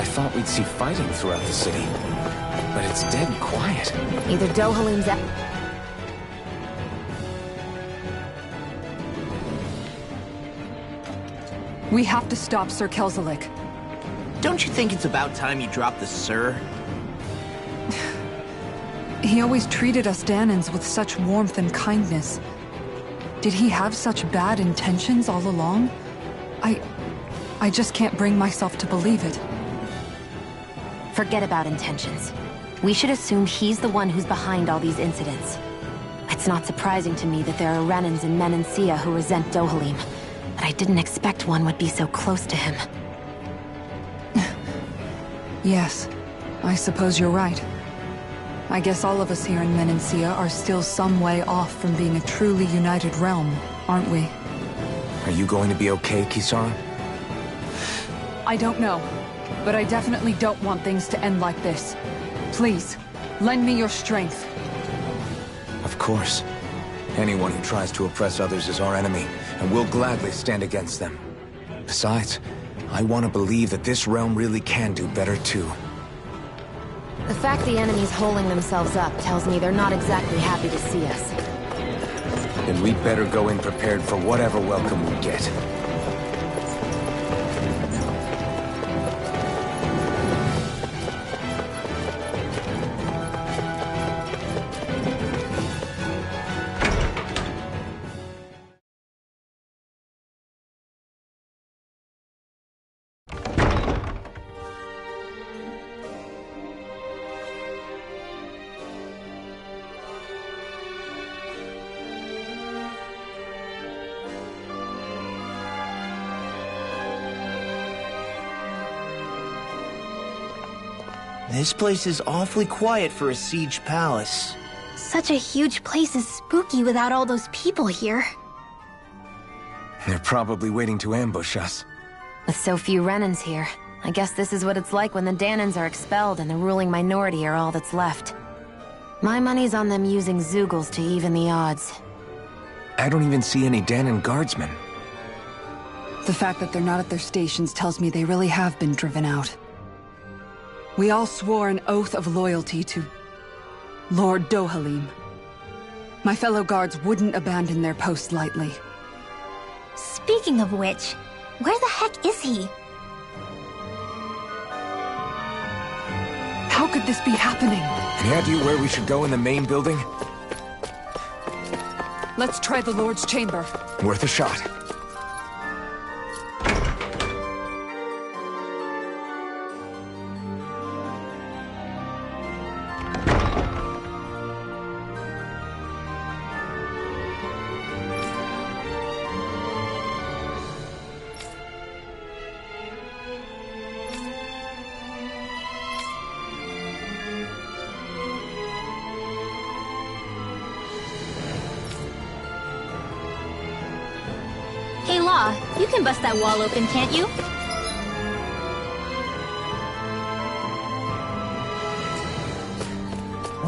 I thought we'd see fighting throughout the city. But it's dead quiet. Either Dohalim's... We have to stop Sir Kelzelik. Don't you think it's about time you dropped the sir? He always treated us Dahnans with such warmth and kindness. Did he have such bad intentions all along? I just can't bring myself to believe it. Forget about intentions. We should assume he's the one who's behind all these incidents. It's not surprising to me that there are Renans in Menancia who resent Dohalim, but I didn't expect one would be so close to him. Yes, I suppose you're right. I guess all of us here in Menancia are still some way off from being a truly united realm, aren't we? Are you going to be okay, Kisara? I don't know, but I definitely don't want things to end like this. Please, lend me your strength. Of course. Anyone who tries to oppress others is our enemy, and we'll gladly stand against them. Besides, I want to believe that this realm really can do better too. The fact the enemy's holding themselves up tells me they're not exactly happy to see us. Then we'd better go in prepared for whatever welcome we get. This place is awfully quiet for a siege palace. Such a huge place is spooky without all those people here. They're probably waiting to ambush us. With so few Renans here, I guess this is what it's like when the Dahnans are expelled and the ruling minority are all that's left. My money's on them using Zeugles to even the odds. I don't even see any Dahnan guardsmen. The fact that they're not at their stations tells me they really have been driven out. We all swore an oath of loyalty to Lord Dohalim. My fellow guards wouldn't abandon their post lightly. Speaking of which, where the heck is he? How could this be happening? Any idea where we should go in the main building? Let's try the Lord's chamber. Worth a shot. Hey Law, you can bust that wall open, can't you?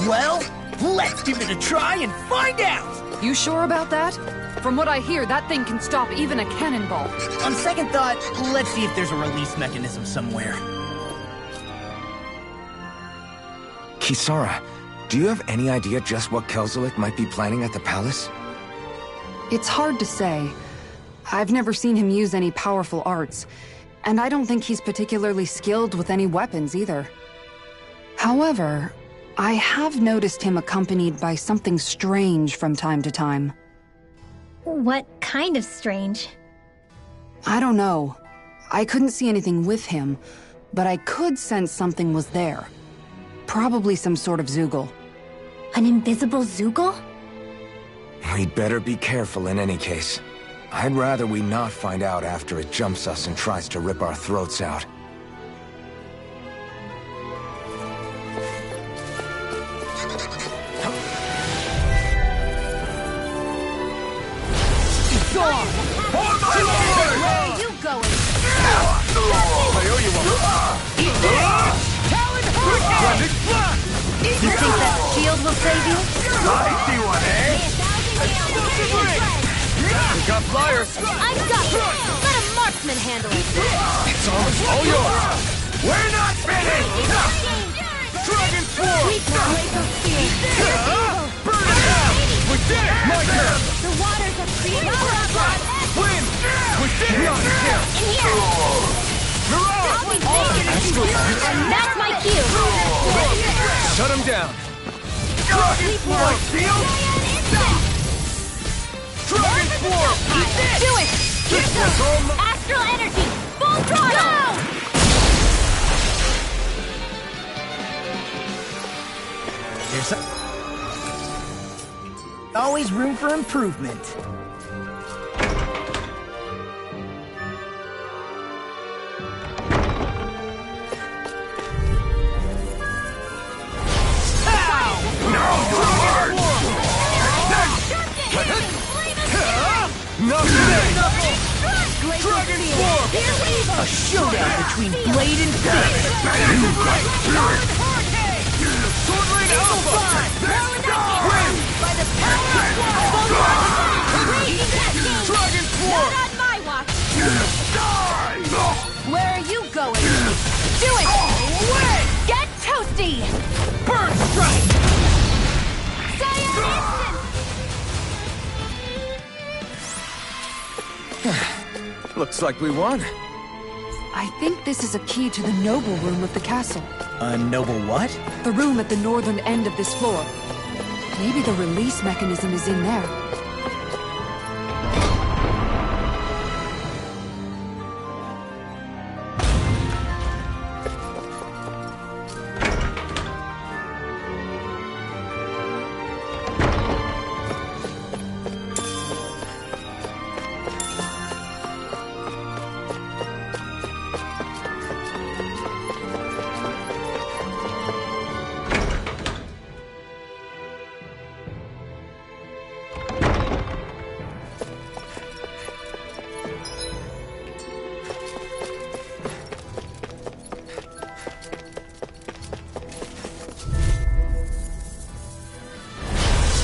Well, let's give it a try and find out! You sure about that? From what I hear, that thing can stop even a cannonball. On second thought, let's see if there's a release mechanism somewhere. Kisara, do you have any idea just what Kelzelik might be planning at the palace? It's hard to say. I've never seen him use any powerful arts, and I don't think he's particularly skilled with any weapons either. However, I have noticed him accompanied by something strange from time to time. What kind of strange? I don't know. I couldn't see anything with him, but I could sense something was there. Probably some sort of Zeugle. An invisible Zeugle? We'd better be careful in any case. I'd rather we not find out after it jumps us and tries to rip our throats out. Where are you going? I owe you one. You think that shield will save you? I see one, eh? We got flyers. I've got it! Let a marksman handle it! It's almost all yours. We're not finished! Dragon Form! Burn it out! We did it! My turn! The waters of creation. Win! We did it! In here! Mirage! That's my cue! Shut him down! Dragon Form! Shield! Dragon Form! Do it! Astral energy! Full throttle! There's always room for improvement. Dragon Form! A showdown between Blade and Fist! Swordling Alpha! Win! By the power of Raging Cascade! Dragon Form! Not on my watch! Where are you going? Do it! Away! Get toasty! Burn Strike! Cyan Instant! Looks like we won. I think this is a key to the noble room of the castle. A noble what? The room at the northern end of this floor. Maybe the release mechanism is in there.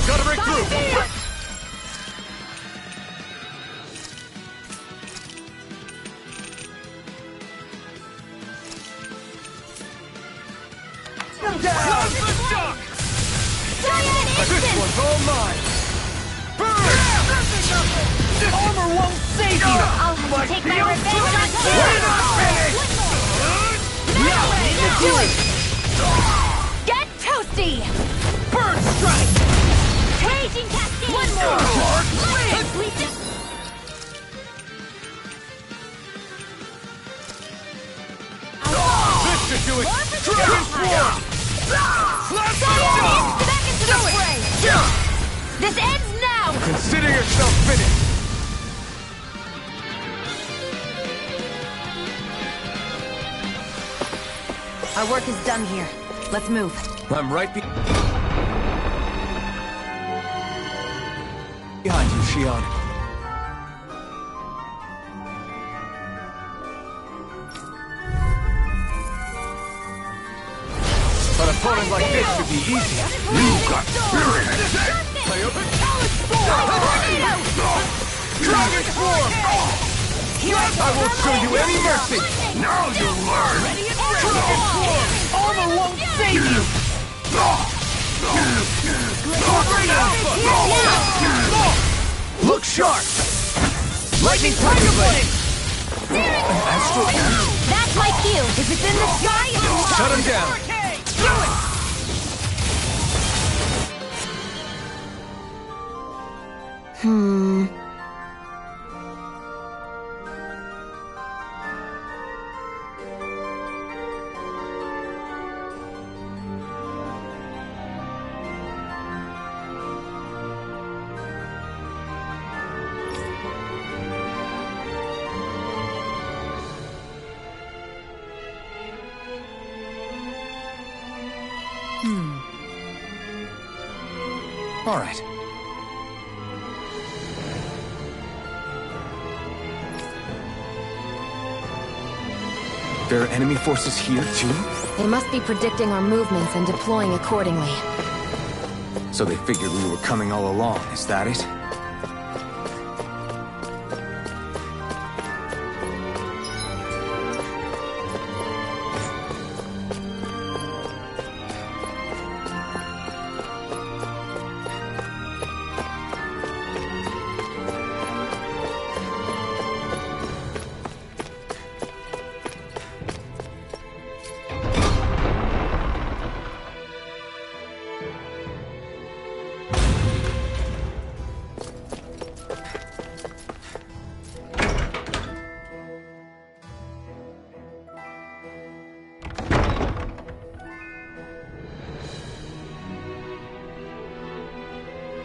Gotta break through! This one's all mine! Burn! Armor won't save you! I'll have to take my revenge on you! We're not finished! Now, do it! Get toasty! Burn Strike! Raging Cascade! One more! This should do it! Dragon Form! Let's go! Back into the fray! This ends now! Consider yourself finished! Our work is done here. Let's move. I'm right behind you, Shion. An opponent like this should be easy. You got spirit! Dragon Form! I won't show you any mercy! Now you'll learn! Dragon Form! Armor won't save you! Great Alpha! Look sharp! Lightning Tiger Blade! That's my cue! If it's in the sky, it's Shut him down! All right. There are enemy forces here, too? They must be predicting our movements and deploying accordingly. So they figured we were coming all along, is that it?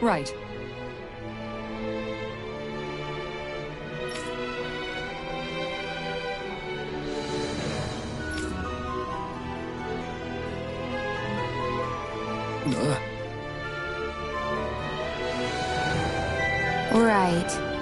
Right. Right.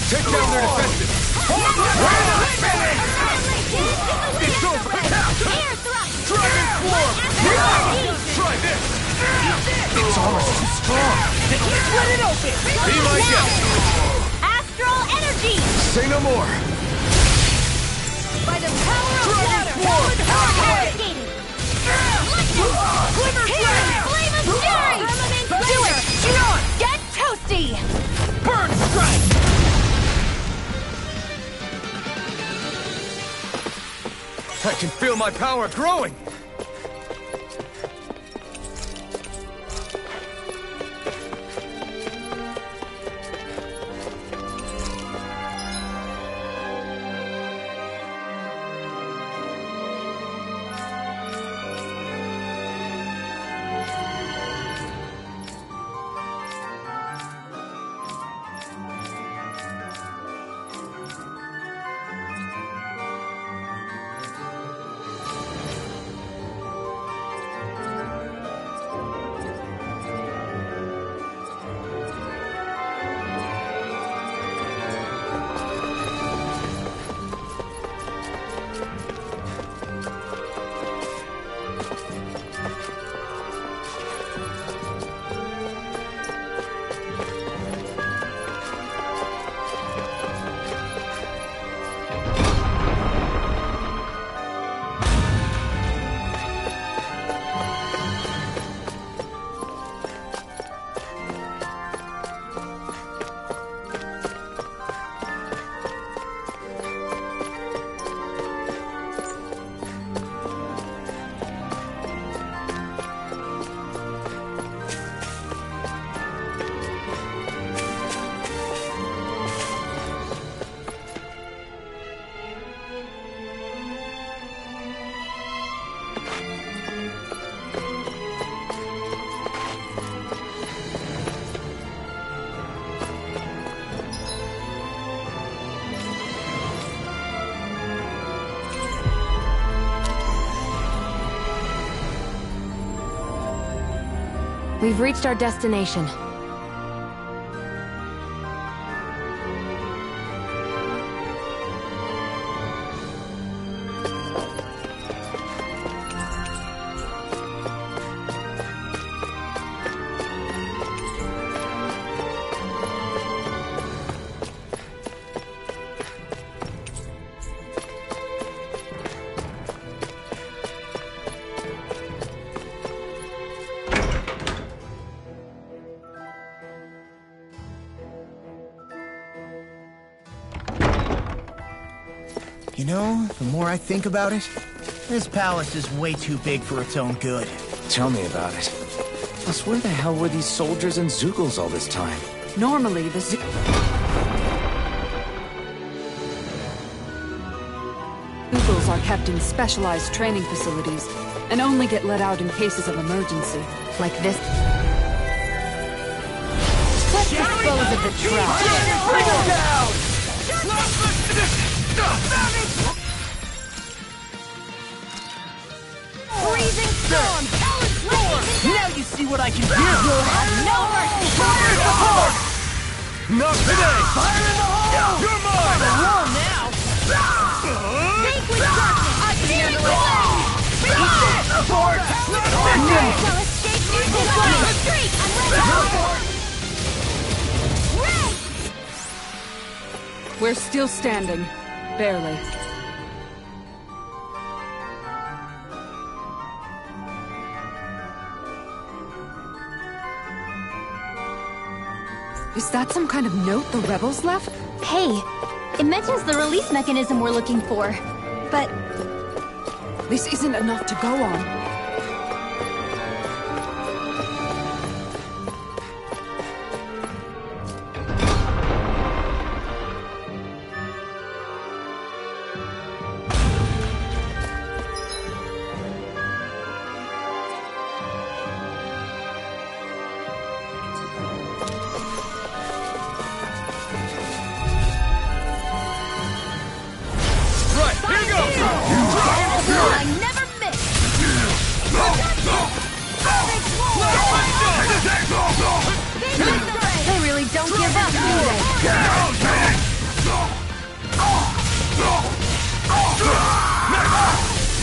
Take down their defenses! We're not finished! It's over! Dragon Swarm! Try this! It's almost too strong! Split it open! Be my guest! Astral energy! Say no more! By the power of Dragon water! Swarm! Glimmer Flame of Fury! Do it! Shinon! Get toasty! Burn Strike! I can feel my power growing! We've reached our destination. You know, the more I think about it, this palace is way too big for its own good. Tell me about it. Plus, where the hell were these soldiers and Zeugles all this time? Normally, the Zeugles are kept in specialized training facilities and only get let out in cases of emergency. Like this. Let's dispose of the trap. Bring him down! Freezing storm! Now you see what I can do! You'll have no mercy! Fire in the hole! Not today! Fire in the hole! You're mine! Alone now! Think with darkness! I can handle it! Eat this! Abort! Shall escape into the street! Ray! We're still standing. Barely. Is that some kind of note the rebels left? Hey, it mentions the release mechanism we're looking for. But This isn't enough to go on. Right, here you go! I never miss! They really don't give up, do they?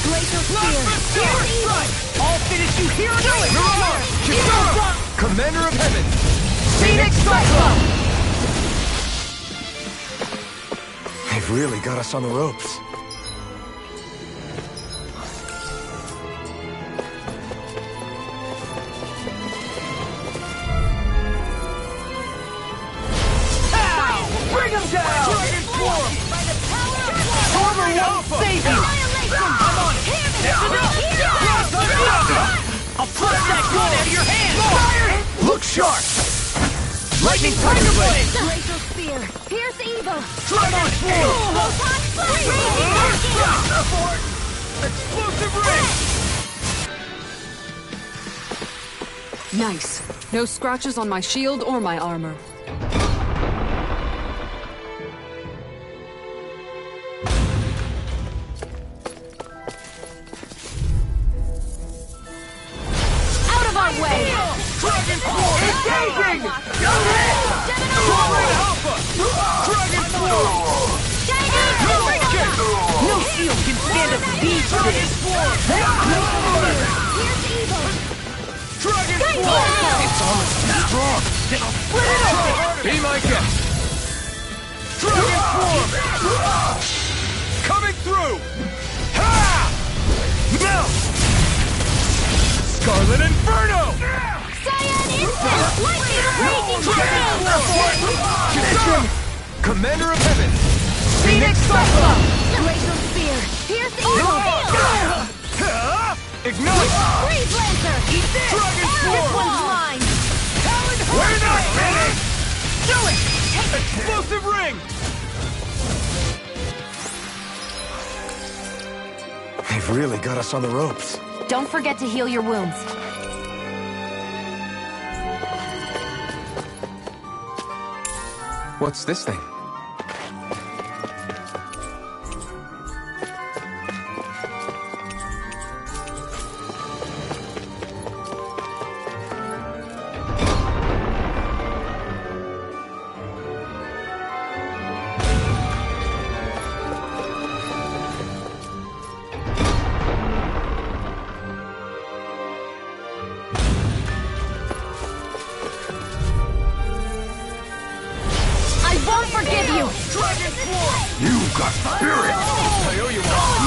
Glacial Spear! I'll finish you here and now! Commander of Heaven! Phoenix Cyclone! They've really got us on the ropes. Bring him down! Dragon Form! By the power of Armor won't save you! annihilation! I'm on him! I'll push that gun out of your hand! Look sharp! Lightning Tiger Blade! Glacial Spear! Pierce Evil! Dragon Form! Photon Flame! Explosive ring! Nice. No scratches on my shield or my armor. Out of our way! Dragon Form! Engaging! Soaring Alpha! Dragon Form! No shield can stand a siege of this! Pierce Evil! Dragon Form! Its armor's too strong. Be my guest! Dragon Form! Coming through! Ha! Now! Scarlet Inferno! Cyan Instant! Lightning Raging Flame! Commander of Heaven! Phoenix Cyclone! Glacial Spear! Pierce Evil! Ignite! Freeze Lancer! Eat this! Dragon This Form! one's mine! We're not finished! Do it! Explosive ring! They've really got us on the ropes. Don't forget to heal your wounds. What's this thing? You got spirit! I owe you one.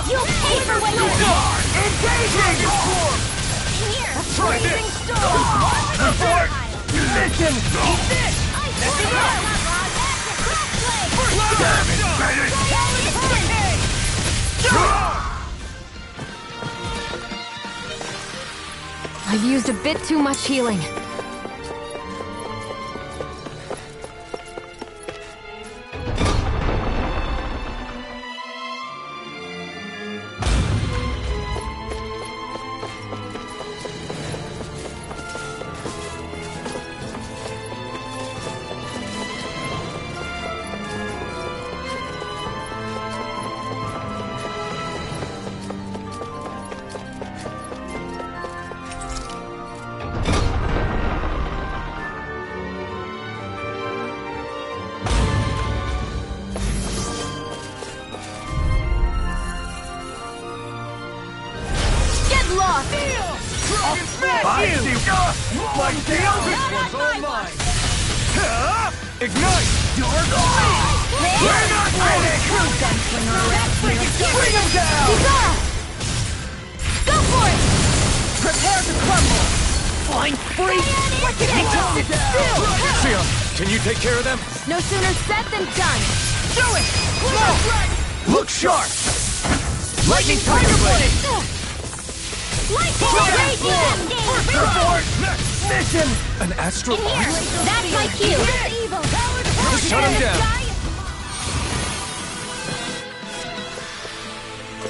You'll pay for what you did! Engaging! Here! Try this! Report! Mission! Eat this! Damage, Bennett! I've used a bit too much healing. My deal? This one's all mine! Ignite! Dark Blade! We're not ready! Bring him down! Izara! Go for it! Prepare to crumble! Flying free! What can I do? Sia, can you take care of them? No sooner said than done. Do it! Go! Look sharp! Lightning Tiger Blade! Report! Mission! An astral... That's my cue! Shut him down!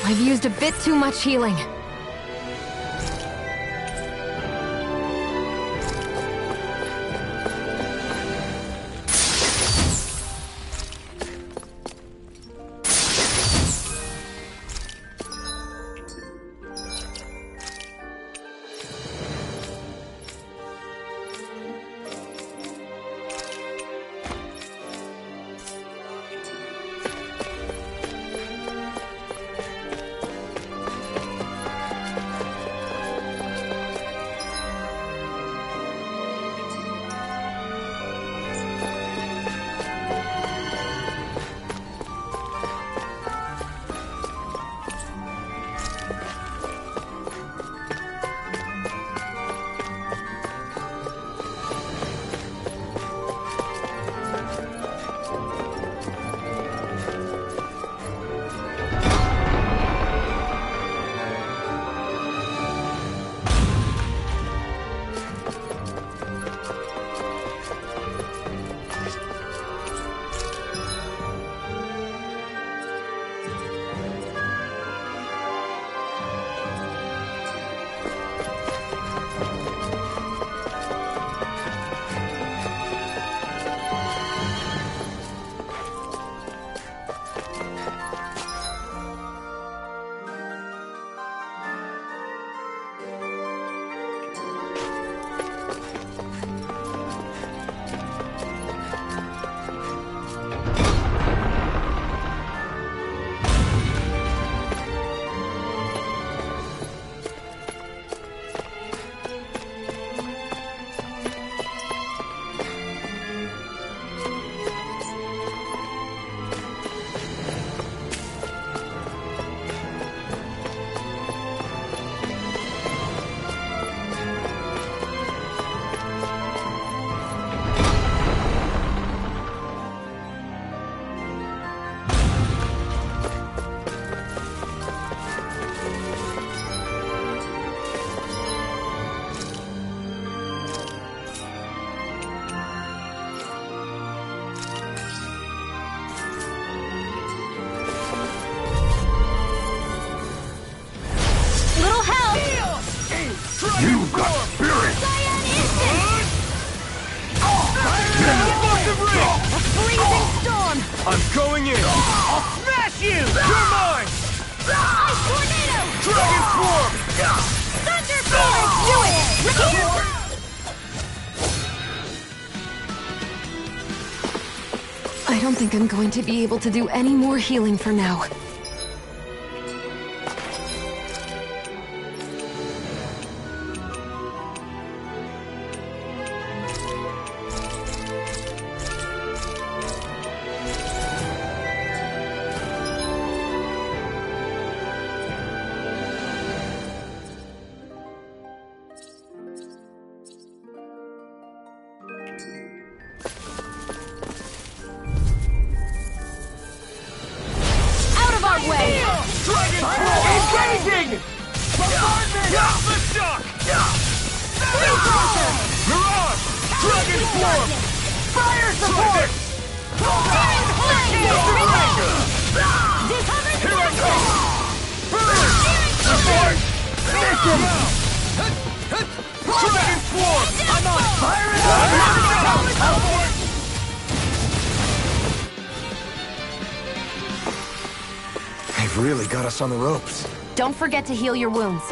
I've used a bit too much healing. I'm going in! I'll smash you! You're mine! Ice Tornado! Dragon Swarm! Thunder Force! Do it! I don't think I'm going to be able to do any more healing for now. Engaging! Bombardment! The shock! Mirage! Dragon Swarm! Fire support! Daring Flame! Here I come! Burn! Support! Mission! Dragon Swarm! I'm on fire and teleport! They've really got us on the ropes. Don't forget to heal your wounds.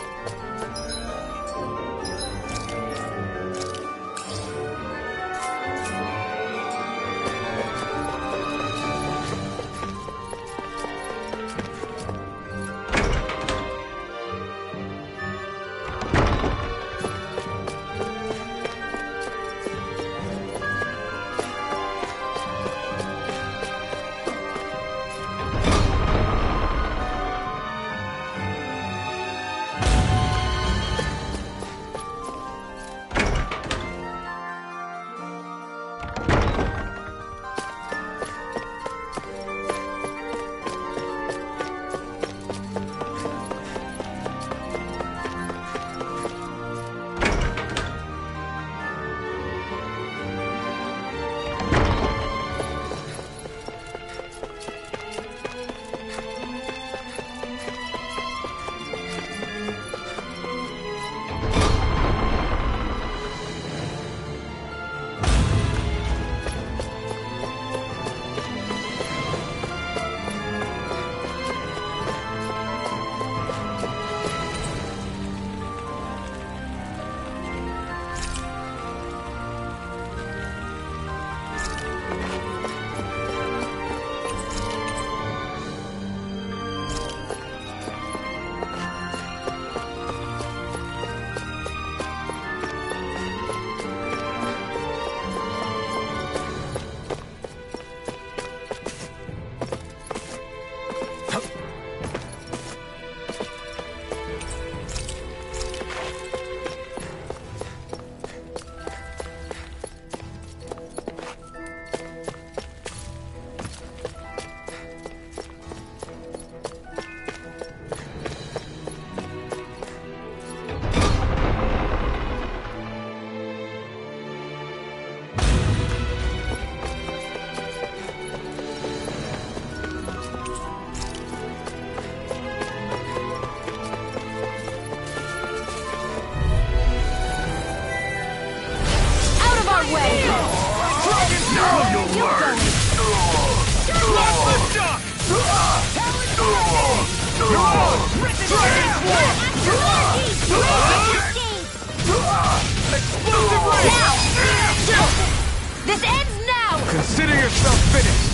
This ends now! Consider yourself finished!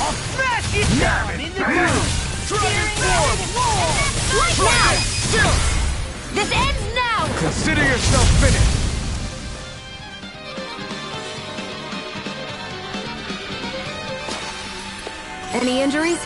I'll smash you down in the groove! Dragon Swarm! Right now! Still! This ends now! Consider yourself finished! Any injuries?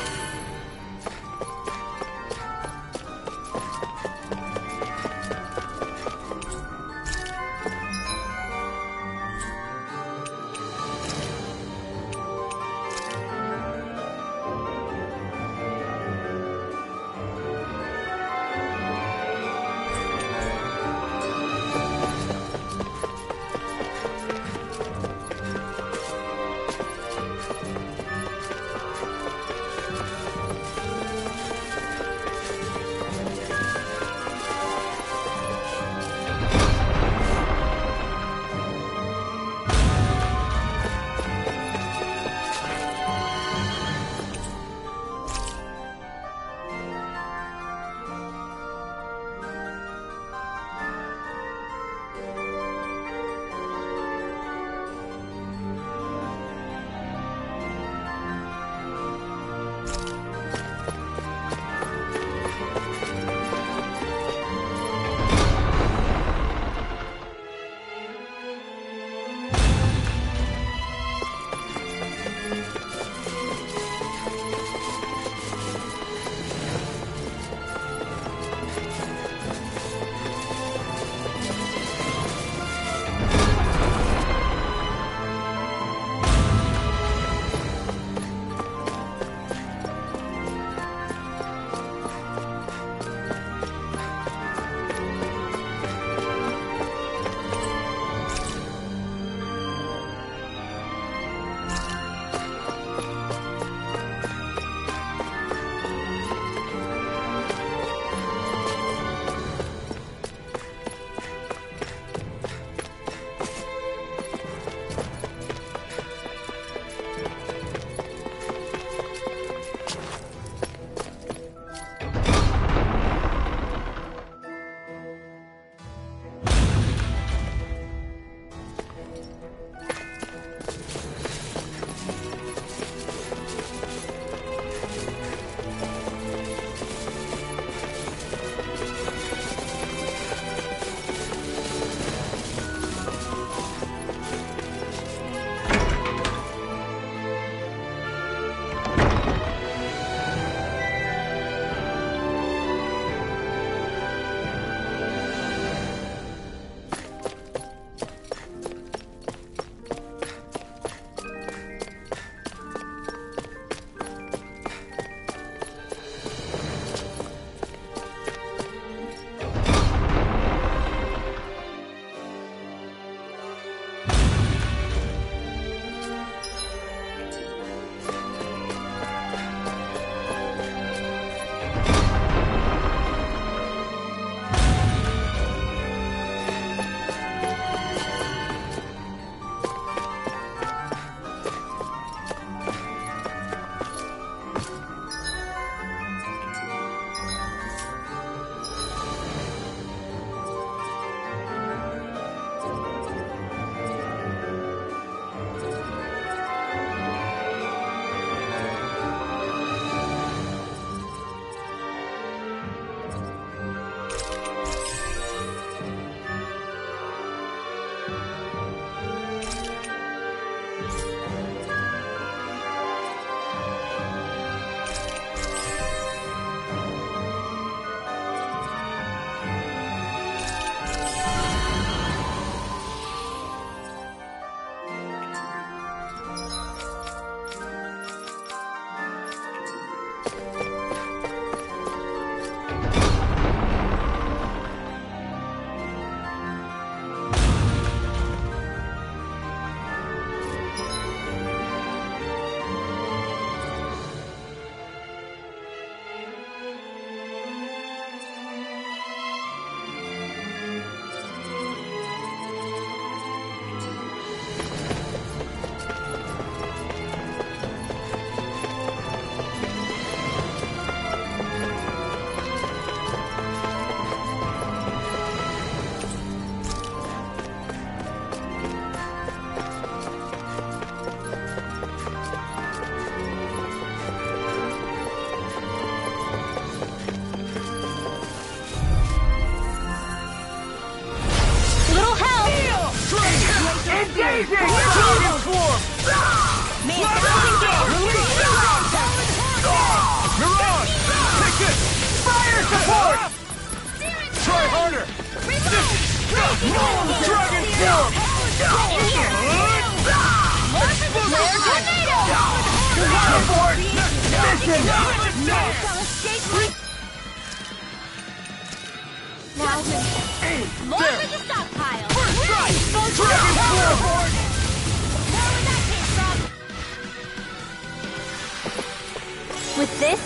With this,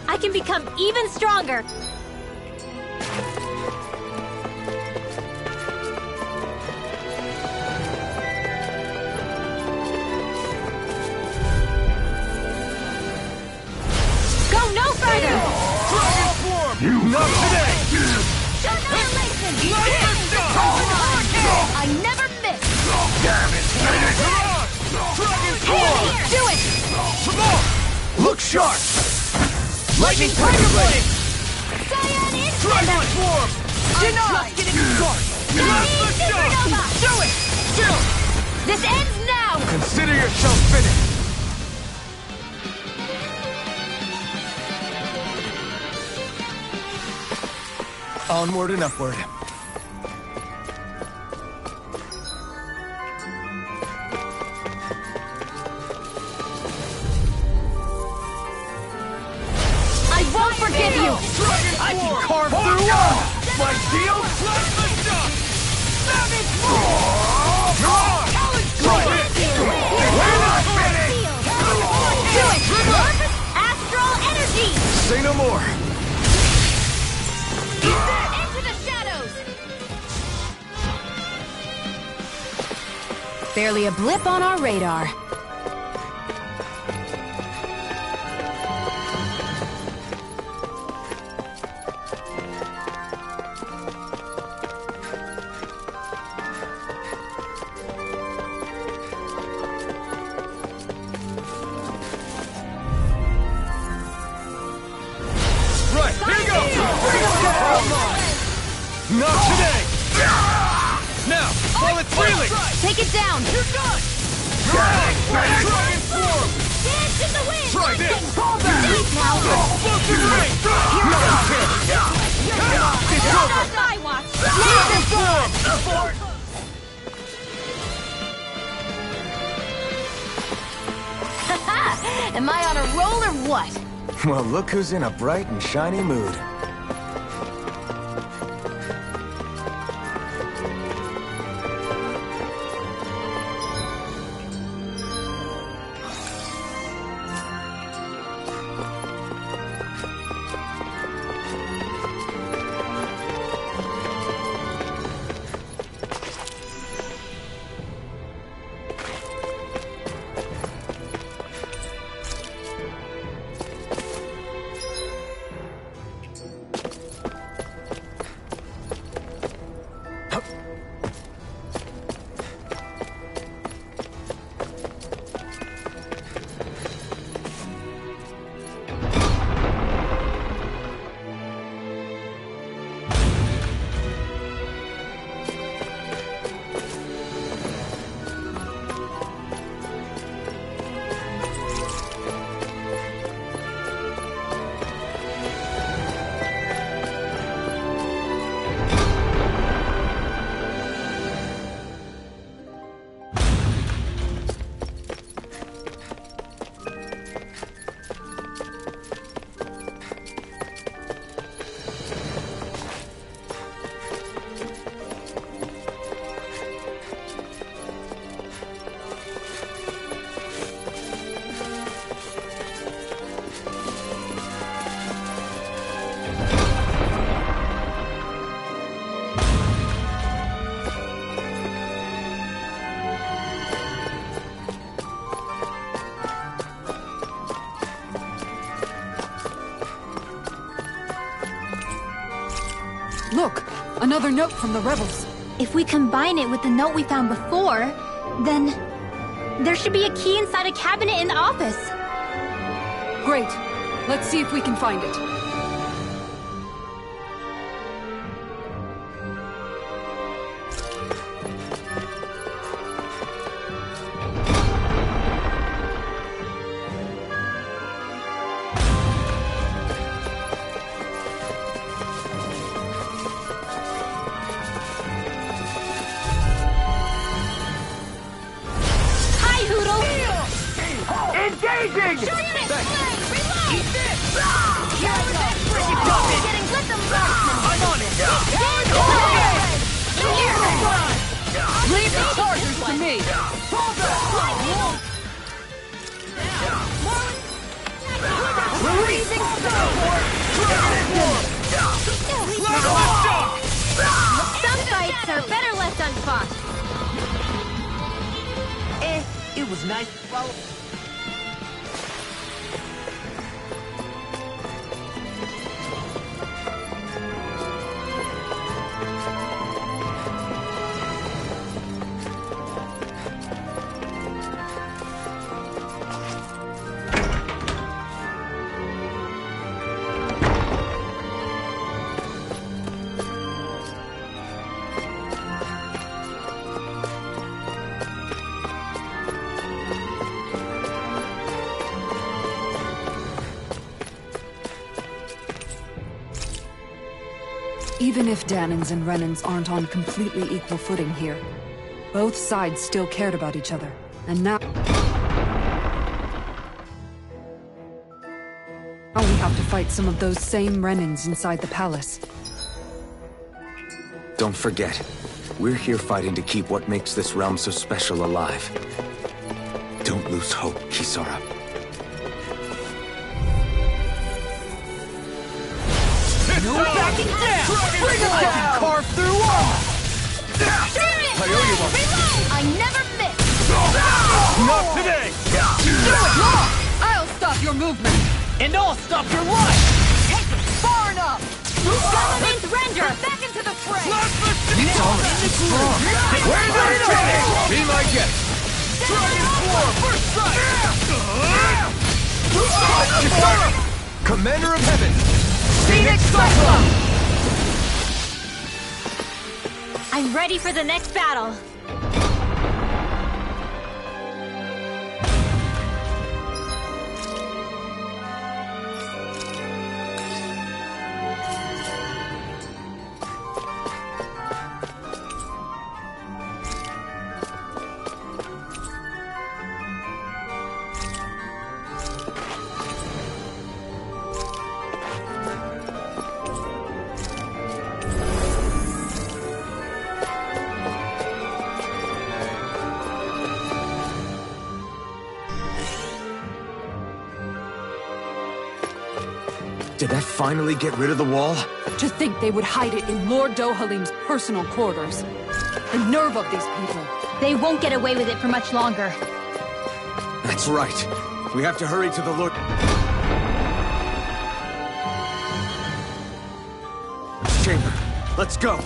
I can become even stronger. Go no further! Dragon form! Not today! Annihilation! I never miss! Damn it! Dragon form! Do it! Come on! Look sharp! Lightning Tiger Blade! Cyan in! Dragon form! Denied! Supernova! Do it! Still! This ends now! Consider yourself finished! Onward and upward. I won't forgive you! I can carve through one! My deal? Savage Roar! Try it! We're not finished! Do it! Astral energy! Say no more! Into the shadows! Barely a blip on our radar. Right, here you go! Not today! Now, while it's reeling! Take it down! You're done! Dragon form! Dance in the wind! Try this! Deep now! Explosive ring! Nothing can! It's Not over! on my watch! Dragon form! Am I on a roll or what? Well, look who's in a bright and shiny mood. Look, another note from the rebels. If we combine it with the note we found before, then there should be a key inside a cabinet in the office. Great. Let's see if we can find it. Engaging! Shoot it! Reload! Eat this! Getting with them, marksman! I'm on it! Leave the chargers to me! Freezing Some fights are better left unfought. It was nice to follow. Even if Dahnans and Renans aren't on completely equal footing here, both sides still cared about each other. And now we have to fight some of those same Renans inside the palace. Don't forget, we're here fighting to keep what makes this realm so special alive. Don't lose hope, Kisara. No backing down! Bring it down! Carve through all! I never miss! Not today! I'll stop your movement! And I'll stop your life! Far enough! Government render! Back into the fray! Where's the finish? Be my guest! Dragon Swarm! First strike! Commander of Heaven! Phoenix Cyclone! I'm ready for the next battle. Did that finally get rid of the wall? To think they would hide it in Lord Dohalim's personal quarters. The nerve of these people. They won't get away with it for much longer. That's right. We have to hurry to the Lord... Chamber. Let's go.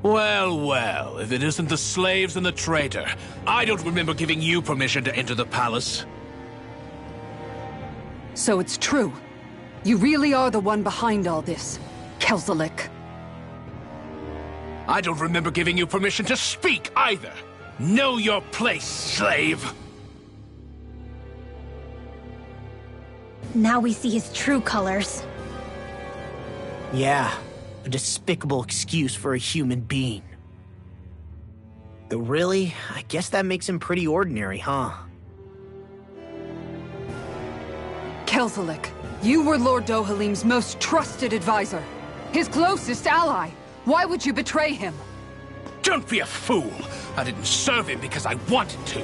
Well, well, if it isn't the slaves and the traitor. I don't remember giving you permission to enter the palace. So it's true. You really are the one behind all this, Kelzelik. I don't remember giving you permission to speak either. Know your place, slave. Now we see his true colors. Yeah, a despicable excuse for a human being. Though really, I guess that makes him pretty ordinary, huh? Kelzelik, you were Lord Dohalim's most trusted advisor. His closest ally. Why would you betray him? Don't be a fool! I didn't serve him because I wanted to.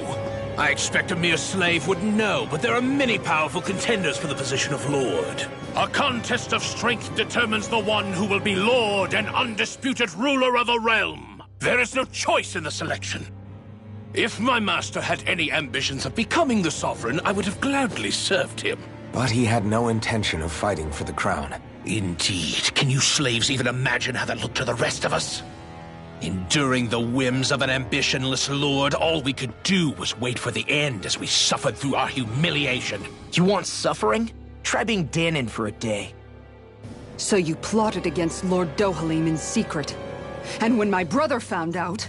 I expect a mere slave would know, but there are many powerful contenders for the position of Lord. A contest of strength determines the one who will be Lord and undisputed ruler of a realm. There is no choice in the selection. If my master had any ambitions of becoming the Sovereign, I would have gladly served him. But he had no intention of fighting for the crown. Indeed. Can you slaves even imagine how that looked to the rest of us? Enduring the whims of an ambitionless lord, all we could do was wait for the end as we suffered through our humiliation. You want suffering? Try being Dahnan for a day. So you plotted against Lord Dohalim in secret. And when my brother found out...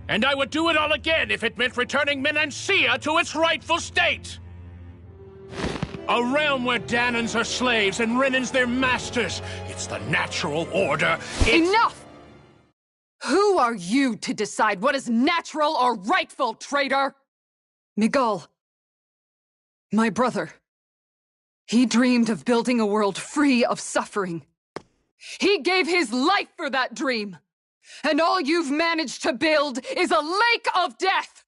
And I would do it all again if it meant returning Menancia to its rightful state! A realm where Dahnans are slaves and Renans their masters. It's the natural order. Enough! Who are you to decide what is natural or rightful, traitor? Miguel, my brother, he dreamed of building a world free of suffering. He gave his life for that dream. And all you've managed to build is a lake of death!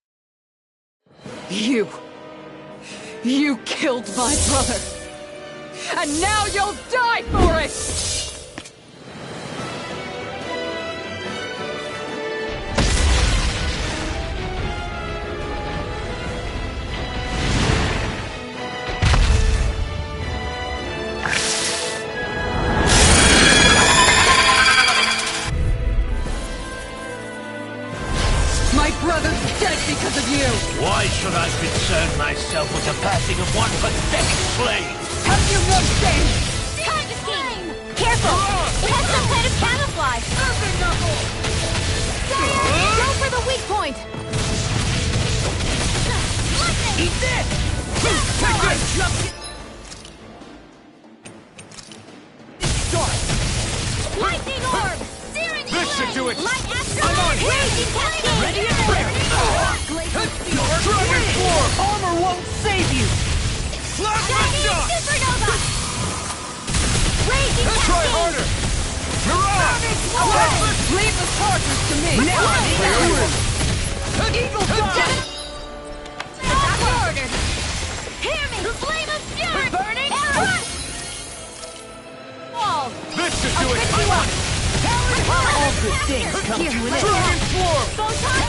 You killed my brother! And now you'll die for it! My brother's dead because of you! Why should I concern myself with the passing of one pathetic slave? Have you no shame? Confiscating! Careful! It has some kind of camouflage! Go for the weak point! Eat this! Take this! Lightning orb! Searing This should do it! Light astral I'm on! Raging cascade! Ready and Dragon form! Armor won't save you! Shining Shot! supernova! Raging Try cascade! harder! Mirage! Leave the charges to me! Eagle fire! Attack ordered! Hear me! Flame of fury! Burning! Arrow! Wall! This should do it! All good things come to an end. Dragon form! Photon!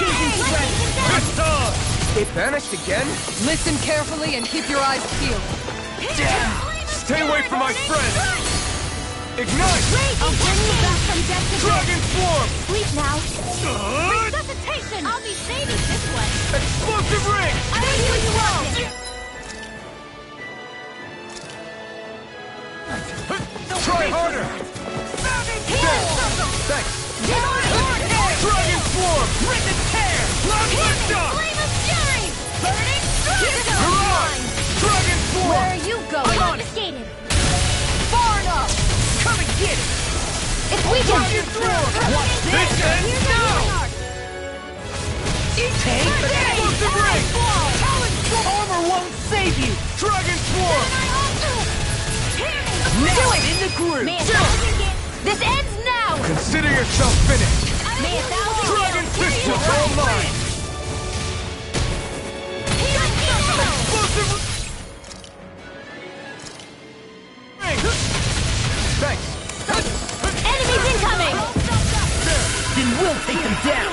This time! It vanished again? Listen carefully and keep your eyes peeled. Stay away from my friend! Ignite! I'll bring you back from death to Dragon form! Sleep now. Resuscitation! I'll be saving this one. Explosive ring! I will use well. Try harder! Thanks! Dragon form! Rip and tear! Lift up! Flame of fury! Burning Mirage! Dragon form! Where are you going? Confiscated! Far enough! Come and get it! It's weakened! Dragon form! Watch This ends now! Take Explosive ring! Armor won't save you! Dragon form! Now in the groove! This ends now! Consider yourself finished. May a thousand Dragon years fist carry will you all on. mine! Explosive ring! Thanks! Enemies incoming! Then we'll take them down!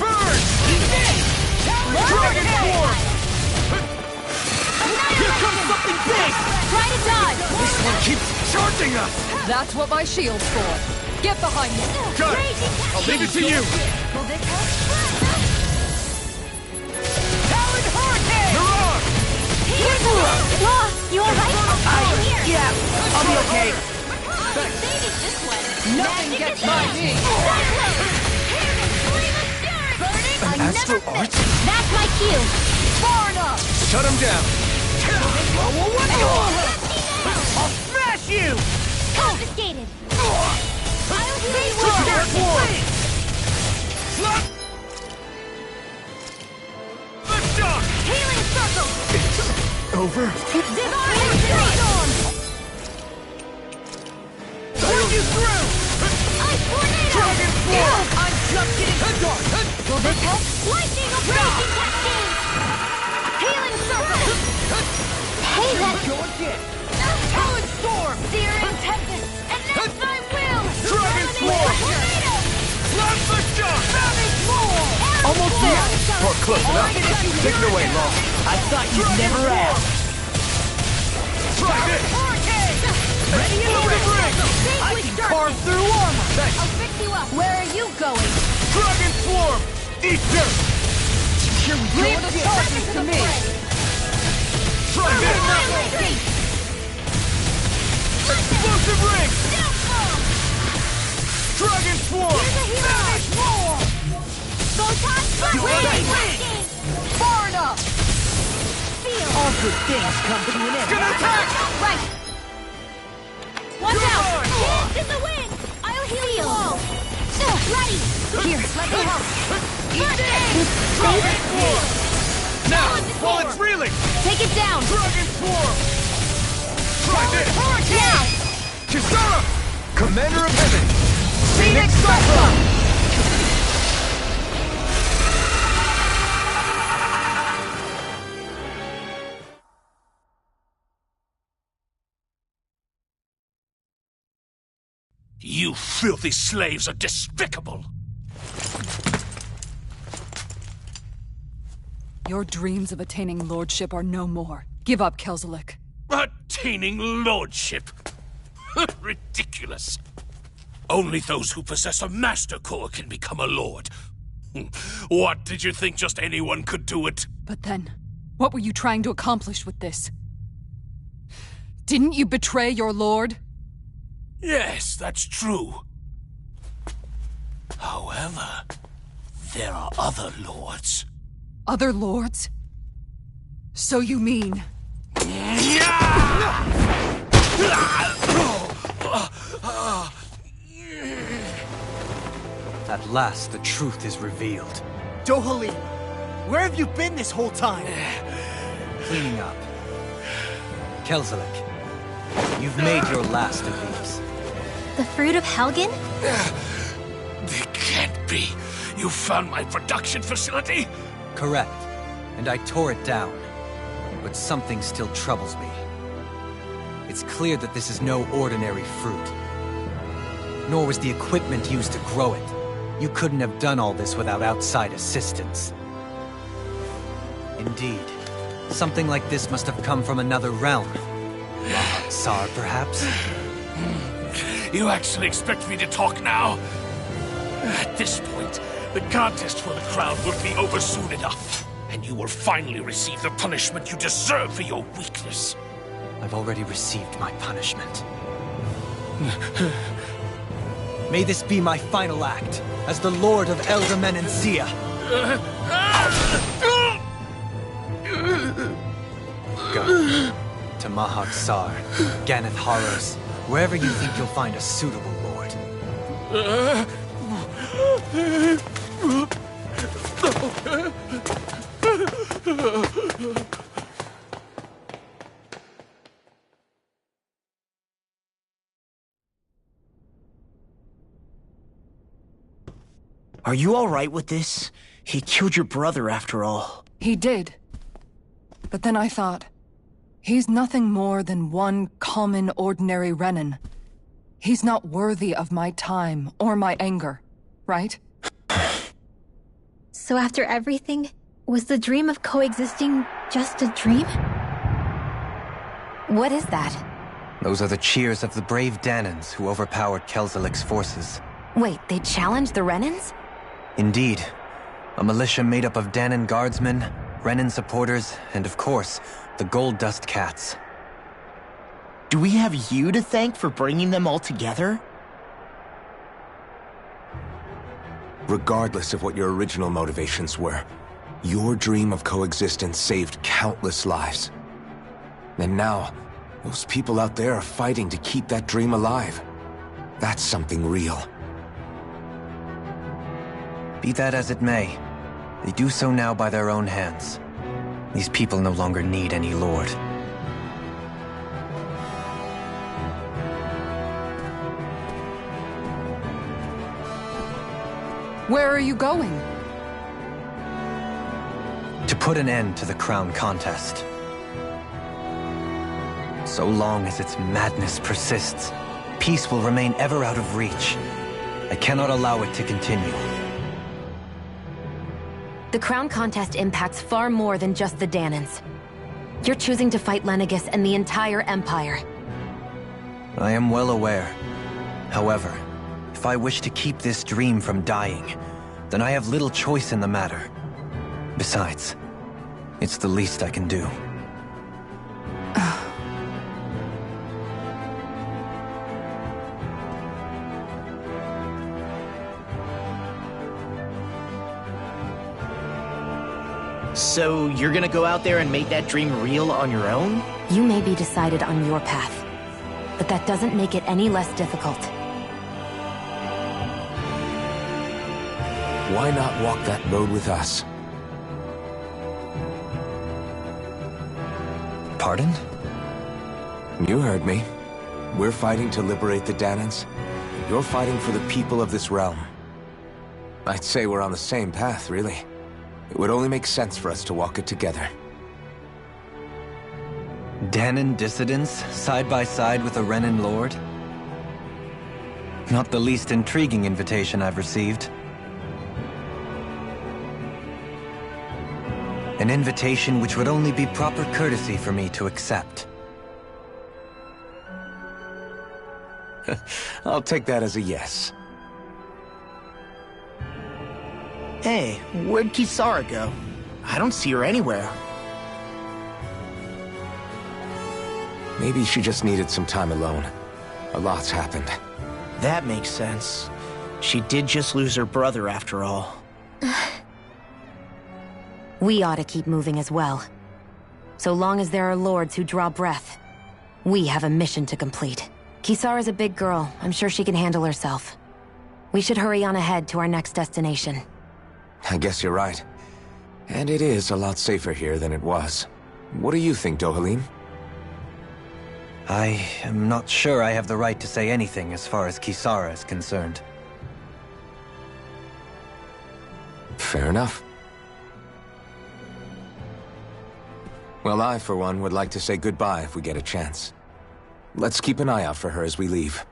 Burn! Dragon form! Here comes something big! Try to dodge! This one keeps charging us! That's what my shield's for. Get behind me. Got it! I'll leave it to you! Will this help? Talon Hurricane! Mirage! You alright? Yeah, I'll be okay. Saving this one. Nothing Magic gets is by on. me. Burning An astral another art? fist. That's my cue. Far enough! Shut him down! I'll smash you! Confiscated. I'll heal Dragon form! Lift up! Healing circle. Over? Divine Storm. shit! Talon Storm! Searing Tempest! And next I will! Dragon Swarm! Plasma Shock! Savage Roar! Almost there! Or close enough. Take it away, Law. I thought you'd never ask. Try this! Ready and ready! I can carve through armor! I'll fix you up. Where are you going? Dragon Swarm! Eat dirt! Here we go Leave the again! charges to me! Try this! Explosive Ring! Dragon Swarm! Savage Roar! Far enough! All good things come to an end. Gonna attack! Right. Watch Come out! on! Dance in the wind! I'll heal you all. Ready. Here, let me help. Dragon Swarm! Now, while it's reeling! Take it down! Dragon Swarm! Try this! Now! Kisara! Commander of Heaven! Phoenix Cyclone! You filthy slaves are despicable! Your dreams of attaining lordship are no more. Give up, Kelzelik. Attaining lordship! Ridiculous! Only those who possess a master core can become a lord. What, did you think just anyone could do it? But then, what were you trying to accomplish with this? Didn't you betray your lord? Yes, that's true. However, there are other lords. Other lords? So you mean... At last, the truth is revealed. Dohalim, where have you been this whole time? Cleaning up. Kelzelik, you've made your last of these. The fruit of Helgen? They can't be. You found my production facility? Correct. And I tore it down. But something still troubles me. It's clear that this is no ordinary fruit. Nor was the equipment used to grow it. You couldn't have done all this without outside assistance. Indeed. Something like this must have come from another realm. Mahag-Saar, perhaps? You actually expect me to talk now? At this point, the contest for the crown will be over soon enough. And you will finally receive the punishment you deserve for your weakness. I've already received my punishment. May this be my final act, as the Lord of Elder Menancia. Go. To Mahag-Saar, Ganath Haros, wherever you think you'll find a suitable lord. Are you alright with this? He killed your brother after all. He did. But then I thought, he's nothing more than one common, ordinary Renan. He's not worthy of my time or my anger, right? So after everything, was the dream of coexisting just a dream? What is that? Those are the cheers of the brave Danans who overpowered Kelzelik's forces. Wait, they challenged the Renans? Indeed. A militia made up of Danan guardsmen, Renan supporters, and of course, the Gold Dust Cats. Do we have you to thank for bringing them all together? Regardless of what your original motivations were, your dream of coexistence saved countless lives. And now, those people out there are fighting to keep that dream alive. That's something real. Be that as it may, they do so now by their own hands. These people no longer need any lord. Where are you going? To put an end to the crown contest. So long as its madness persists, peace will remain ever out of reach. I cannot allow it to continue. The crown contest impacts far more than just the Dahnans. You're choosing to fight Lenegis and the entire Empire. I am well aware. However, if I wish to keep this dream from dying, then I have little choice in the matter. Besides, it's the least I can do. So you're gonna go out there and make that dream real on your own? You may be decided on your path, but that doesn't make it any less difficult. Why not walk that road with us? Pardon? You heard me. We're fighting to liberate the Dahnans. You're fighting for the people of this realm. I'd say we're on the same path, really. It would only make sense for us to walk it together. Dahnan dissidents, side by side with a Renan Lord? Not the least intriguing invitation I've received. An invitation which would only be proper courtesy for me to accept. I'll take that as a yes. Hey, where'd Kisara go? I don't see her anywhere. Maybe she just needed some time alone. A lot's happened. That makes sense. She did just lose her brother after all. We ought to keep moving as well. So long as there are lords who draw breath, we have a mission to complete. Kisara's a big girl. I'm sure she can handle herself. We should hurry on ahead to our next destination. I guess you're right. And it is a lot safer here than it was. What do you think, Dohalim? I am not sure I have the right to say anything as far as Kisara is concerned. Fair enough. Well, I, for one, would like to say goodbye if we get a chance. Let's keep an eye out for her as we leave.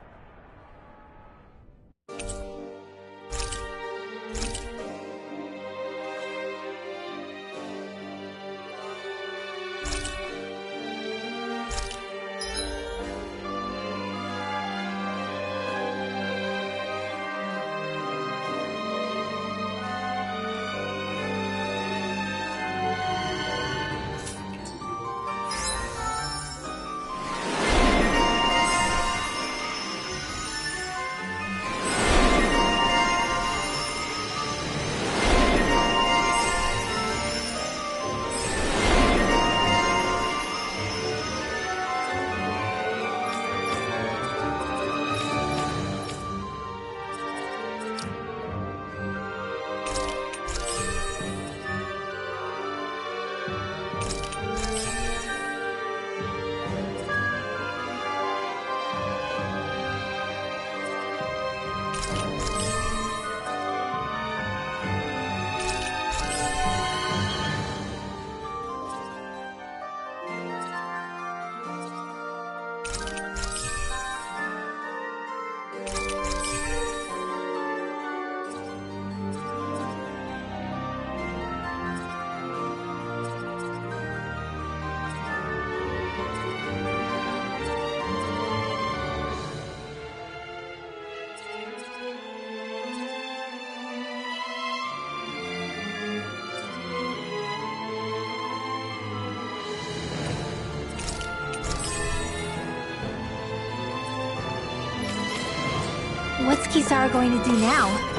What's Kisara going to do now?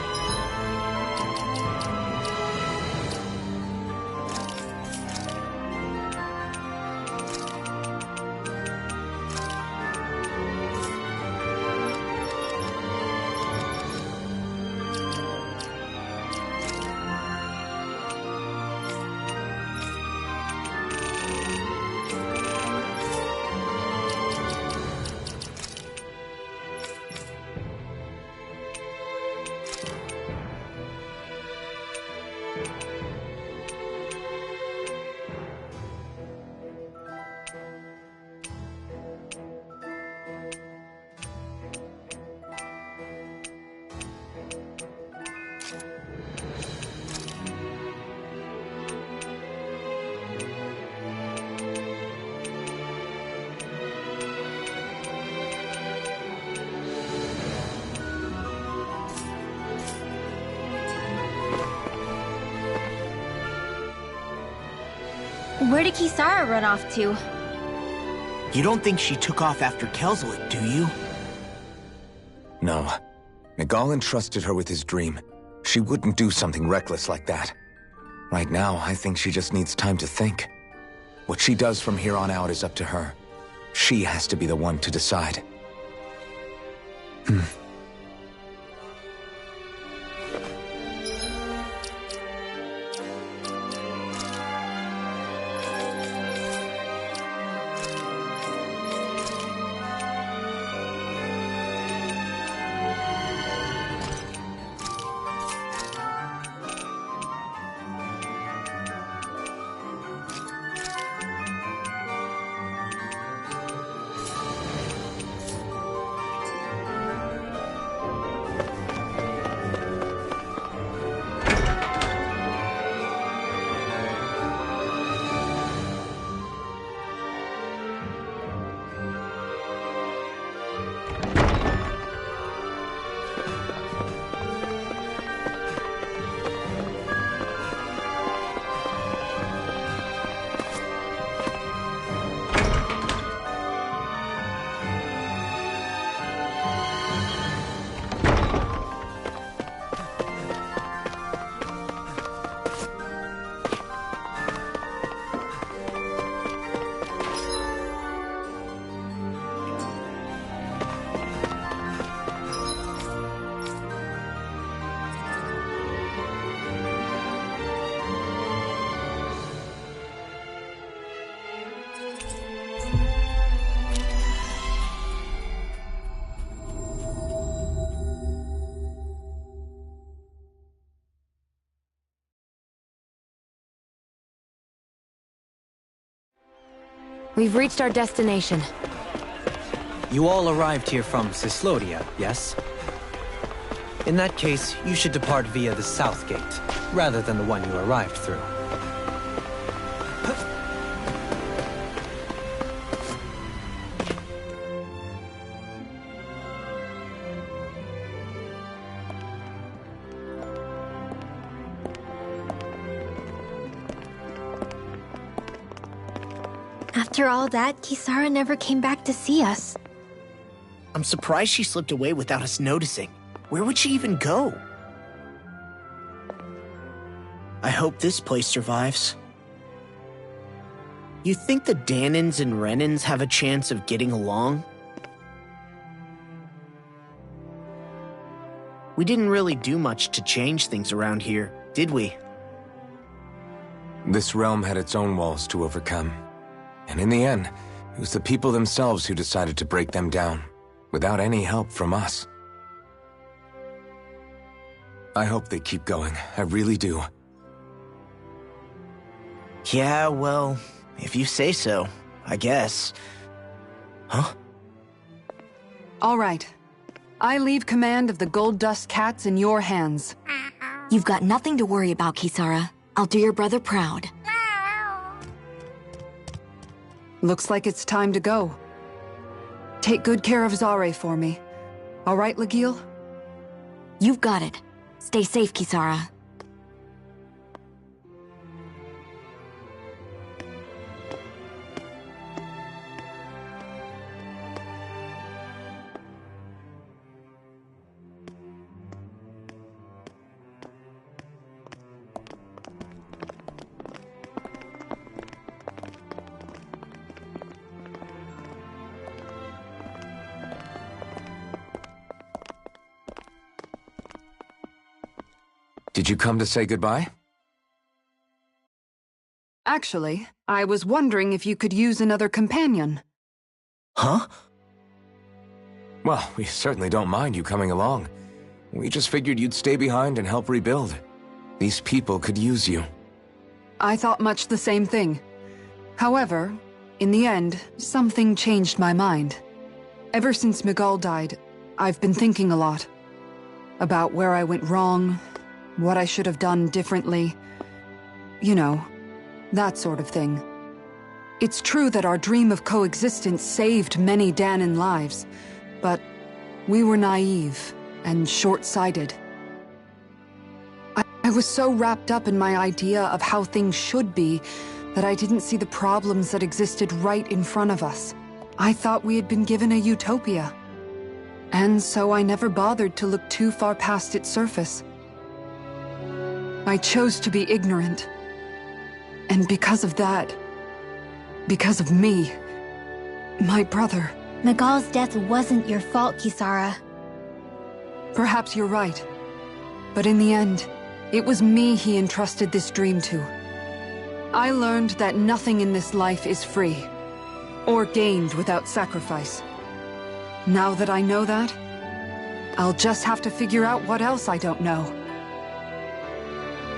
Where did Kisara run off to? You don't think she took off after Kelzelik, do you? No. Miguel entrusted her with his dream. She wouldn't do something reckless like that. Right now, I think she just needs time to think. What she does from here on out is up to her. She has to be the one to decide. We've reached our destination. You all arrived here from Cyslodia, yes? In that case, you should depart via the south gate, rather than the one you arrived through. After all that, Kisara never came back to see us. I'm surprised she slipped away without us noticing. Where would she even go? I hope this place survives. You think the Dahnans and Renans have a chance of getting along? We didn't really do much to change things around here, did we? This realm had its own walls to overcome. And in the end, it was the people themselves who decided to break them down, without any help from us. I hope they keep going. I really do. Yeah, well, if you say so, I guess. Huh? All right. I leave command of the Gold Dust Cats in your hands. You've got nothing to worry about, Kisara. I'll do your brother proud. Looks like it's time to go. Take good care of Zare for me. All right, Lagiel? You've got it. Stay safe, Kisara. Did you come to say goodbye? Actually, I was wondering if you could use another companion. Huh? Well, we certainly don't mind you coming along. We just figured you'd stay behind and help rebuild. These people could use you. I thought much the same thing. However, in the end, something changed my mind. Ever since Miguel died, I've been thinking a lot. About where I went wrong, what I should have done differently. You know, that sort of thing. It's true that our dream of coexistence saved many Dahnan lives, but we were naive and short-sighted. I was so wrapped up in my idea of how things should be that I didn't see the problems that existed right in front of us. I thought we had been given a utopia. And so I never bothered to look too far past its surface. I chose to be ignorant. And because of that, because of me, my brother... Miguel's death wasn't your fault, Kisara. Perhaps you're right. But in the end, it was me he entrusted this dream to. I learned that nothing in this life is free, or gained without sacrifice. Now that I know that, I'll just have to figure out what else I don't know.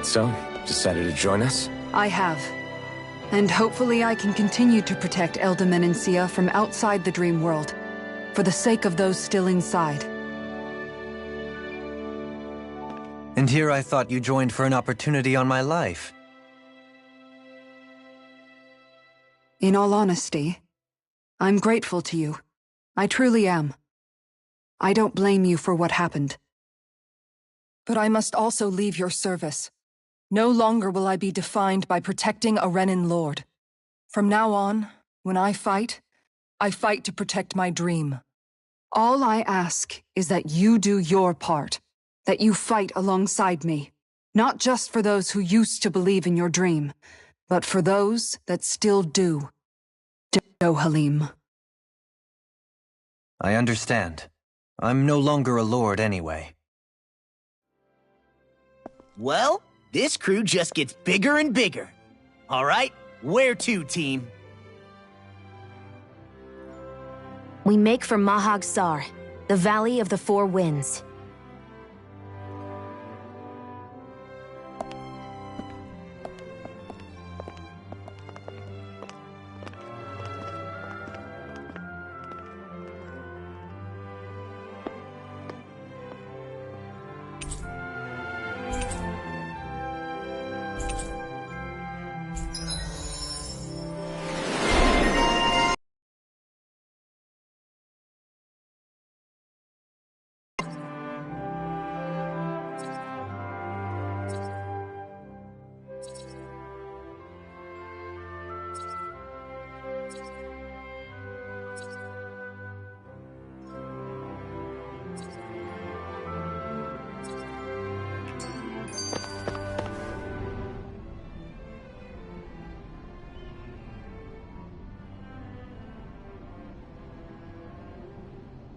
So, decided to join us? I have. And hopefully I can continue to protect Elde Menancia from outside the dream world, for the sake of those still inside. And here I thought you joined for an opportunity on my life. In all honesty, I'm grateful to you. I truly am. I don't blame you for what happened. But I must also leave your service. No longer will I be defined by protecting a Renan Lord. From now on, when I fight to protect my dream. All I ask is that you do your part, that you fight alongside me, not just for those who used to believe in your dream, but for those that still do. Dohalim. I understand. I'm no longer a lord anyway. Well, this crew just gets bigger and bigger. All right, where to, team? We make for Mahag Sar, the Valley of the Four Winds.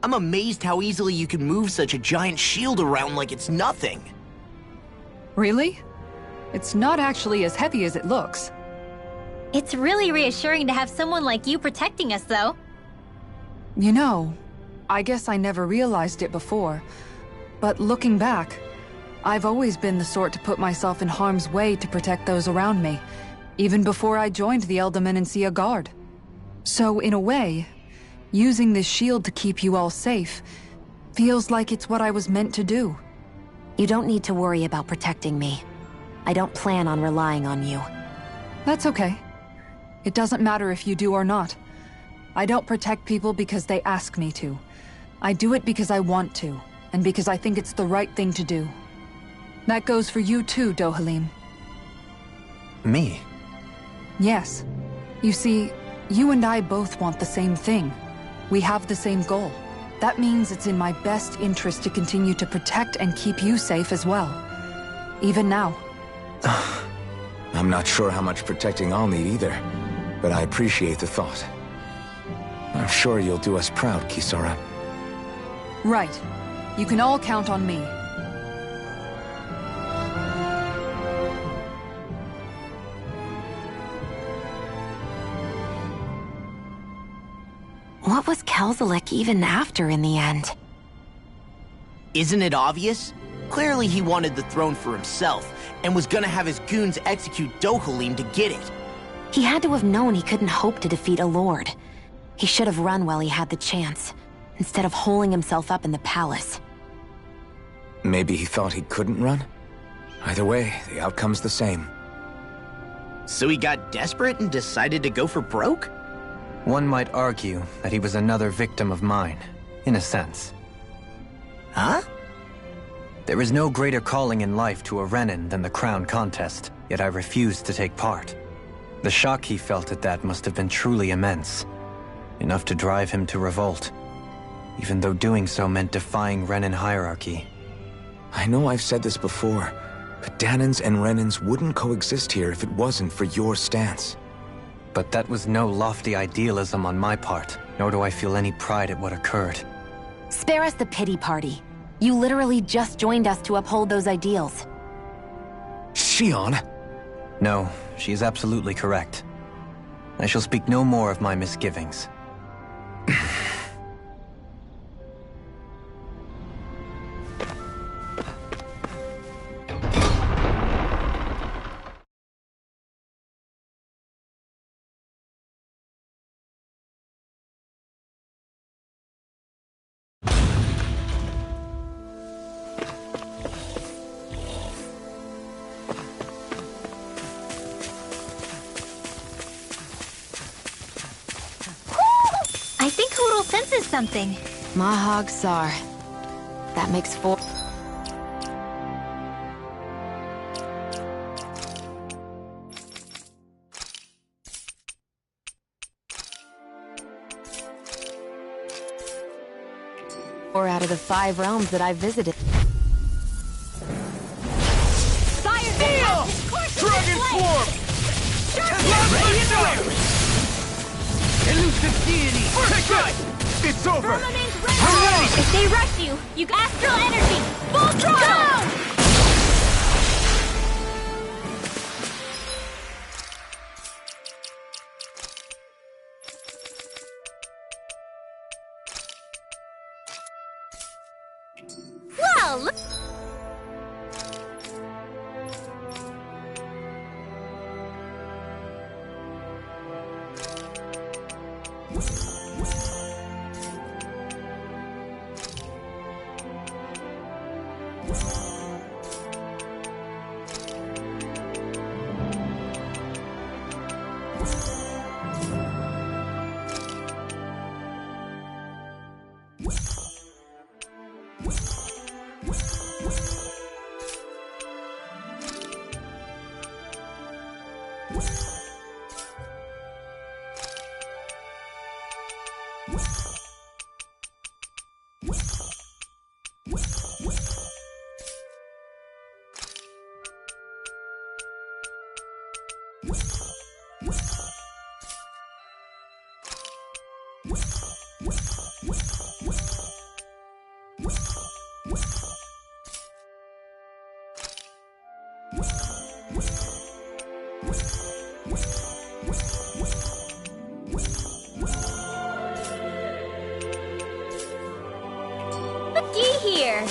I'm amazed how easily you can move such a giant shield around like it's nothing. Really? It's not actually as heavy as it looks. It's really reassuring to have someone like you protecting us, though. You know, I guess I never realized it before, but looking back, I've always been the sort to put myself in harm's way to protect those around me, even before I joined the Elde Menancia Guard. So, in a way, using this shield to keep you all safe feels like it's what I was meant to do. You don't need to worry about protecting me. I don't plan on relying on you. That's okay. It doesn't matter if you do or not. I don't protect people because they ask me to. I do it because I want to, and because I think it's the right thing to do. That goes for you too, Dohalim. Me? Yes. You see, you and I both want the same thing. We have the same goal. That means it's in my best interest to continue to protect and keep you safe as well. Even now. I'm not sure how much protecting I'll need either, but I appreciate the thought. I'm sure you'll do us proud, Kisara. Right. You can all count on me. What was Kelzelik even after in the end? Isn't it obvious? Clearly he wanted the throne for himself, and was gonna have his goons execute Dohalim to get it. He had to have known he couldn't hope to defeat a lord. He should have run while he had the chance, instead of holding himself up in the palace. Maybe he thought he couldn't run? Either way, the outcome's the same. So he got desperate and decided to go for broke? One might argue that he was another victim of mine, in a sense. Huh? There is no greater calling in life to a Renan than the crown contest, yet I refused to take part. The shock he felt at that must have been truly immense. Enough to drive him to revolt, even though doing so meant defying Renan hierarchy. I know I've said this before, but Dahnans and Renans wouldn't coexist here if it wasn't for your stance. But that was no lofty idealism on my part, nor do I feel any pride at what occurred. Spare us the pity party. You literally just joined us to uphold those ideals. Shionne! No, she is absolutely correct. I shall speak no more of my misgivings. I think Hootle senses something. Mahag Sar. That makes 4. Four out of the 5 realms that I've visited. Fire Steel! Dragon form! Elusive deity! Take it! It's over! If they rush you, you astral energy! Full throttle! Go! Well, look. Looky here.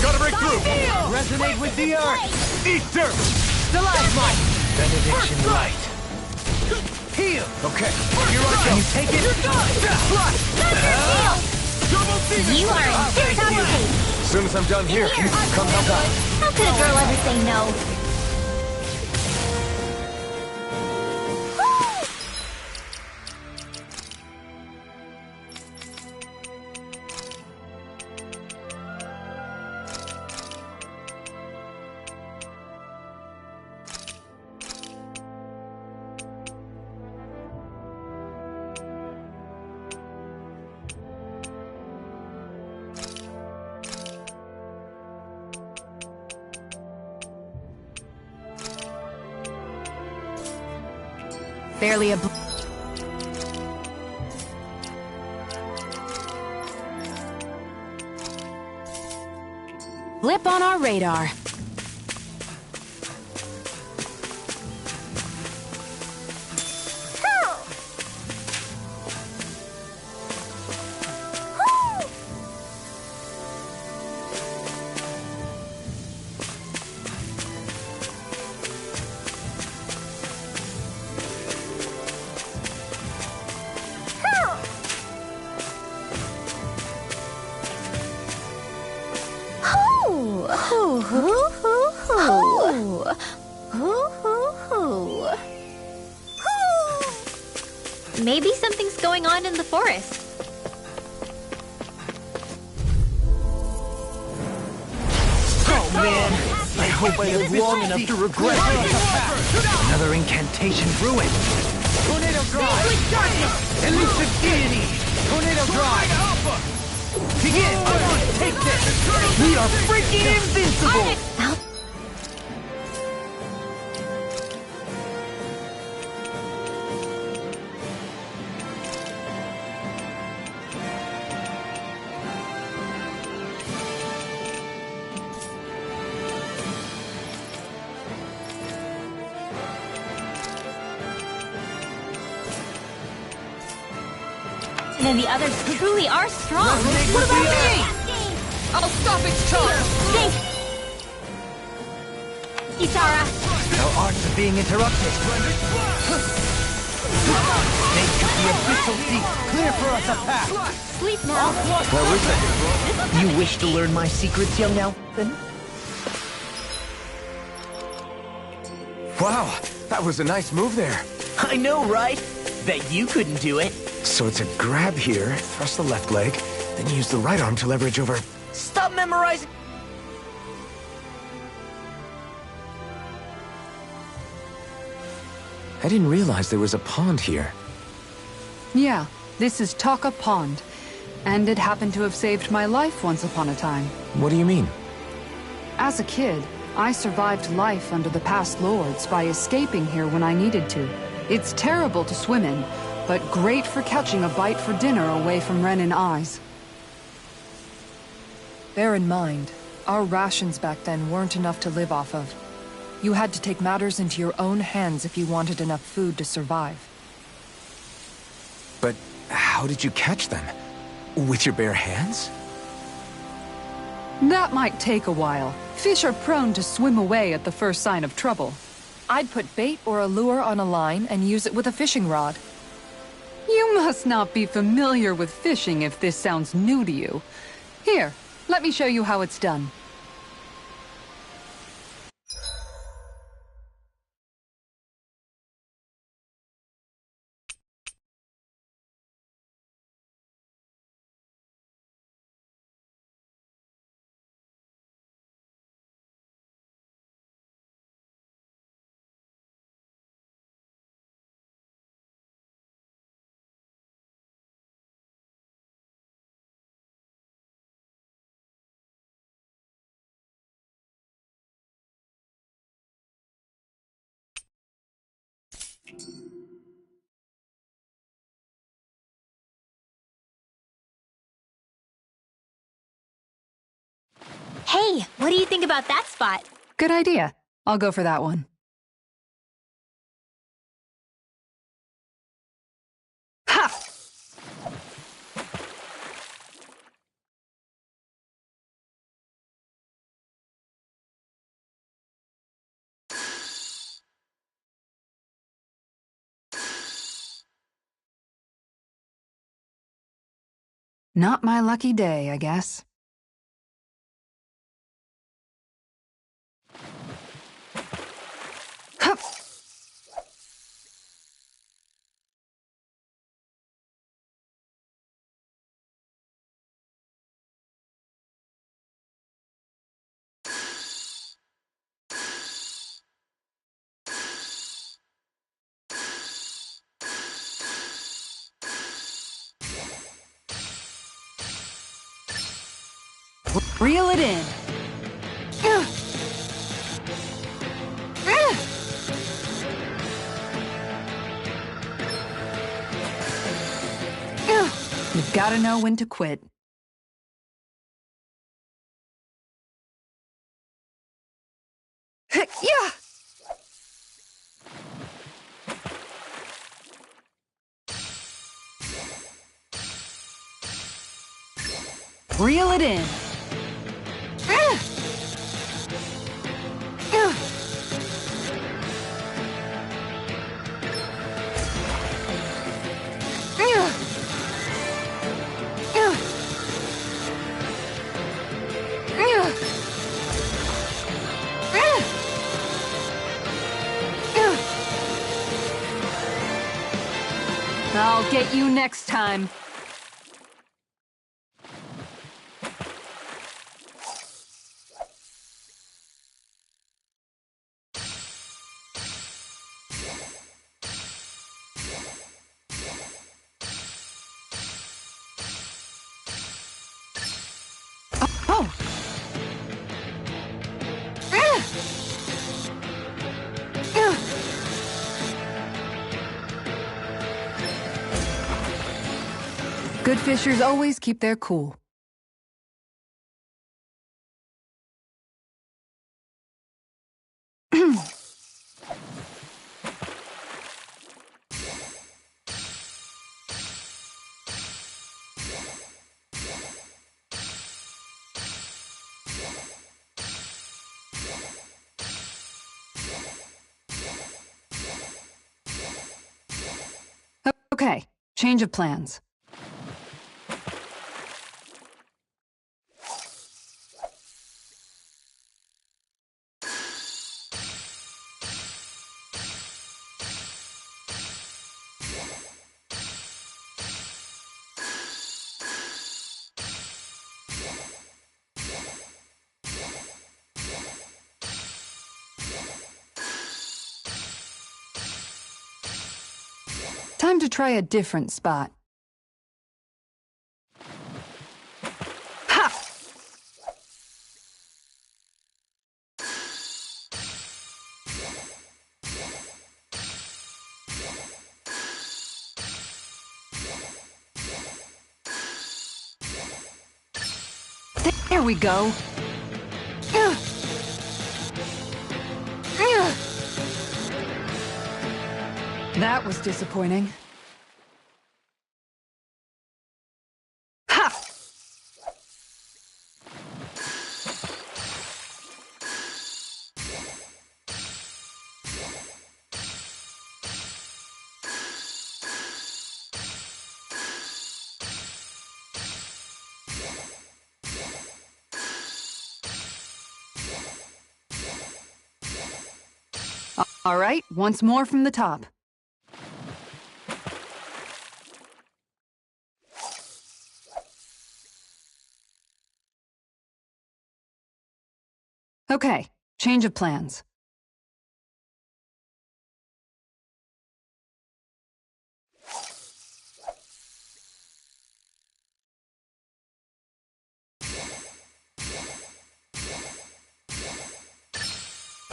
Gotta break through! Resonate with the earth! Eat dirt! Stalagmite! Benediction light. Heal! Okay, Here I go! Can you take it? You're done! double demon! You are in serious trouble. As soon as I'm done here, come help out. How could a girl ever say no? Barely a blip on our radar. Hoo hoo hoo hoo. Hoo hoo hoo. Hoo. Maybe something's going on in the forest. Oh man, I hope I live long enough to regret it. Another incantation ruined. Tornado Drive! Elusive Deity! Tornado Drive! Begin! Take this! We are freaking invincible! And the others truly are strong. What about me? I'll stop its charge. Think. Isara. Our arts are being interrupted. Make the abyssal deep clear for us a path. Sleep now. Where is that? You wish to learn my secrets, young Elfin? Wow, that was a nice move there. I know, right? Bet you couldn't do it. So it's a grab here, thrust the left leg, then use the right arm to leverage over... Stop memorizing. I didn't realize there was a pond here. Yeah, this is Taka Pond. And it happened to have saved my life once upon a time. What do you mean? As a kid, I survived life under the past lords by escaping here when I needed to. It's terrible to swim in, but great for catching a bite for dinner away from Ren and eyes. Bear in mind, our rations back then weren't enough to live off of. You had to take matters into your own hands if you wanted enough food to survive. But how did you catch them? With your bare hands? That might take a while. Fish are prone to swim away at the first sign of trouble. I'd put bait or a lure on a line and use it with a fishing rod. You must not be familiar with fishing if this sounds new to you. Here, let me show you how it's done. Hey, what do you think about that spot? Good idea. I'll go for that one. Ha! Not my lucky day, I guess. Hup! Reel it in. You've got to know when to quit. Yeah. Reel it in. I'll get you next time. Oh! Good fishers always keep their cool. Okay, change of plans. Time to try a different spot. Ha! There we go. That was disappointing. Ha! All right, once more from the top. Okay, change of plans.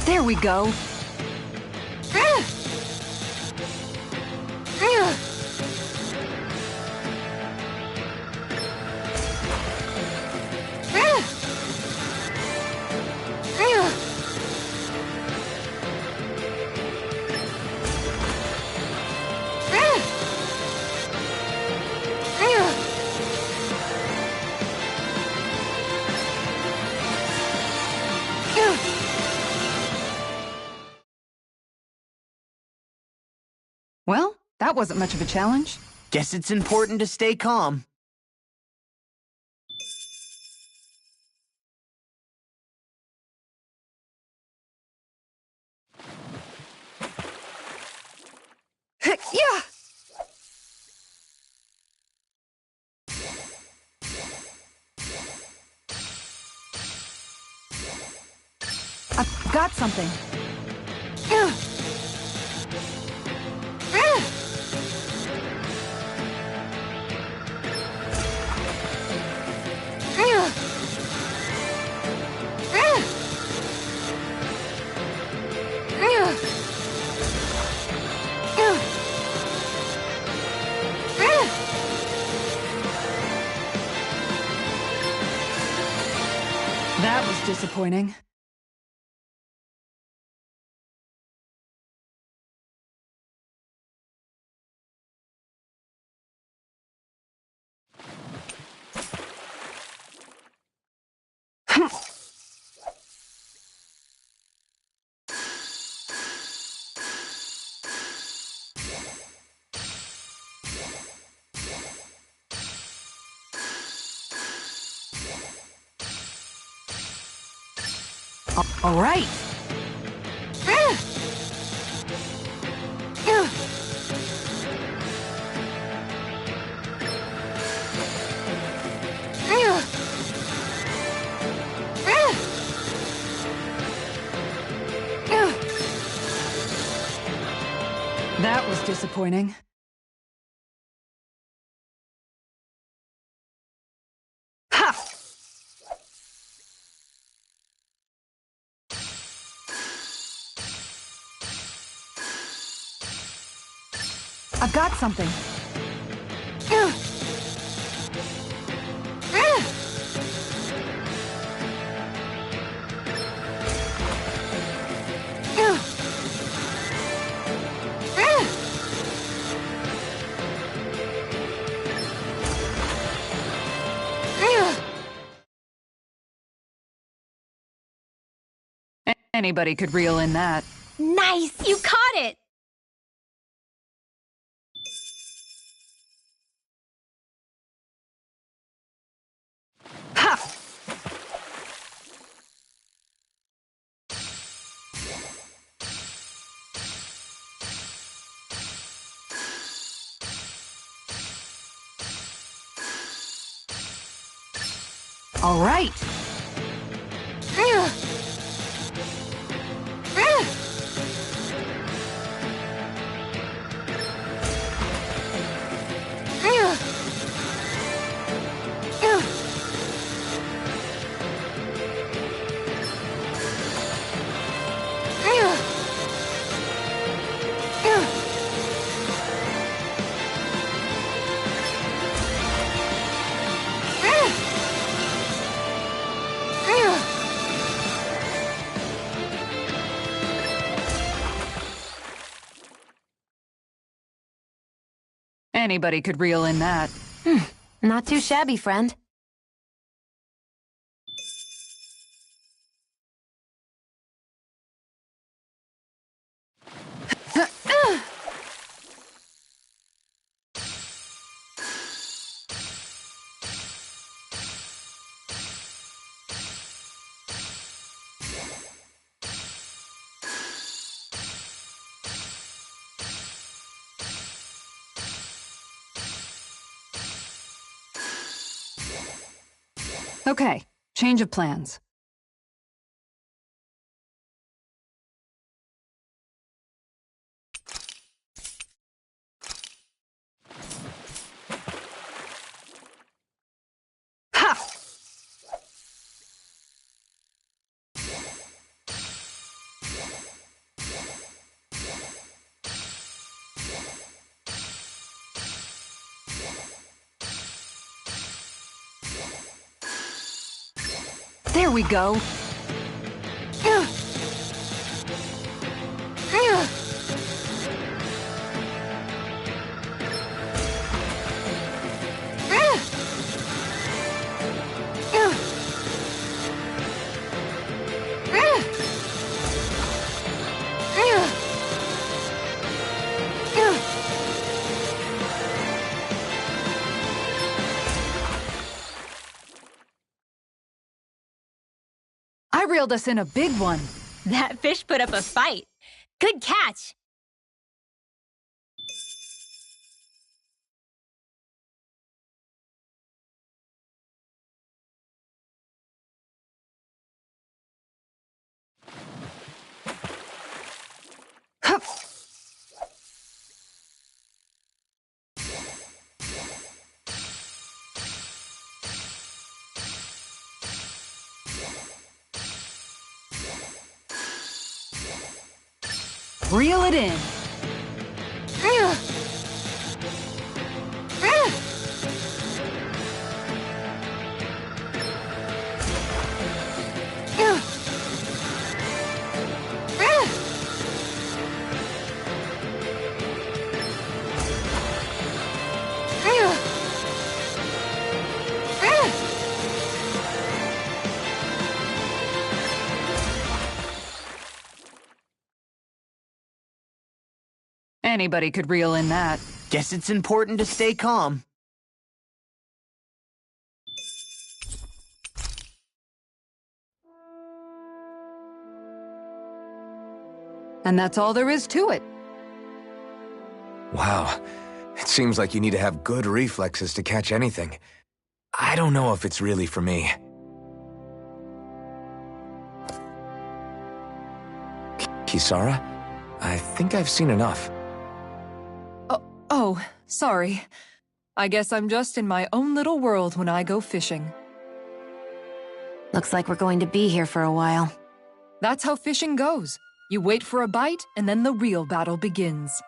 There we go. Well, that wasn't much of a challenge. Guess it's important to stay calm. Yeah! I've got something. That was disappointing. All right. That was disappointing. Ha! I've got something. Anybody could reel in that. Nice! You caught it! Ha! All right. Anybody could reel in that. Not too shabby, friend. Okay, change of plans. Ha! There we go. I reeled us in a big one. That fish put up a fight. Good catch! Hup. Reel it in. Anybody could reel in that. Guess it's important to stay calm. And that's all there is to it. Wow. It seems like you need to have good reflexes to catch anything. I don't know if it's really for me. Kisara? I think I've seen enough. Oh, sorry. I guess I'm just in my own little world when I go fishing. Looks like we're going to be here for a while. That's how fishing goes. You wait for a bite, and then the real battle begins.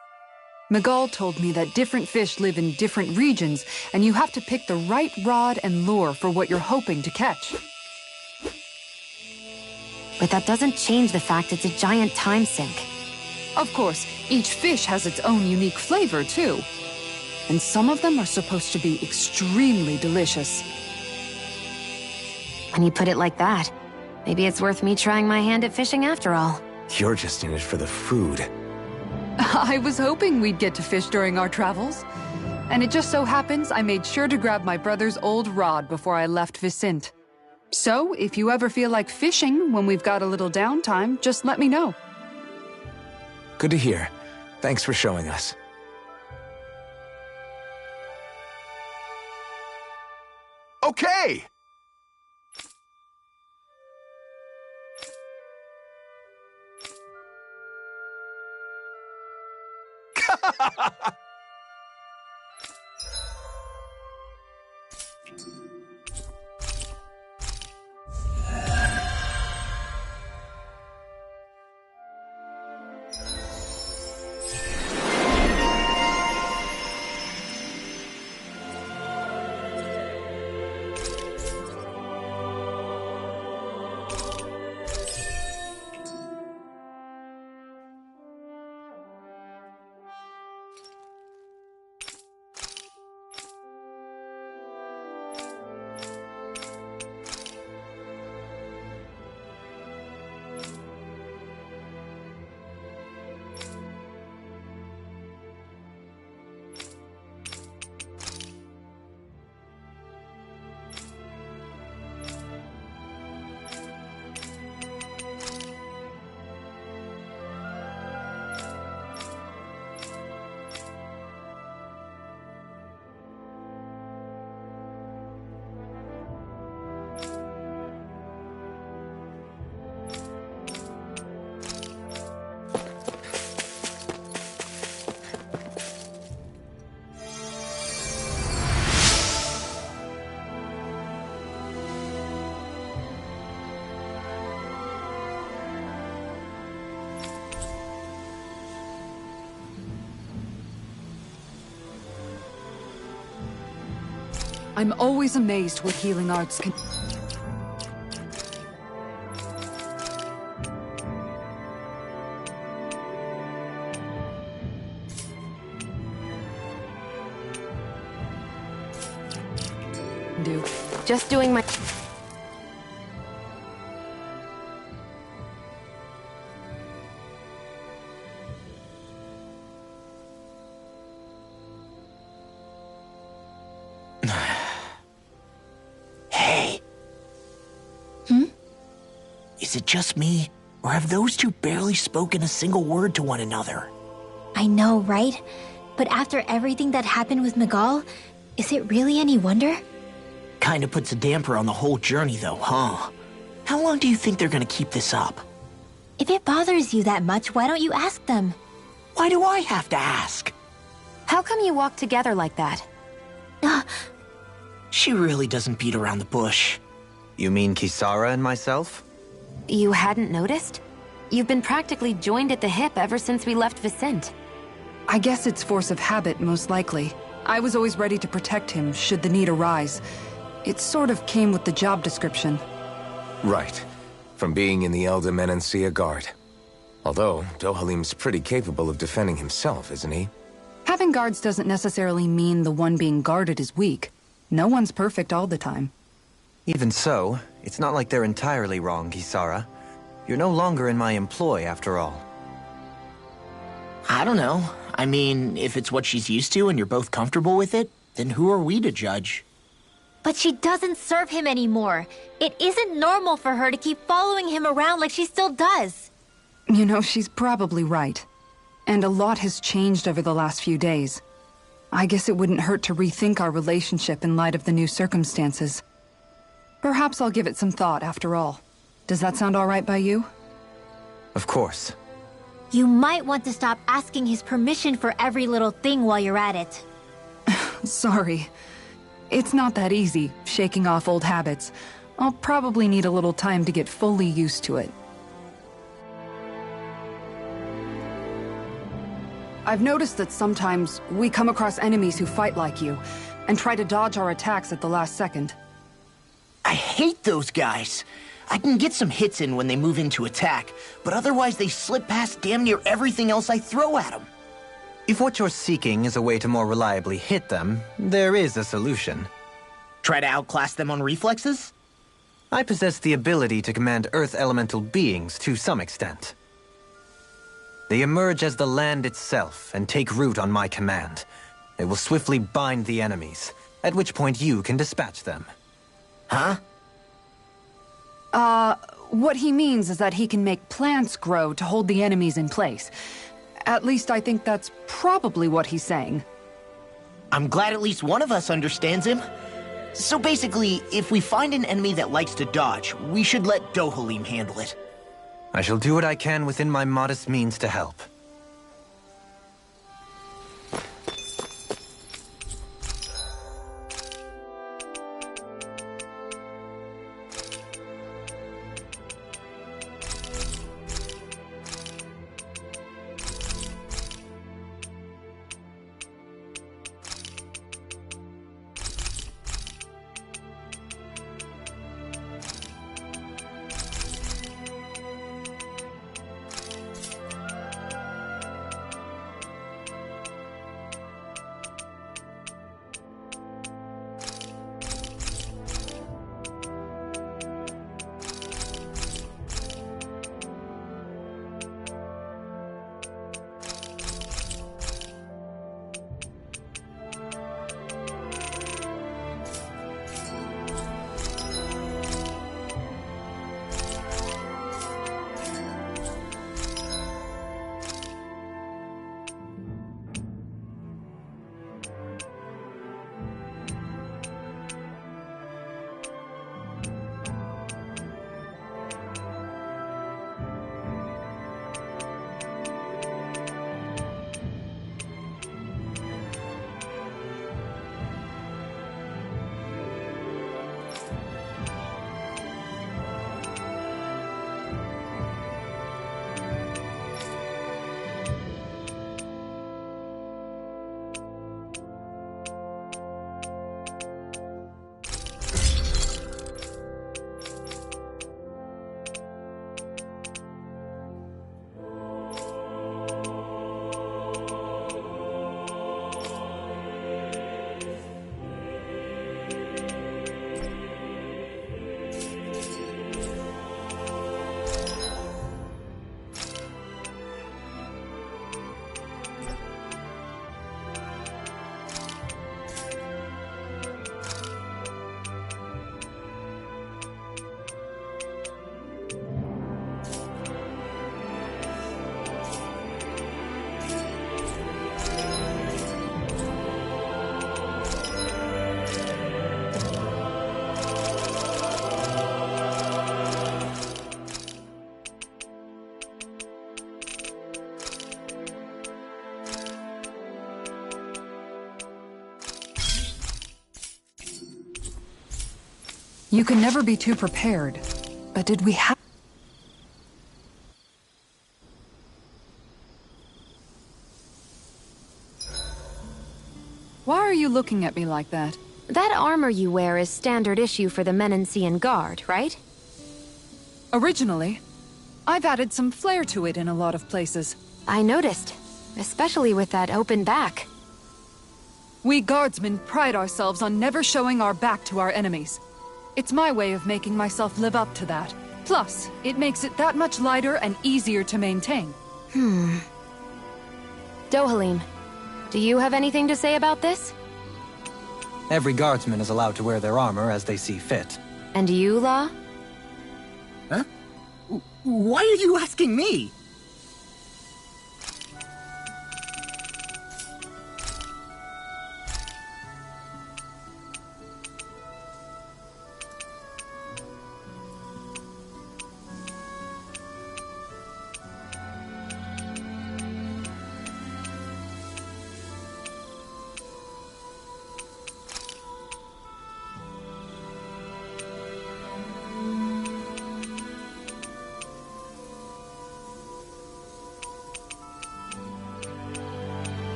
Miguel told me that different fish live in different regions, and you have to pick the right rod and lure for what you're hoping to catch. But that doesn't change the fact it's a giant time sink. Of course, each fish has its own unique flavor, too. And some of them are supposed to be extremely delicious. When you put it like that, maybe it's worth me trying my hand at fishing after all. You're just in it for the food. I was hoping we'd get to fish during our travels. And it just so happens I made sure to grab my brother's old rod before I left Vicente. So, if you ever feel like fishing when we've got a little downtime, just let me know. Good to hear. Thanks for showing us. Okay! I'm always amazed what healing arts can... do. Just doing my... Hey. Is it just me, or have those two barely spoken a single word to one another? I know, right? But after everything that happened with Miguel, is it really any wonder? Kinda puts a damper on the whole journey though, huh? How long do you think they're gonna keep this up? If it bothers you that much, why don't you ask them? Why do I have to ask? How come you walk together like that? She really doesn't beat around the bush. You mean Kisara and myself? You hadn't noticed? You've been practically joined at the hip ever since we left Vicente. I guess it's force of habit, most likely. I was always ready to protect him, should the need arise. It sort of came with the job description. Right. From being in the Elda Menancia Guard. Although, Dohalim's pretty capable of defending himself, isn't he? Having guards doesn't necessarily mean the one being guarded is weak. No one's perfect all the time. Even so, it's not like they're entirely wrong, Kisara. You're no longer in my employ, after all. I don't know. I mean, if it's what she's used to and you're both comfortable with it, then who are we to judge? But she doesn't serve him anymore. It isn't normal for her to keep following him around like she still does. You know, she's probably right. And a lot has changed over the last few days. I guess it wouldn't hurt to rethink our relationship in light of the new circumstances. Perhaps I'll give it some thought after all. Does that sound all right by you? Of course. You might want to stop asking his permission for every little thing while you're at it. Sorry. It's not that easy, shaking off old habits. I'll probably need a little time to get fully used to it. I've noticed that sometimes we come across enemies who fight like you, and try to dodge our attacks at the last second. I hate those guys. I can get some hits in when they move into attack, but otherwise they slip past damn near everything else I throw at them. If what you're seeking is a way to more reliably hit them, there is a solution. Try to outclass them on reflexes? I possess the ability to command Earth elemental beings to some extent. They emerge as the land itself and take root on my command. They will swiftly bind the enemies, at which point you can dispatch them. Huh? What he means is that he can make plants grow to hold the enemies in place. At least I think that's probably what he's saying. I'm glad at least one of us understands him. So basically, if we find an enemy that likes to dodge, we should let Dohalim handle it. I shall do what I can within my modest means to help. You can never be too prepared. But did we have... Why are you looking at me like that? That armor you wear is standard issue for the Menencean Guard, right? Originally, I've added some flair to it in a lot of places. I noticed, especially with that open back. We guardsmen pride ourselves on never showing our back to our enemies. It's my way of making myself live up to that. Plus, it makes it that much lighter and easier to maintain. Dohalim, do you have anything to say about this? Every guardsman is allowed to wear their armor as they see fit. And you, Law? Huh? Why are you asking me?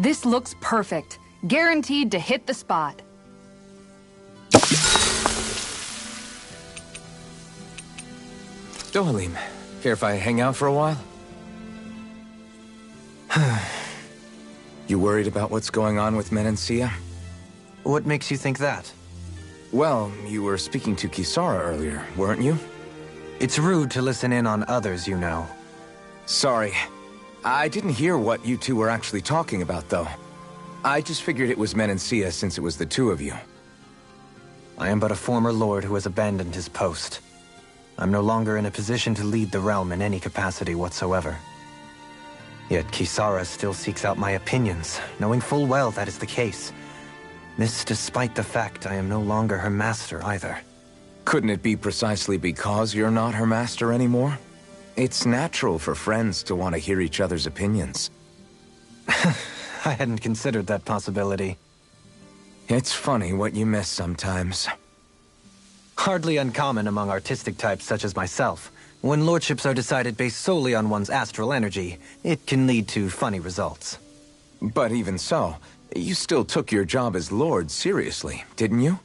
This looks perfect. Guaranteed to hit the spot. Dohalim, care if I hang out for a while? You worried about what's going on with Menancia? What makes you think that? Well, you were speaking to Kisara earlier, weren't you? It's rude to listen in on others, you know. Sorry. I didn't hear what you two were actually talking about, though. I just figured it was Menancia since it was the two of you. I am but a former lord who has abandoned his post. I'm no longer in a position to lead the realm in any capacity whatsoever. Yet Kisara still seeks out my opinions, knowing full well that is the case. This despite the fact I am no longer her master either. Couldn't it be precisely because you're not her master anymore? It's natural for friends to want to hear each other's opinions. I hadn't considered that possibility. It's funny what you miss sometimes. Hardly uncommon among artistic types such as myself. When lordships are decided based solely on one's astral energy, it can lead to funny results. But even so, you still took your job as lord seriously, didn't you?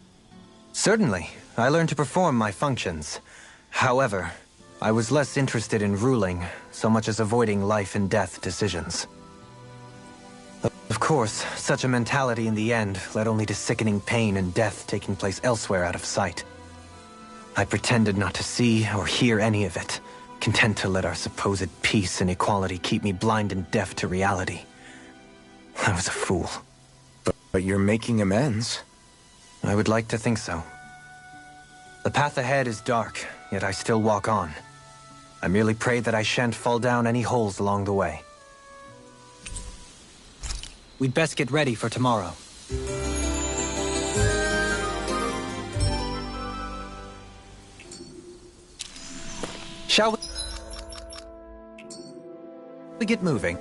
Certainly. I learned to perform my functions. However, I was less interested in ruling, so much as avoiding life and death decisions. Of course, such a mentality in the end led only to sickening pain and death taking place elsewhere out of sight. I pretended not to see or hear any of it, content to let our supposed peace and equality keep me blind and deaf to reality. I was a fool. But you're making amends. I would like to think so. The path ahead is dark, yet I still walk on. I merely pray that I shan't fall down any holes along the way. We'd best get ready for tomorrow. Shall we get moving?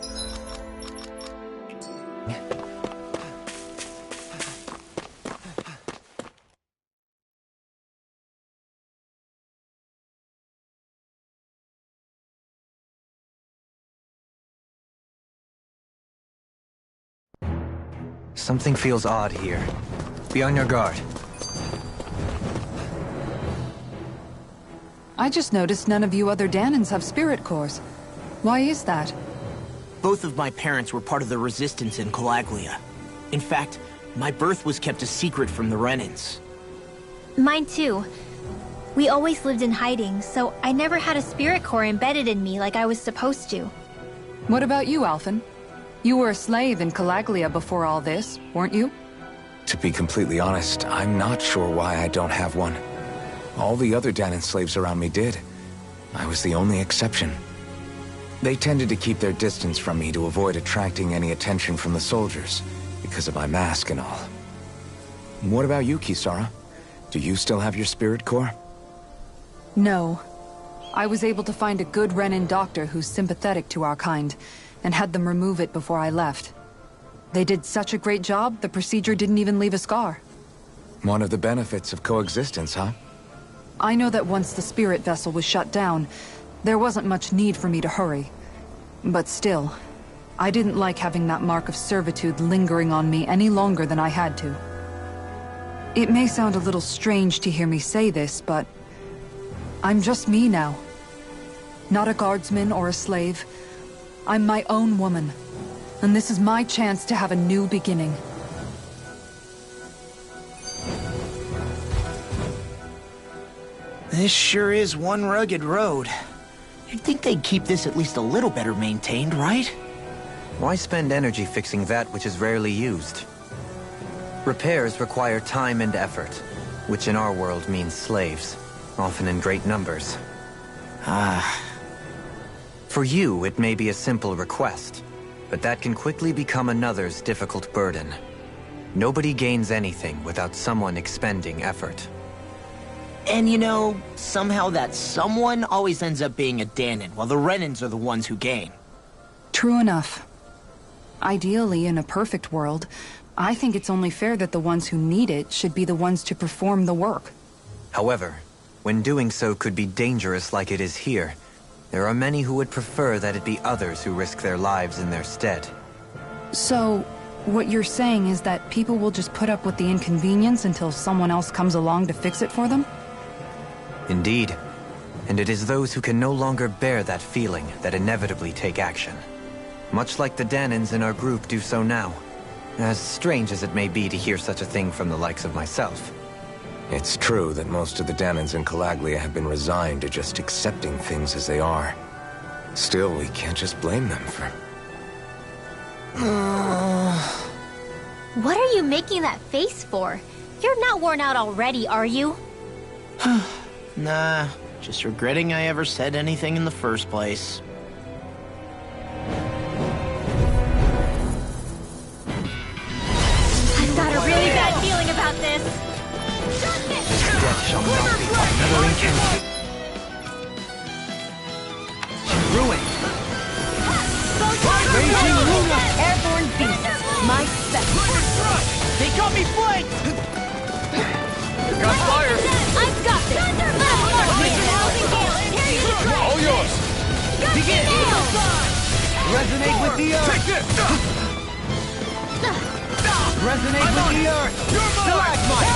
Something feels odd here. Be on your guard. I just noticed none of you other Danans have spirit cores. Why is that? Both of my parents were part of the resistance in Calaglia. In fact, my birth was kept a secret from the Renans. Mine too. We always lived in hiding, so I never had a spirit core embedded in me like I was supposed to. What about you, Alphen? You were a slave in Calaglia before all this, weren't you? To be completely honest, I'm not sure why I don't have one. All the other Danan slaves around me did. I was the only exception. They tended to keep their distance from me to avoid attracting any attention from the soldiers, because of my mask and all. What about you, Kisara? Do you still have your spirit core? No. I was able to find a good Renan doctor who's sympathetic to our kind, and had them remove it before I left. They did such a great job, the procedure didn't even leave a scar. One of the benefits of coexistence, huh? I know that once the spirit vessel was shut down, there wasn't much need for me to hurry. But still, I didn't like having that mark of servitude lingering on me any longer than I had to. It may sound a little strange to hear me say this, but I'm just me now. Not a guardsman or a slave. I'm my own woman, and this is my chance to have a new beginning. This sure is one rugged road. You'd think they'd keep this at least a little better maintained, right? Why spend energy fixing that which is rarely used? Repairs require time and effort, which in our world means slaves, often in great numbers. For you, it may be a simple request, but that can quickly become another's difficult burden. Nobody gains anything without someone expending effort. And you know, somehow that someone always ends up being a Danan, while the Renans are the ones who gain. True enough. Ideally, in a perfect world, I think it's only fair that the ones who need it should be the ones to perform the work. However, when doing so could be dangerous like it is here, there are many who would prefer that it be others who risk their lives in their stead. So, what you're saying is that people will just put up with the inconvenience until someone else comes along to fix it for them? Indeed. And it is those who can no longer bear that feeling that inevitably take action. Much like the Danans in our group do so now. As strange as it may be to hear such a thing from the likes of myself. It's true that most of the Danans in Calaglia have been resigned to just accepting things as they are. Still, we can't just blame them for... What are you making that face for? You're not worn out already, are you? Nah, just regretting I ever said anything in the first place. I've got a really bad feeling about this. Death shall not be another incantation. Ruin! Raging Luna! Airborne Beast! My special! They got me flanked! Got fire! I've got this! All yours! Begin! Resonate with the earth! Take this! Resonate with the earth! Stalagmite!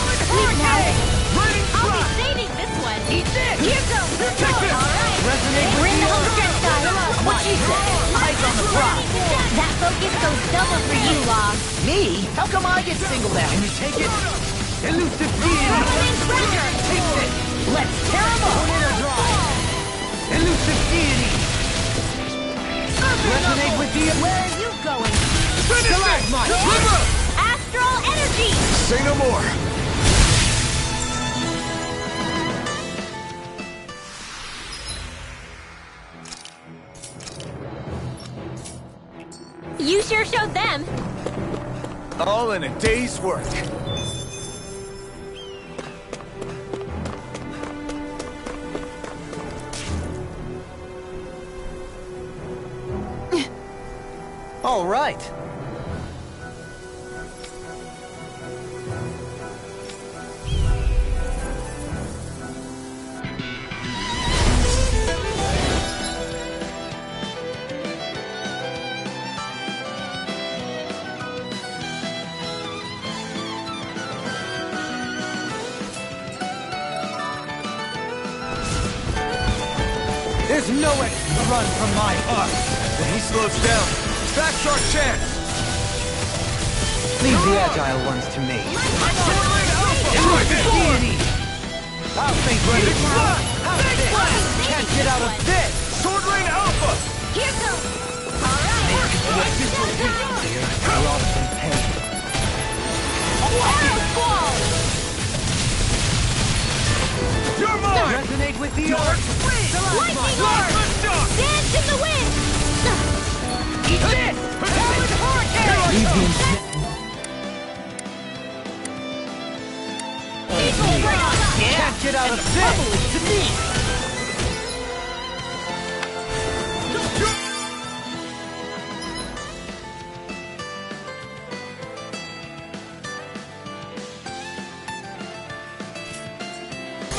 Raining I'll be strike! saving this one! Eat this! Here goes! Take this! Alright! Resonate with We're in the the home earth! stretch, guys! What you say? Eyes on the prize! That focus goes double for you, Law. Me? How come I get singled out? Can you take it? Elusive deity! Take this! Let's tear him up! Tornado drive! Elusive deity! Resonate with the... Where are you going? Stalagmite! Astral energy! Say no more! You sure showed them. All in a day's work. All right. There's no extra run from my heart. When he slows down, that's our chance. Leave the agile ones to me. Try this! I'll think ready! Can't get out of this! Sword Rain Alpha! Here goes! Alright! Lost in pain. Arrow Squall! You're mine! Resonate with the earth! Lightning Orb! Dance in the wind! Eat this! Talon Hurricane! Can't get out of this! To me!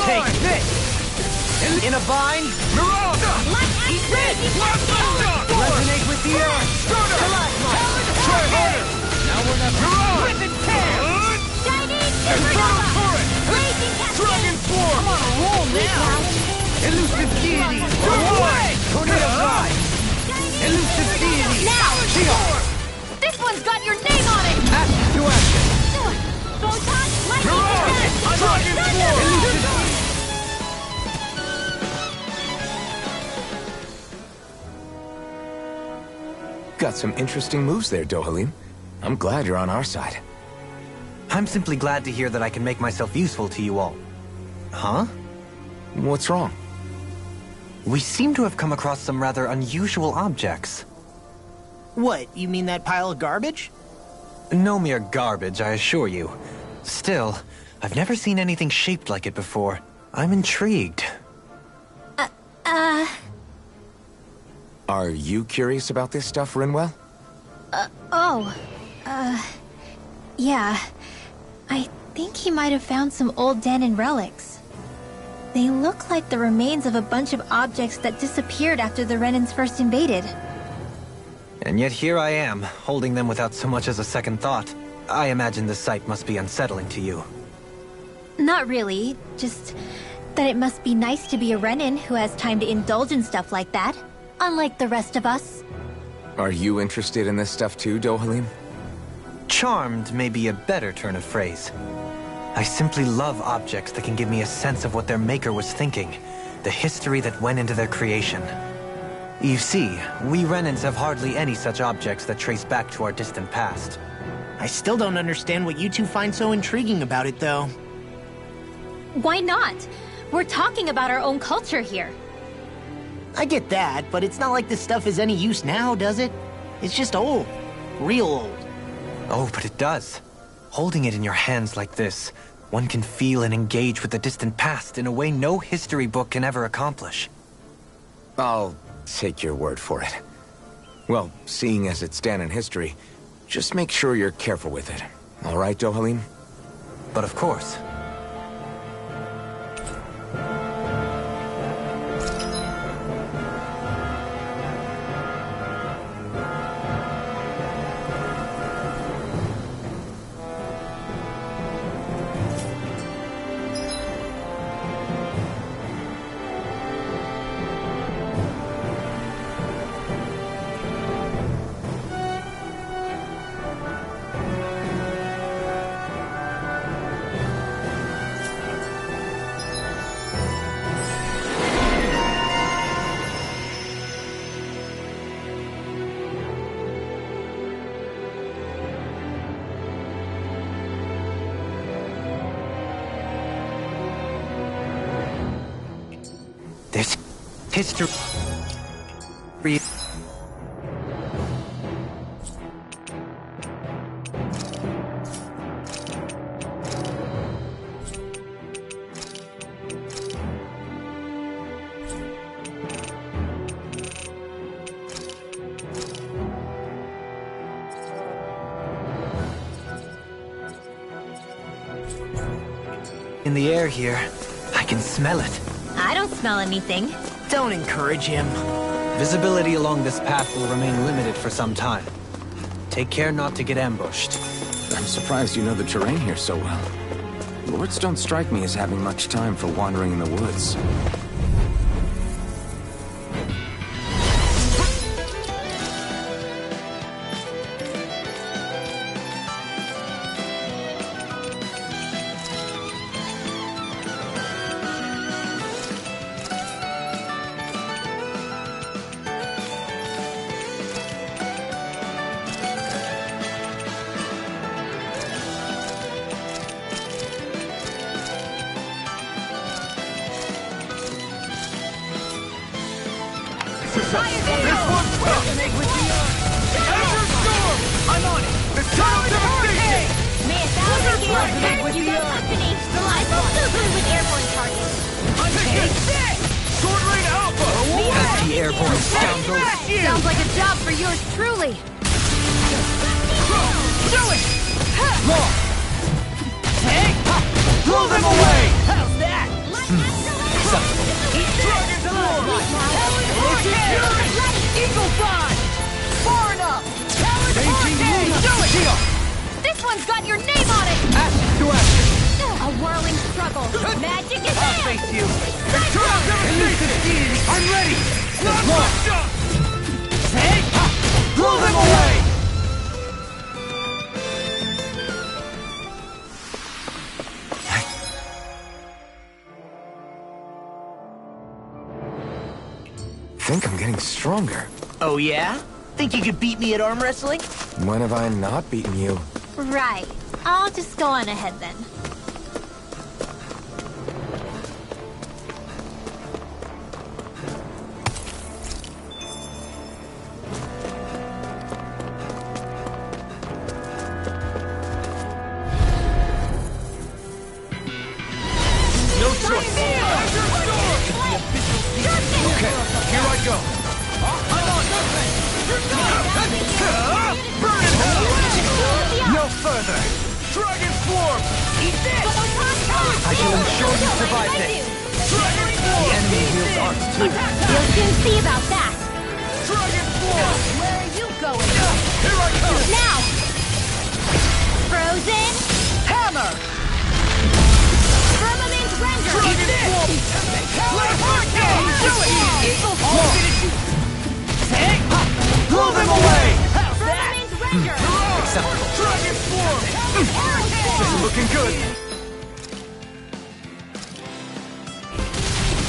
Take this! In a vine! Eat this! Resonate with the earth! Stalagmite! Try harder! Now we're not... Rip and tear! Shining Supernova! Blazing Cascade! Dragon Form! I'm on a roll now! Elusive deity! Away! Tornado drive! Elusive deity! Now! Shield! This one's got your name on it! Action to action! Photon Lightning Attack! Dragon Form! Elusive... Got some interesting moves there, Dohalim. I'm glad you're on our side. I'm simply glad to hear that I can make myself useful to you all. Huh? What's wrong? We seem to have come across some rather unusual objects. What, you mean that pile of garbage? No mere garbage, I assure you. Still, I've never seen anything shaped like it before. I'm intrigued. Are you curious about this stuff, Rinwell? Yeah. I think he might have found some old Danan relics. They look like the remains of a bunch of objects that disappeared after the Renans first invaded. And yet here I am, holding them without so much as a second thought. I imagine the sight must be unsettling to you. Not really, just that it must be nice to be a Renan who has time to indulge in stuff like that, unlike the rest of us. Are you interested in this stuff too, Dohalim? Charmed may be a better turn of phrase. I simply love objects that can give me a sense of what their maker was thinking, the history that went into their creation. You see, we Renans have hardly any such objects that trace back to our distant past. I still don't understand what you two find so intriguing about it, though. Why not? We're talking about our own culture here. I get that, but it's not like this stuff is any use now, does it? It's just old. Real old. Oh, but it does. Holding it in your hands like this, one can feel and engage with the distant past in a way no history book can ever accomplish. I'll take your word for it. Well, seeing as it's stand in history, just make sure you're careful with it. All right, Dohalim? But of course. There's history. In the air here, I can smell it. I don't smell anything. Don't encourage him. Visibility along this path will remain limited for some time. Take care not to get ambushed. I'm surprised you know the terrain here so well. Lords don't strike me as having much time for wandering in the woods. This one's welcoming with the Azure Storm! I'm on it! The Tower Devastation! May a thousand heroes perish you guys company. I will still through with airborne targets. Take this! Sword Rain Alpha! Pesky airborne scoundrels! Sounds like a job for yours truly. Do it! Law! Hey! Blow them away! How's that? Dragon's Roar! Eagle Fly! Far enough! Raging Luna! Do it! Shield! This one's got your name on it! Action to action! A whirling struggle. Magic is I'll in! face you! Tower Devastation! I'm ready! Launch up! Hey! Blow them away! I think I'm getting stronger. Oh yeah? Think you could beat me at arm wrestling? When have I not beaten you? Right. I'll just go on ahead then. No choice! Okay, here I go! I'm on! Burn it hell! No further! Dragon Swarm! Eat this! I shall ensure you survive this. Dragon The Swarm! enemy wields arts too. You'll soon see about that. Dragon Swarm! Where are you going? Here I come! Now! Frozen! Hammer! Firmament Render! Try this! Let's go! Do it! I'll finish you! Hey! Blow them away! How's that? Firmament Render! Acceptable. Dragon Form! This is looking good.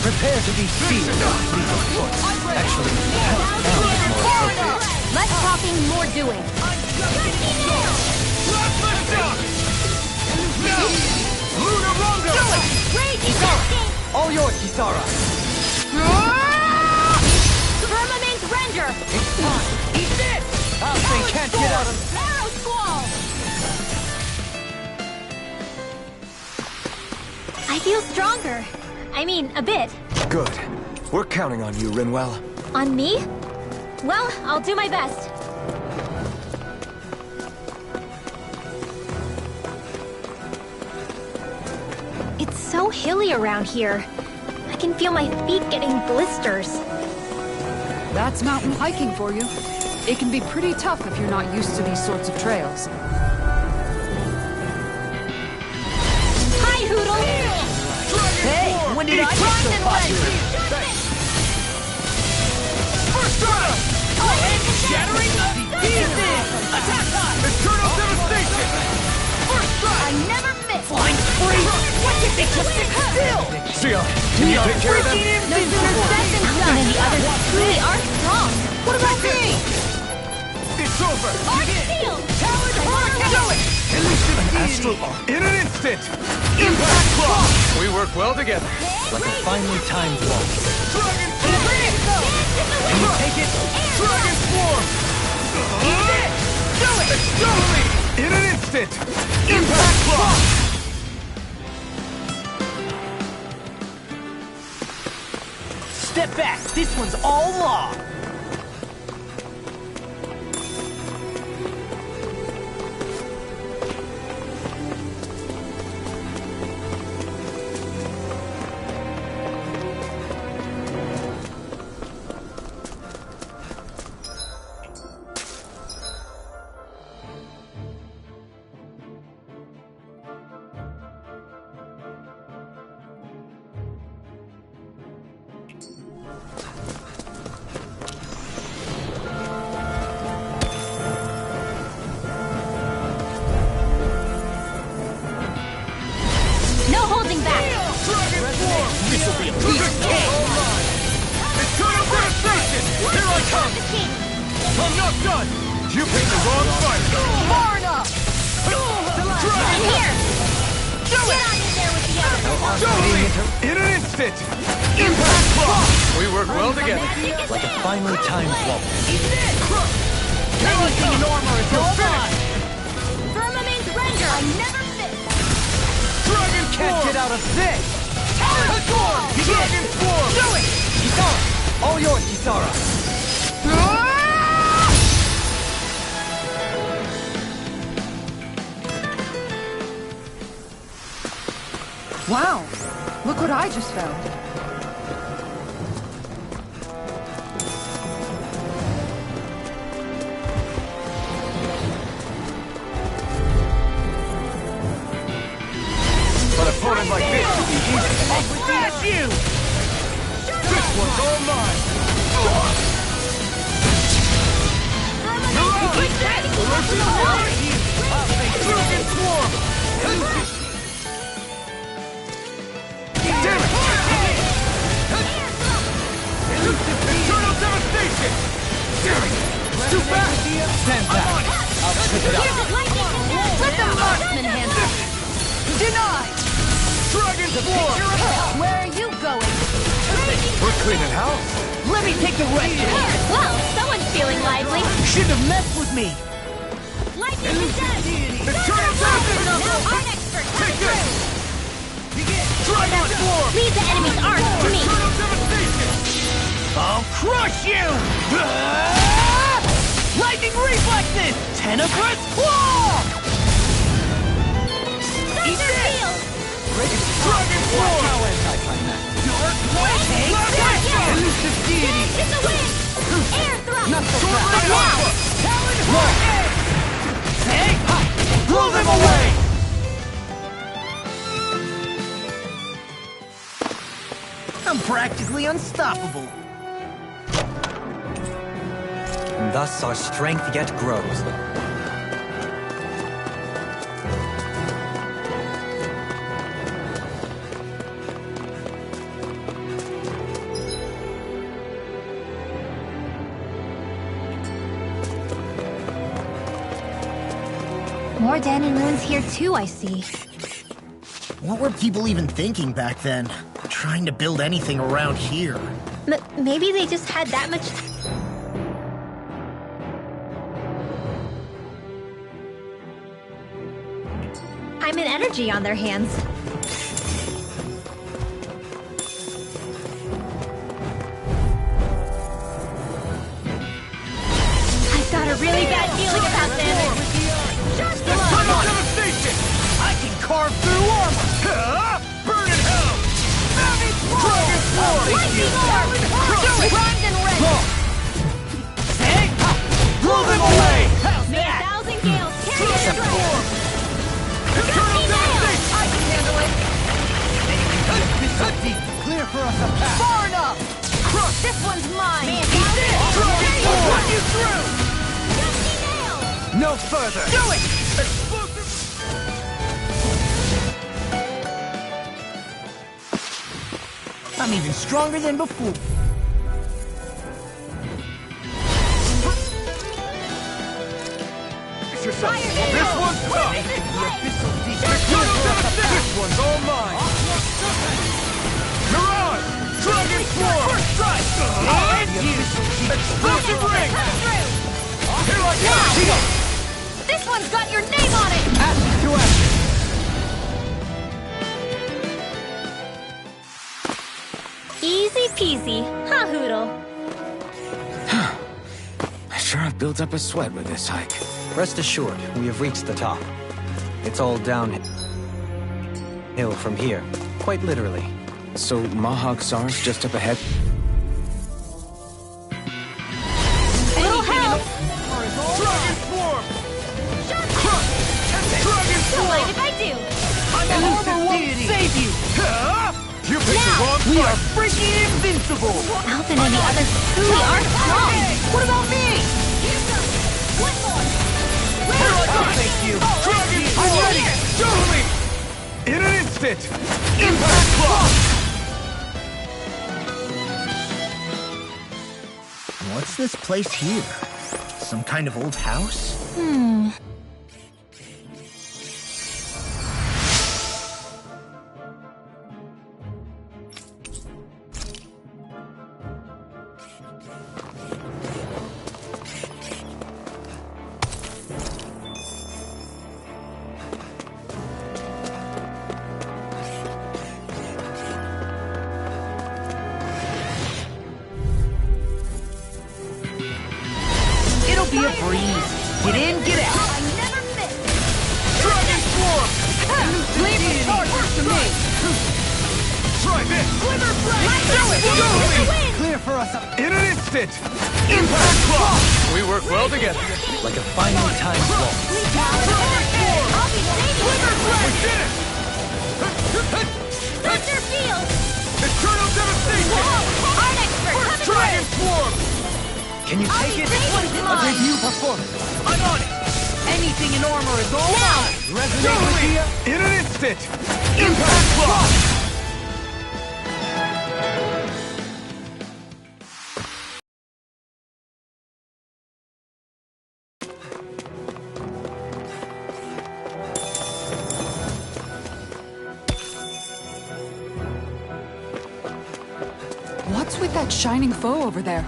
Prepare to be sealed. Actually, hands down is more appropriate. Less talking, more doing. Luna Rondo! Do it! Rage Cascade! All yours, Kisara. Firmament Render! It's time! Eat this! House thing can't get out of... Arrow Squall! I feel stronger. I mean, a bit. Good. We're counting on you, Rinwell. On me? Well, I'll do my best. It's so hilly around here. I can feel my feet getting blisters. That's mountain hiking for you. It can be pretty tough if you're not used to these sorts of trails. Hi, Hoodle! Hey, when did I get so popular? First strike! Shattering the pieces! Attack time! Eternal devastation! First strike! I never miss! Flying spree! What did they just sit still? Sia, can you take care of them? No sooner said than done, and the others truly are strong. What about me? It's over! Arc Shield! Talon Hurricane! Do it! Elusive Astral deity! Arc. In an instant! Impact Claw! We work well together. Like a finely timed waltz. Dragon Form! Can you take it? Dragon Form! Eat it! Do it! Exterminate! In an instant! Impact Claw! Step back! This one's all law! No holding back! Dragon Form! This'll be a piece of cake! Eternal devastation! Here I come! I'm not done! You picked the wrong fight! Far enough! I'm Dragon! here! Do Get it! on in there with the others! Totally! In an instant! Impact Claw! We work well together. Like a finely timed waltz. Eat this! Anything in armor is all mine! Firmament Render! I never miss! Dragon Can't Form! get out of this! Talon Form! Dragon Form! Do it! Kisara! All yours, Kisara! Wow! Look what I just found. An opponent like this should be easy to I'll flash you! This one's all mine! Dragon Form! Damn it! Eternal devastation! Too fast! Stand back! I'll trip it up. Let the marksman handle! Denied! Dragon Form! Where are you going? We're cleaning house. Let me take the rest of it! Well, someone's feeling lively. Shouldn't have messed with me! Lightning is dead! Eternal devastation! Now our expert Take this! Dragon Form! Lead the enemy's arc to me! Eternal devastation! I'll crush you! Lightning reflexes! Tenebrous Claw! Eat this! Dragon Form! How anticlimactic. Dark Blade! Take that! Elusive deity! It's a win! Air thrust! Not so Sword fast. Ray Alpha! Hey! Blow them away! I'm practically unstoppable. And thus our strength yet grows. More Danon ruins here too, I see. What were people even thinking back then? Trying to build anything around here. Maybe they just had that much time and energy on their hands. I've got a really bad feeling about this. Eternal devastation! I can carve through armor! Burn in hell! Dragon Sword! Lightning orb! Primed and ready! Hey! Blow them away! May 1,000 gales carry the strength! Eternal devastation! I can handle it! Clear for us a path! Far enough! This one's mine! May 1,000 Dragon gales Sword! run you through! Dusty nail! No further! Do it! I'm even stronger than before. Yourself. This one's tough! Eternal devastation! This one's all mine! Mirage! Dragon Swarm! First strike! Explosive ring! Here I go! This one's got your name on it! Ashes to ashes! Easy peasy, huh, Hoodle? I sure have built up a sweat with this hike. Rest assured, we have reached the top. It's all downhill from here, quite literally. So Mahag Sar's just up ahead? Little help! Dragon Swarm! Crush! Dragon Don't mind Swarm! if I do! I'm an armor won't save you! You picked the wrong We fight! are freaking invincible! Alvin and the others truly are strong. What about me? One more! Thank you! Dragon I'm Swarm! ready! Totally! In an instant! Impact Block! What's this place here? Some kind of old house? It'll be a breeze. Get in, get out. I never miss! Dragon Swarm! Leave the charge to me. Try this! Glimmer Blade! Totally! Clear for us. In an instant! Impact Block! We work well together. Like a finely timed waltz. I'll be saving We you! did it! Thunder Field! Eternal devastation! Art expert coming Dragon through! Swarm! Can you take it? This one's A mine! review performance. I'm on it. Anything in armor is all mine. Resonate with Totally! you? In an instant! Impact Block! What's with that shining foe over there?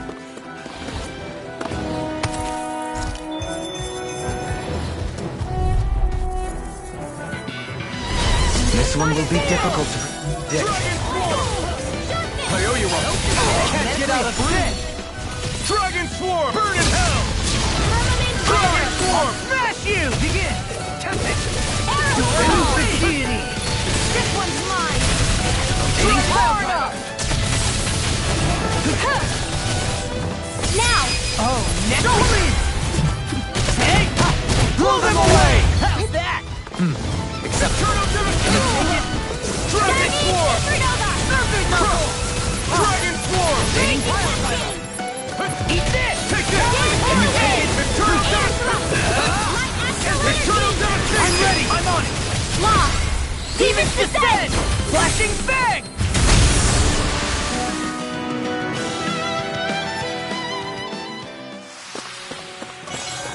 This one will be difficult to predict. I owe you one. Can't get out of bed. Dragon Swarm! Burn in hell! Dragon Swarm! Smash you! Begin. Tempest. Arrow! Elusive deity. This one's mine! Getting Far power. enough! Now! Oh, next. Lost! Demons descend! Flashing fang!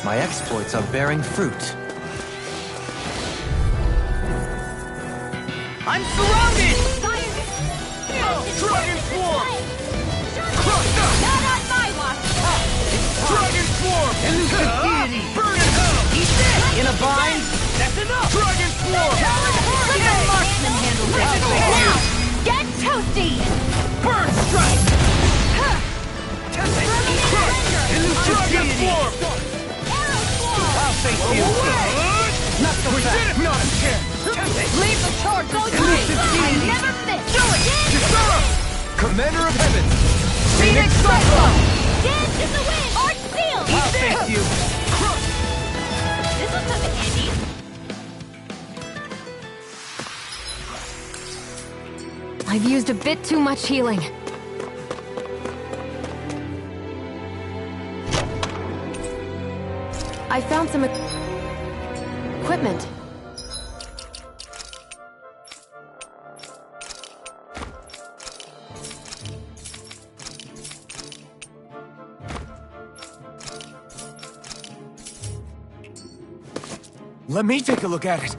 My exploits are bearing fruit. I'm surrounded! Dragon Swarm! Not on my watch! Dragon Swarm! Elusive deity! Burn in hell! Eat this! In a bind? That's enough! Dragon Swarm! Let the marksman handle this! Now! Get toasty! Burn Strike! Elusive Dragon deity! Swarm! Arrow swarm! I'll face you! Not so We did fast! it! Not a chance! Leave the charge go Elusive I deity! never miss! Do it! Gisara! Commander of Heaven! Phoenix Cyclone! Dance in the wind! Art seal! I'll face you! This will come in handy. I've used a bit too much healing. I found some equipment. Let me take a look at it.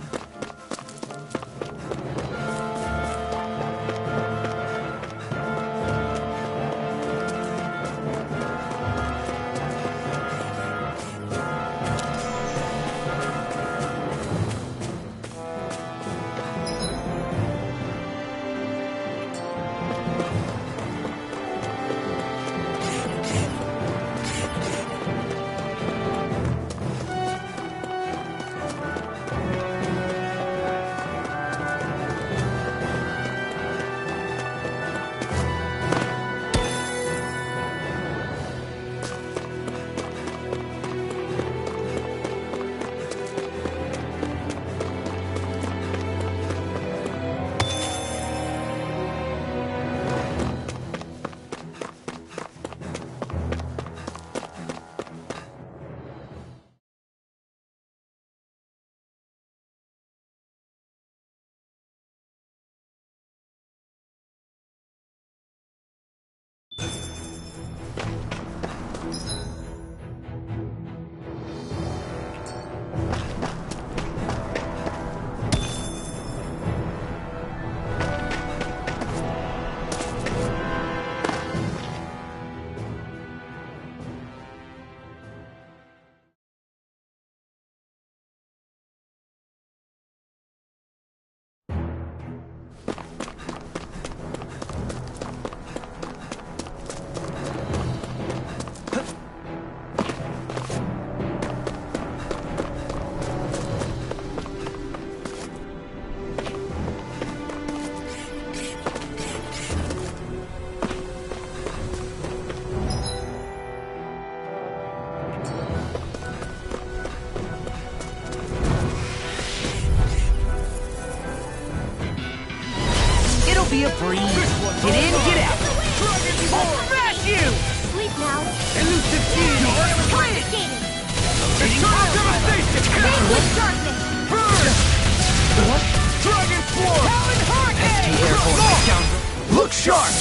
Be a breeze. Get in, get out. I'll smash you! Sleep now. Elusive deity! Confiscated! Eternal devastation! Fade with darkness! Burn! What? Dragon Swarm! Talon Hurricane! Airborne scoundrel. Look sharp!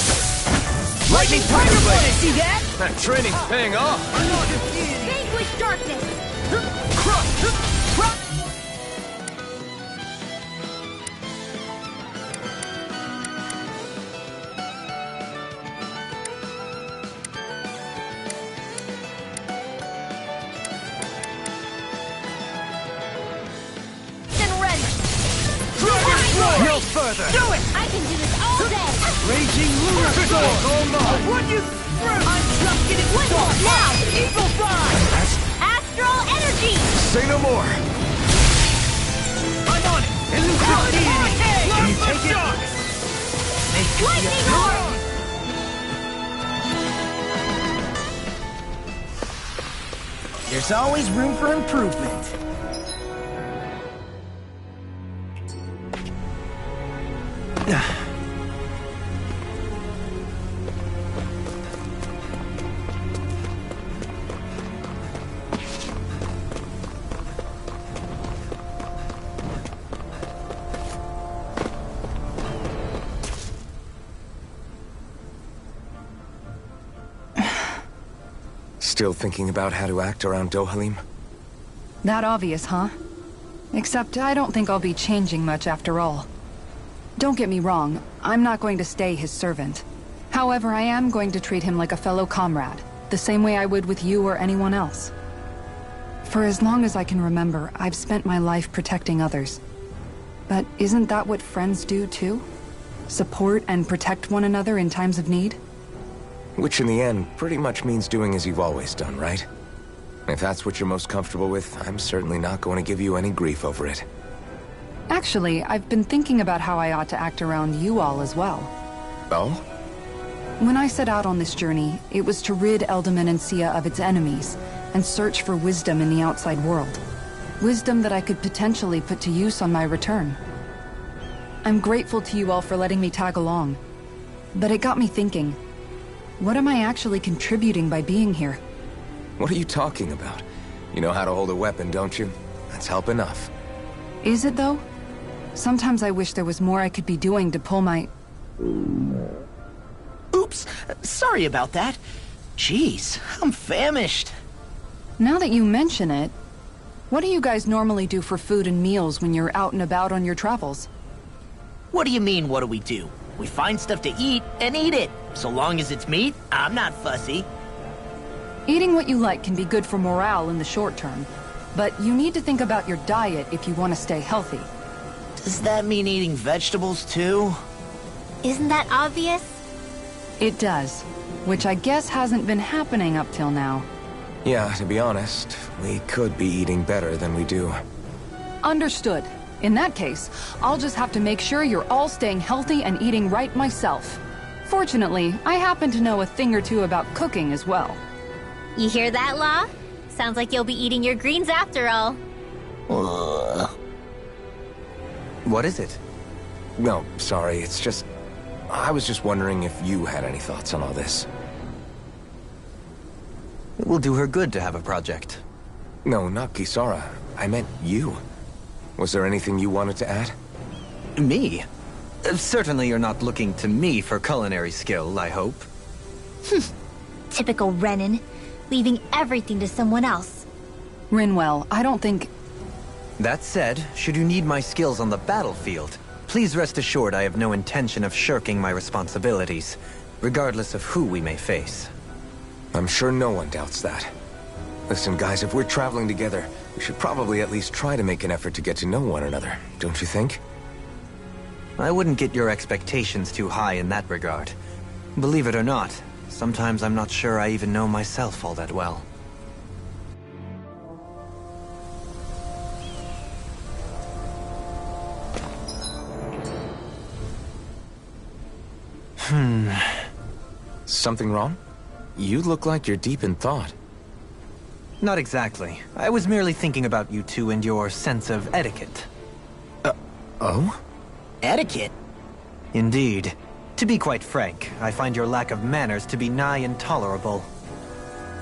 Lightning Tiger Blade! See that? That training's paying off! Fade with darkness! No further! Do it! I can do this all day! Raging Lunar Storm! Would you screw? I'm just getting Whistle, now! Eagle Fly! Astral energy! Say no more! I'm on it! Elusive deity! Can you take it? Make it Lightning your orb! There's always room for improvement. Still thinking about how to act around Dohalim? That obvious, huh? Except I don't think I'll be changing much after all. Don't get me wrong, I'm not going to stay his servant. However, I am going to treat him like a fellow comrade, the same way I would with you or anyone else. For as long as I can remember, I've spent my life protecting others. But isn't that what friends do too? Support and protect one another in times of need? Which in the end pretty much means doing as you've always done, right? If that's what you're most comfortable with, I'm certainly not going to give you any grief over it. Actually, I've been thinking about how I ought to act around you all as well. Oh? When I set out on this journey, it was to rid Eldaman and Sia of its enemies, and search for wisdom in the outside world. Wisdom that I could potentially put to use on my return. I'm grateful to you all for letting me tag along. But it got me thinking, what am I actually contributing by being here? What are you talking about? You know how to hold a weapon, don't you? That's help enough. Is it though? Sometimes I wish there was more I could be doing to pull my... Oops, sorry about that. Jeez, I'm famished. Now that you mention it, what do you guys normally do for food and meals when you're out and about on your travels? What do you mean, what do we do? We find stuff to eat and eat it. So long as it's meat, I'm not fussy. Eating what you like can be good for morale in the short term, but you need to think about your diet if you want to stay healthy. Does that mean eating vegetables too? Isn't that obvious? It does, which I guess hasn't been happening up till now. Yeah, to be honest, we could be eating better than we do. Understood. In that case, I'll just have to make sure you're all staying healthy and eating right myself. Fortunately, I happen to know a thing or two about cooking as well. You hear that, Law? Sounds like you'll be eating your greens after all. What is it? No, sorry, it's just... I was just wondering if you had any thoughts on all this. It will do her good to have a project. No, not Kisara. I meant you. Was there anything you wanted to add? Me? Certainly you're not looking to me for culinary skill, I hope. Typical Renan, leaving everything to someone else. Rinwell, I don't think... That said, should you need my skills on the battlefield, please rest assured I have no intention of shirking my responsibilities, regardless of who we may face. I'm sure no one doubts that. Listen, guys, if we're traveling together, we should probably at least try to make an effort to get to know one another, don't you think? I wouldn't get your expectations too high in that regard. Believe it or not, sometimes I'm not sure I even know myself all that well. Something wrong? You look like you're deep in thought. Not exactly. I was merely thinking about you two and your sense of etiquette. Oh? Etiquette? Indeed. To be quite frank, I find your lack of manners to be nigh intolerable.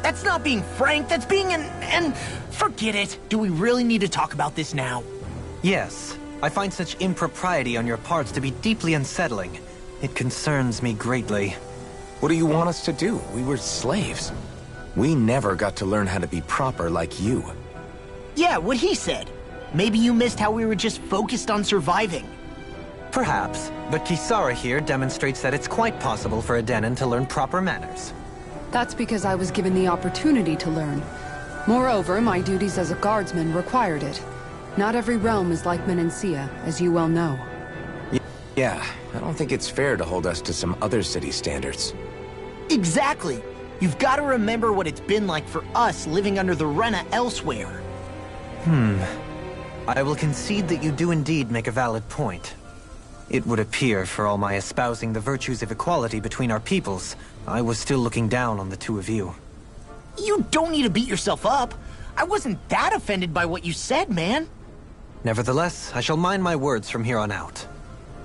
That's not being frank, that's being and forget it. Do we really need to talk about this now? Yes. I find such impropriety on your parts to be deeply unsettling. It concerns me greatly. What do you want us to do? We were slaves. We never got to learn how to be proper like you. Yeah, what he said. Maybe you missed how we were just focused on surviving. Perhaps, but Kisara here demonstrates that it's quite possible for a Denon to learn proper manners. That's because I was given the opportunity to learn. Moreover, my duties as a guardsman required it. Not every realm is like Menancia, as you well know. Yeah, I don't think it's fair to hold us to some other city standards. Exactly. You've got to remember what it's been like for us living under the Rena elsewhere. I will concede that you do indeed make a valid point. It would appear, for all my espousing the virtues of equality between our peoples, I was still looking down on the two of you. You don't need to beat yourself up. I wasn't that offended by what you said, man. Nevertheless, I shall mind my words from here on out.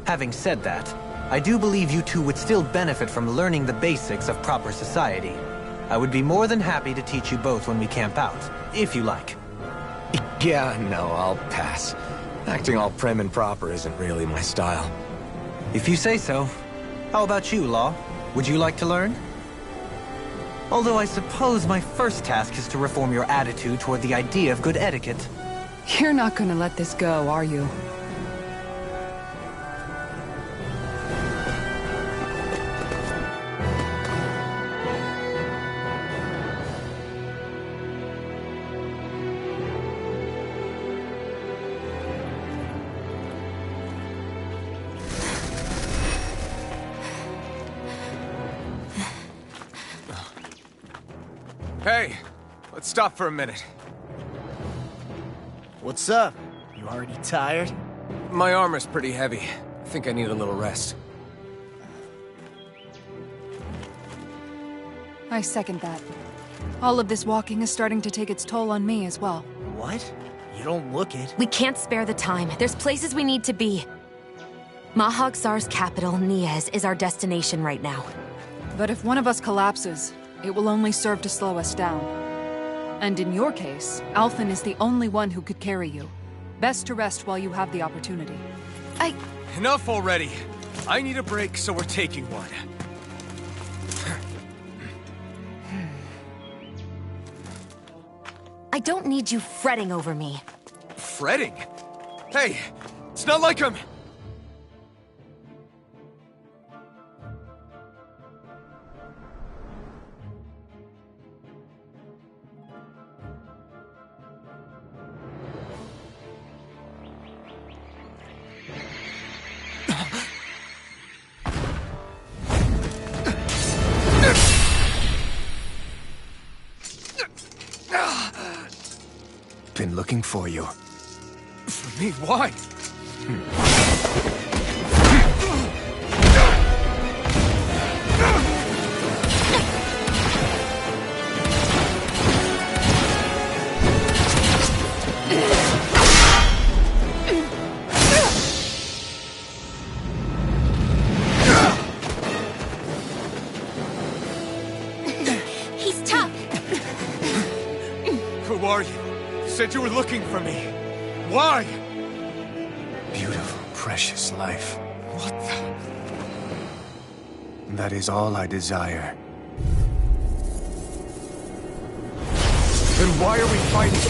Having said that, I do believe you two would still benefit from learning the basics of proper society. I would be more than happy to teach you both when we camp out, if you like. Yeah, no, I'll pass. Acting all prim and proper isn't really my style. If you say so. How about you, Law? Would you like to learn? Although I suppose my first task is to reform your attitude toward the idea of good etiquette. You're not gonna let this go, are you? Hey, let's stop for a minute. What's up? You already tired? My armor's pretty heavy. I think I need a little rest. I second that. All of this walking is starting to take its toll on me as well. What? You don't look it. We can't spare the time. There's places we need to be. Mahag Saar's capital, Niez, is our destination right now. But if one of us collapses, it will only serve to slow us down. And in your case, Alphen is the only one who could carry you. Best to rest while you have the opportunity. Enough already! I need a break, so we're taking one. I don't need you fretting over me. Fretting? Hey, it's not like I'm... Been looking for you. For me? Why? He's tough. Who are you? Said you were looking for me. Why? Beautiful, precious life. What the... That is all I desire. Then why are we fighting?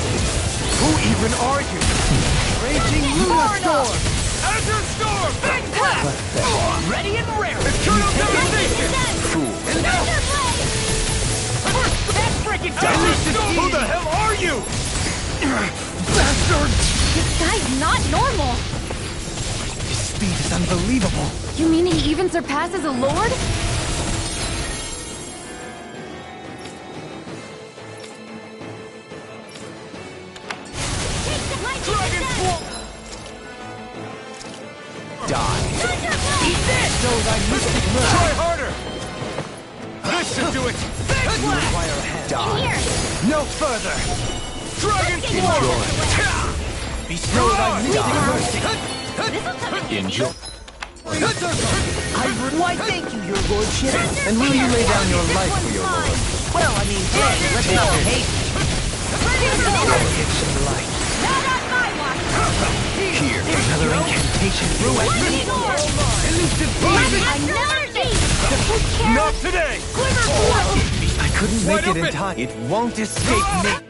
Who even are you? Raging Lunar Storm! Azure Storm! Big clap! Ready and raring! Eternal devastation! Fool. That's freaking Who the hell are you? bastard! This guy's not normal. His speed is unbelievable. You mean he even surpasses a lord? Eat this! So thy mystic Try harder! This should do it! Big blast! Here. No further! Dragon Let's get Form! Bestow thy mystic mercy! This'll come in handy. Why, thank you, your lordship. And will you lay down your life for your lord? Well, I mean, hey, let's not hate. Give some light. Not on my watch. Here, another incantation through it. Elusive Another thing. Not today! I couldn't Wide make it in open. time. It won't escape me.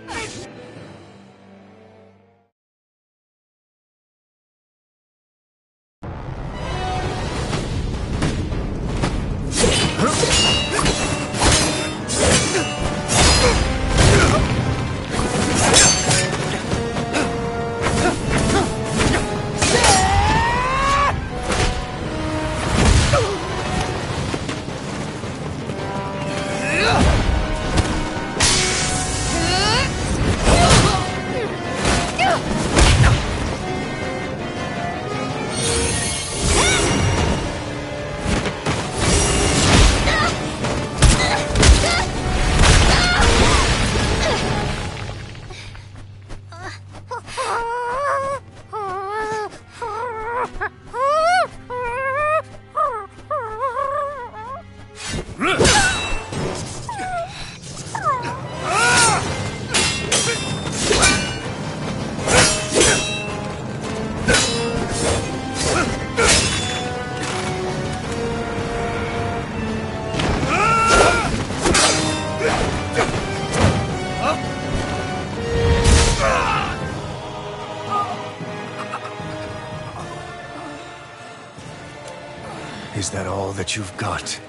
Is that all that you've got?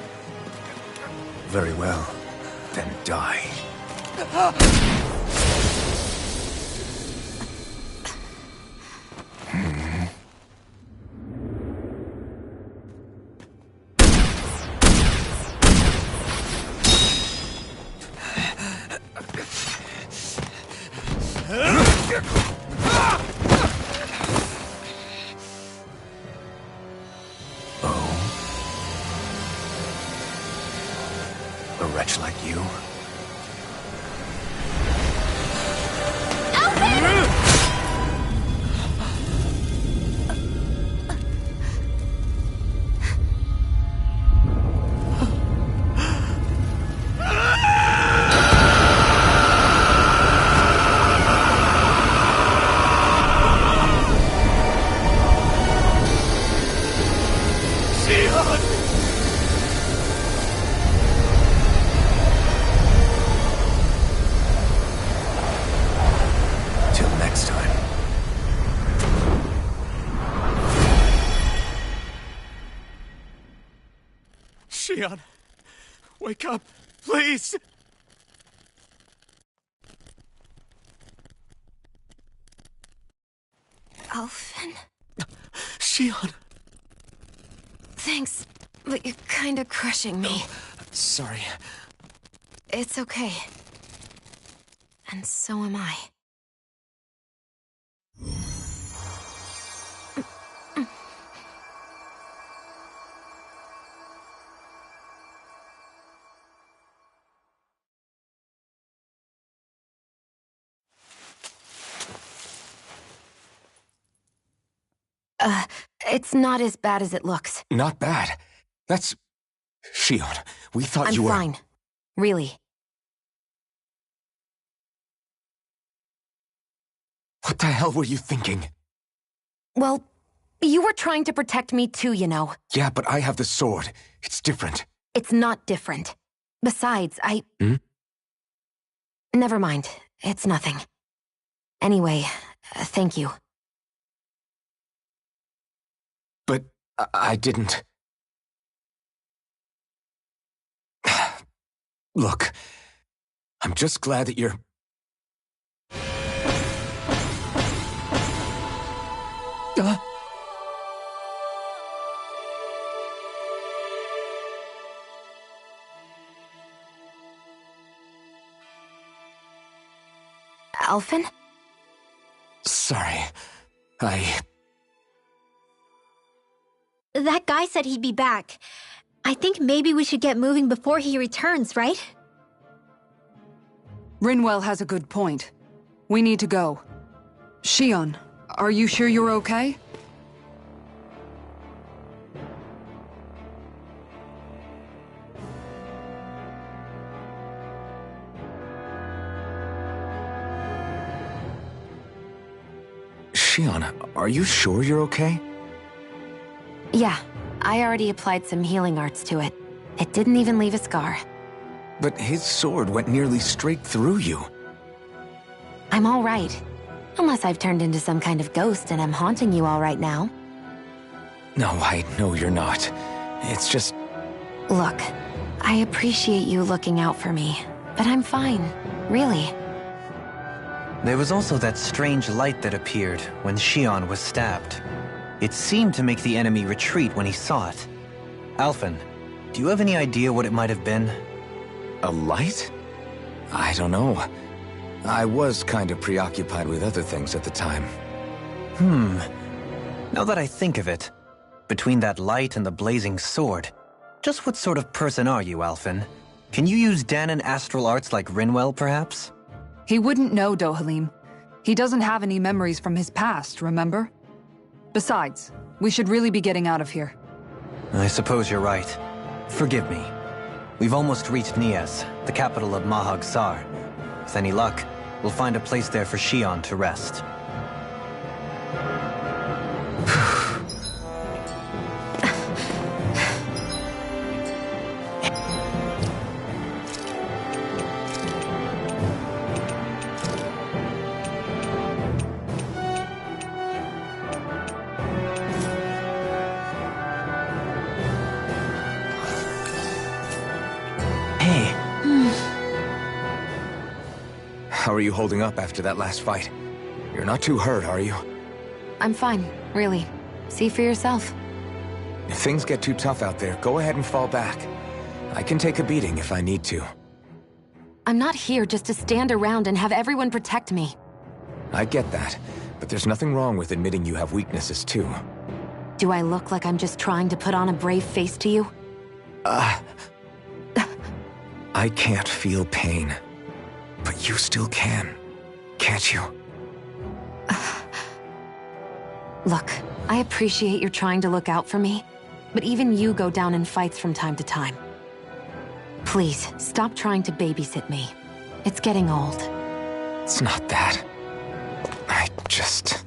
Very well. Then die. A wretch like you? Till next time. Shion, wake up, please! Alphen? Shion! Thanks, but you're kinda crushing me. Sorry. It's okay. And so am I. It's not as bad as it looks. Not bad. That's... Shion, we thought I'm you were... fine. Really. What the hell were you thinking? Well, you were trying to protect me too, you know. Yeah, but I have the sword. It's different. It's not different. Besides, Never mind. It's nothing. Anyway, thank you. But I didn't... Look, I'm just glad that you're... Alphen? Sorry. That guy said he'd be back. I think maybe we should get moving before he returns, right? Rinwell has a good point. We need to go. Shion, are you sure you're okay? Shion, are you sure you're okay? Yeah, I already applied some healing arts to it. It didn't even leave a scar. But his sword went nearly straight through you. I'm all right. Unless I've turned into some kind of ghost and I'm haunting you all right now. No, I know you're not. It's just... Look, I appreciate you looking out for me, but I'm fine, really. There was also that strange light that appeared when Shion was stabbed. It seemed to make the enemy retreat when he saw it. Alphen, do you have any idea what it might have been? A light? I don't know. I was kind of preoccupied with other things at the time. Now that I think of it, between that light and the blazing sword, just what sort of person are you, Alphen? Can you use Dahnan astral arts like Rinwell, perhaps? He wouldn't know, Dohalim. He doesn't have any memories from his past, remember? Besides, we should really be getting out of here. I suppose you're right. Forgive me. We've almost reached Nias, the capital of Mahag Saar. With any luck, we'll find a place there for Shion to rest. are you holding up after that last fight? You're not too hurt, are you? I'm fine, really. See for yourself. If things get too tough out there, go ahead and fall back. I can take a beating if I need to. I'm not here just to stand around and have everyone protect me. I get that, but there's nothing wrong with admitting you have weaknesses too. Do I look like I'm just trying to put on a brave face to you? I can't feel pain. But you still can, can't you? Look, I appreciate you're trying to look out for me, but even you go down in fights from time to time. Please, stop trying to babysit me. It's getting old. It's not that. I just...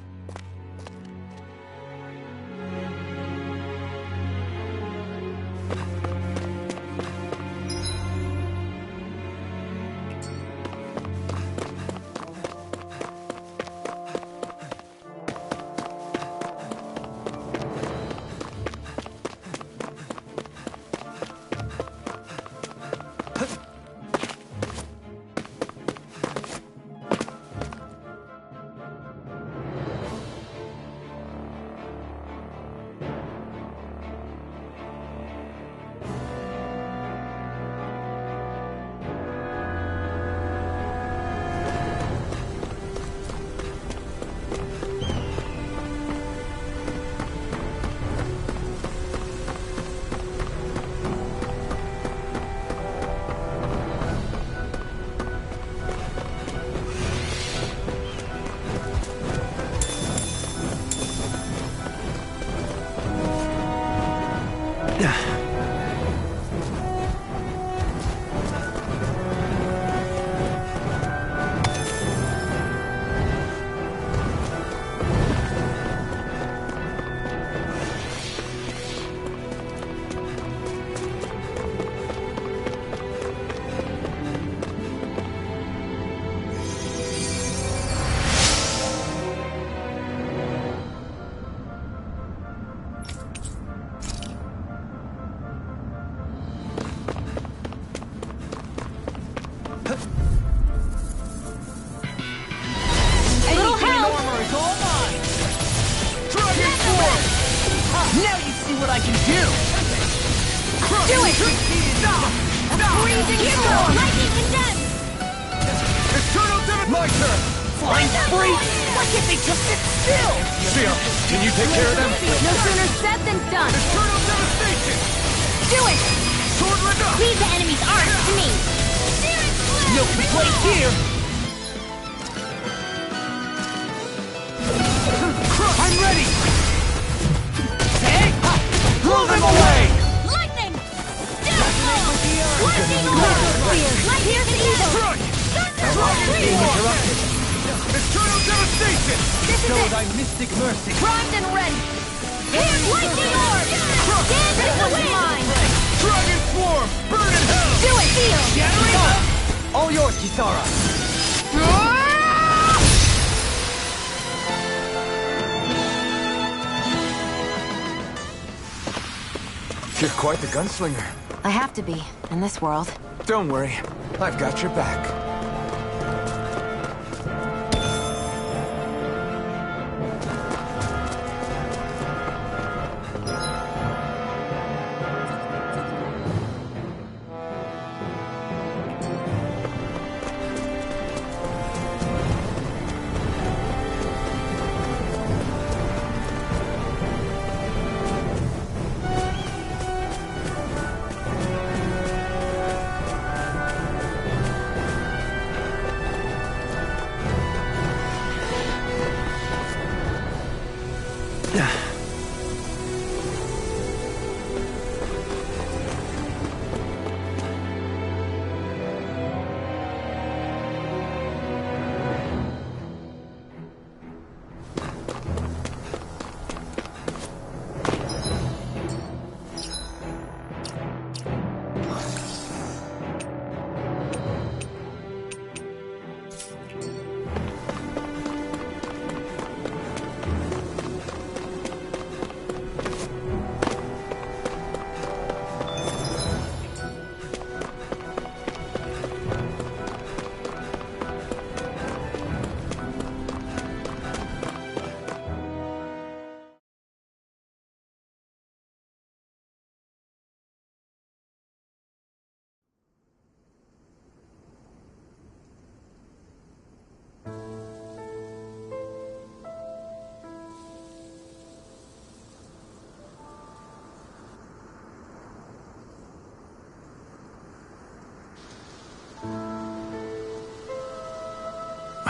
Now you see what I can do! Do it! Freezing storm! Lightning condemned! Eternal Devastation! My turn! Flying free! Why can't they just sit still? Shia, can you take care of them? No sooner said than done! Eternal Devastation! Do it! Sword Linda! Leave the enemy's arms to me! No complaint here! I'm ready! Hey! Blow them away! Lightning! Lightning orb! Lightning evil! Being interrupted. Eternal Devastation! This is So it! thy mystic mercy. Primed and ready! Here's lightning orb! Dance in the wind! Dragon Swarm! Burn in hell! Do it! Feel! All yours, Kisara. You're quite the gunslinger. I have to be, in this world. Don't worry, I've got your back.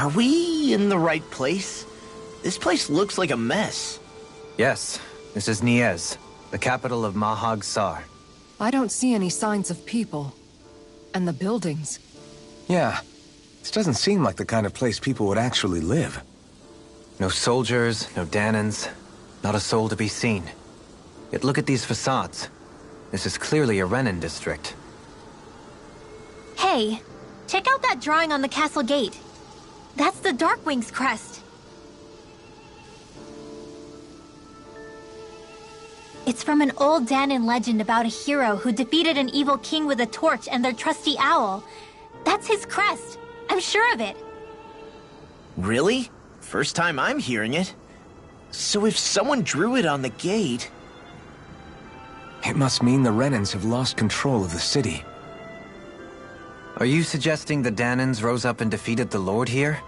Are we in the right place? This place looks like a mess. Yes, this is Niez, the capital of Mahag Sar. I don't see any signs of people. And the buildings. Yeah, this doesn't seem like the kind of place people would actually live. No soldiers, no Danans, not a soul to be seen. Yet look at these facades. This is clearly a Renan district. Hey, check out that drawing on the castle gate. That's the Darkwing's crest. It's from an old Danan legend about a hero who defeated an evil king with a torch and their trusty owl. That's his crest. I'm sure of it. Really? First time I'm hearing it. So if someone drew it on the gate... It must mean the Renans have lost control of the city. Are you suggesting the Danans rose up and defeated the Lord here?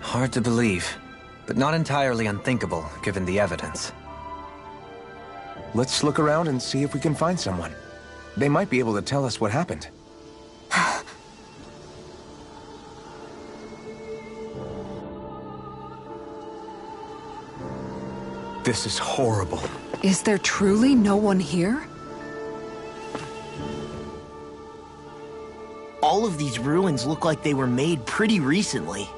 Hard to believe, but not entirely unthinkable, given the evidence. Let's look around and see if we can find someone. They might be able to tell us what happened. This is horrible. Is there truly no one here? All of these ruins look like they were made pretty recently.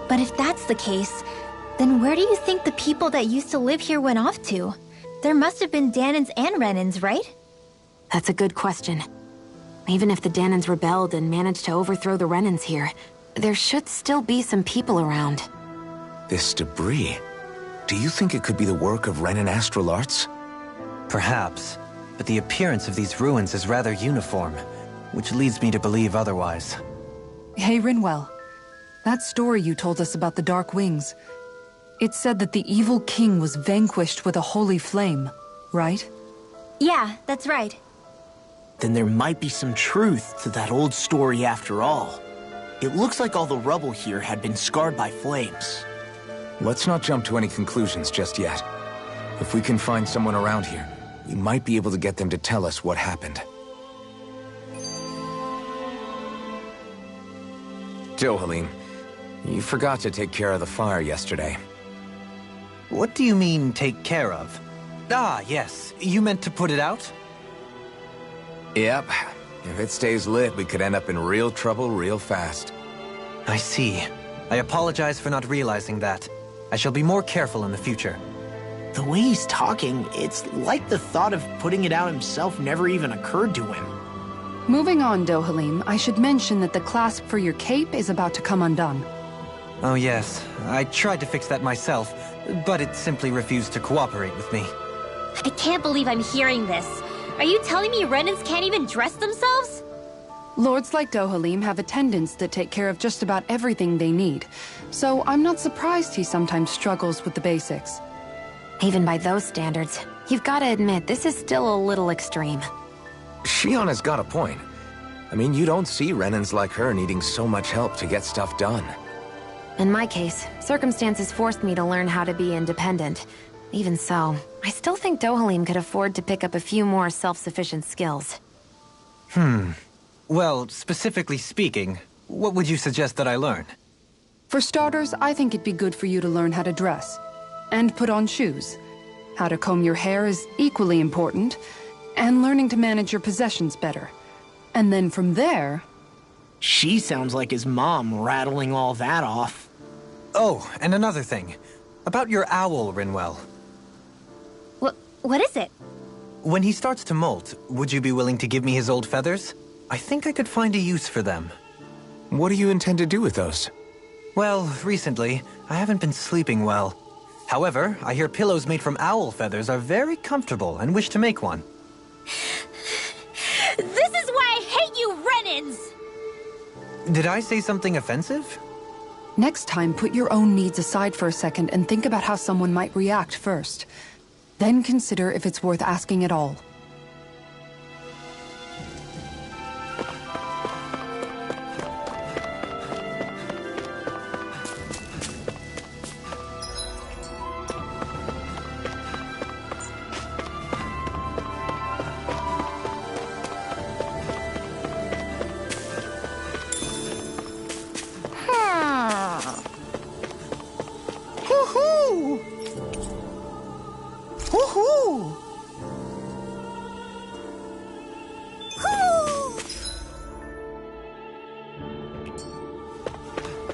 But if that's the case, then where do you think the people that used to live here went off to? There must have been Danans and Renans, right? That's a good question. Even if the Danans rebelled and managed to overthrow the Renans here, there should still be some people around. This debris... Do you think it could be the work of Renan astral arts? Perhaps, but the appearance of these ruins is rather uniform, which leads me to believe otherwise. Hey, Rinwell. That story you told us about the Dark Wings. It said that the evil king was vanquished with a holy flame, right? Yeah, that's right. Then there might be some truth to that old story after all. It looks like all the rubble here had been scarred by flames. Let's not jump to any conclusions just yet. If we can find someone around here, we might be able to get them to tell us what happened. Dohalim, you forgot to take care of the fire yesterday. What do you mean, take care of? Ah, yes. You meant to put it out? Yep. If it stays lit, we could end up in real trouble real fast. I see. I apologize for not realizing that. I shall be more careful in the future. The way he's talking, it's like the thought of putting it out himself never even occurred to him. Moving on, Dohalim, I should mention that the clasp for your cape is about to come undone. Oh yes, I tried to fix that myself, but it simply refused to cooperate with me. I can't believe I'm hearing this. Are you telling me Renans can't even dress themselves? Lords like Dohalim have attendants that take care of just about everything they need, so I'm not surprised he sometimes struggles with the basics. Even by those standards, you've got to admit this is still a little extreme. Shion has got a point. I mean, you don't see Renans like her needing so much help to get stuff done. In my case, circumstances forced me to learn how to be independent. Even so, I still think Dohalim could afford to pick up a few more self-sufficient skills. Well, specifically speaking, what would you suggest that I learn? For starters, I think it'd be good for you to learn how to dress. And put on shoes. How to comb your hair is equally important. And learning to manage your possessions better. And then from there... She sounds like his mom rattling all that off. Oh, and another thing. About your owl, Rinwell. What is it? When he starts to molt, would you be willing to give me his old feathers? I think I could find a use for them. What do you intend to do with those? Well, recently, I haven't been sleeping well. However, I hear pillows made from owl feathers are very comfortable and wish to make one. This is why I hate you, Renans! Did I say something offensive? Next time, put your own needs aside for a second and think about how someone might react first. Then consider if it's worth asking at all.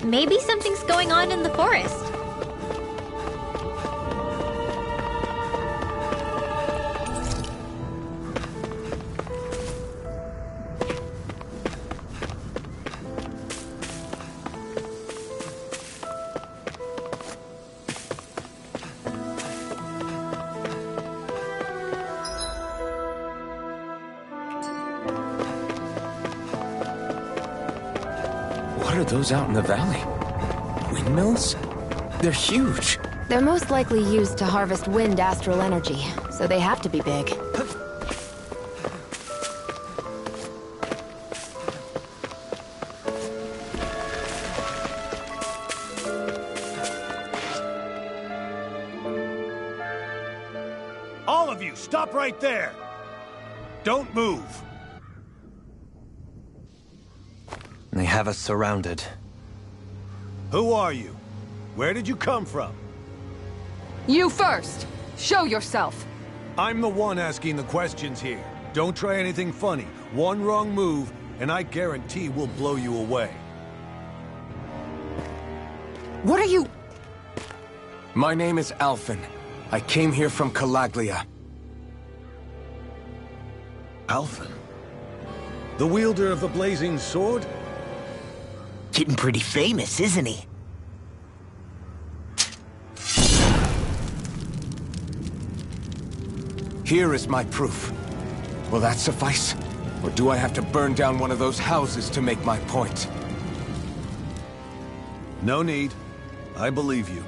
maybe something's going on in the forest. What are those out in the valley? Windmills? They're huge. They're most likely used to harvest wind astral energy, so they have to be big. All of you, stop right there! Don't move! They have us surrounded. Who are you? Where did you come from? You first! Show yourself! I'm the one asking the questions here. Don't try anything funny. One wrong move, and I guarantee we'll blow you away. What are you... My name is Alphen. I came here from Calaglia. Alphen? The wielder of the blazing sword? Getting pretty famous, isn't he? Here is my proof. Will that suffice? Or do I have to burn down one of those houses to make my point? No need. I believe you.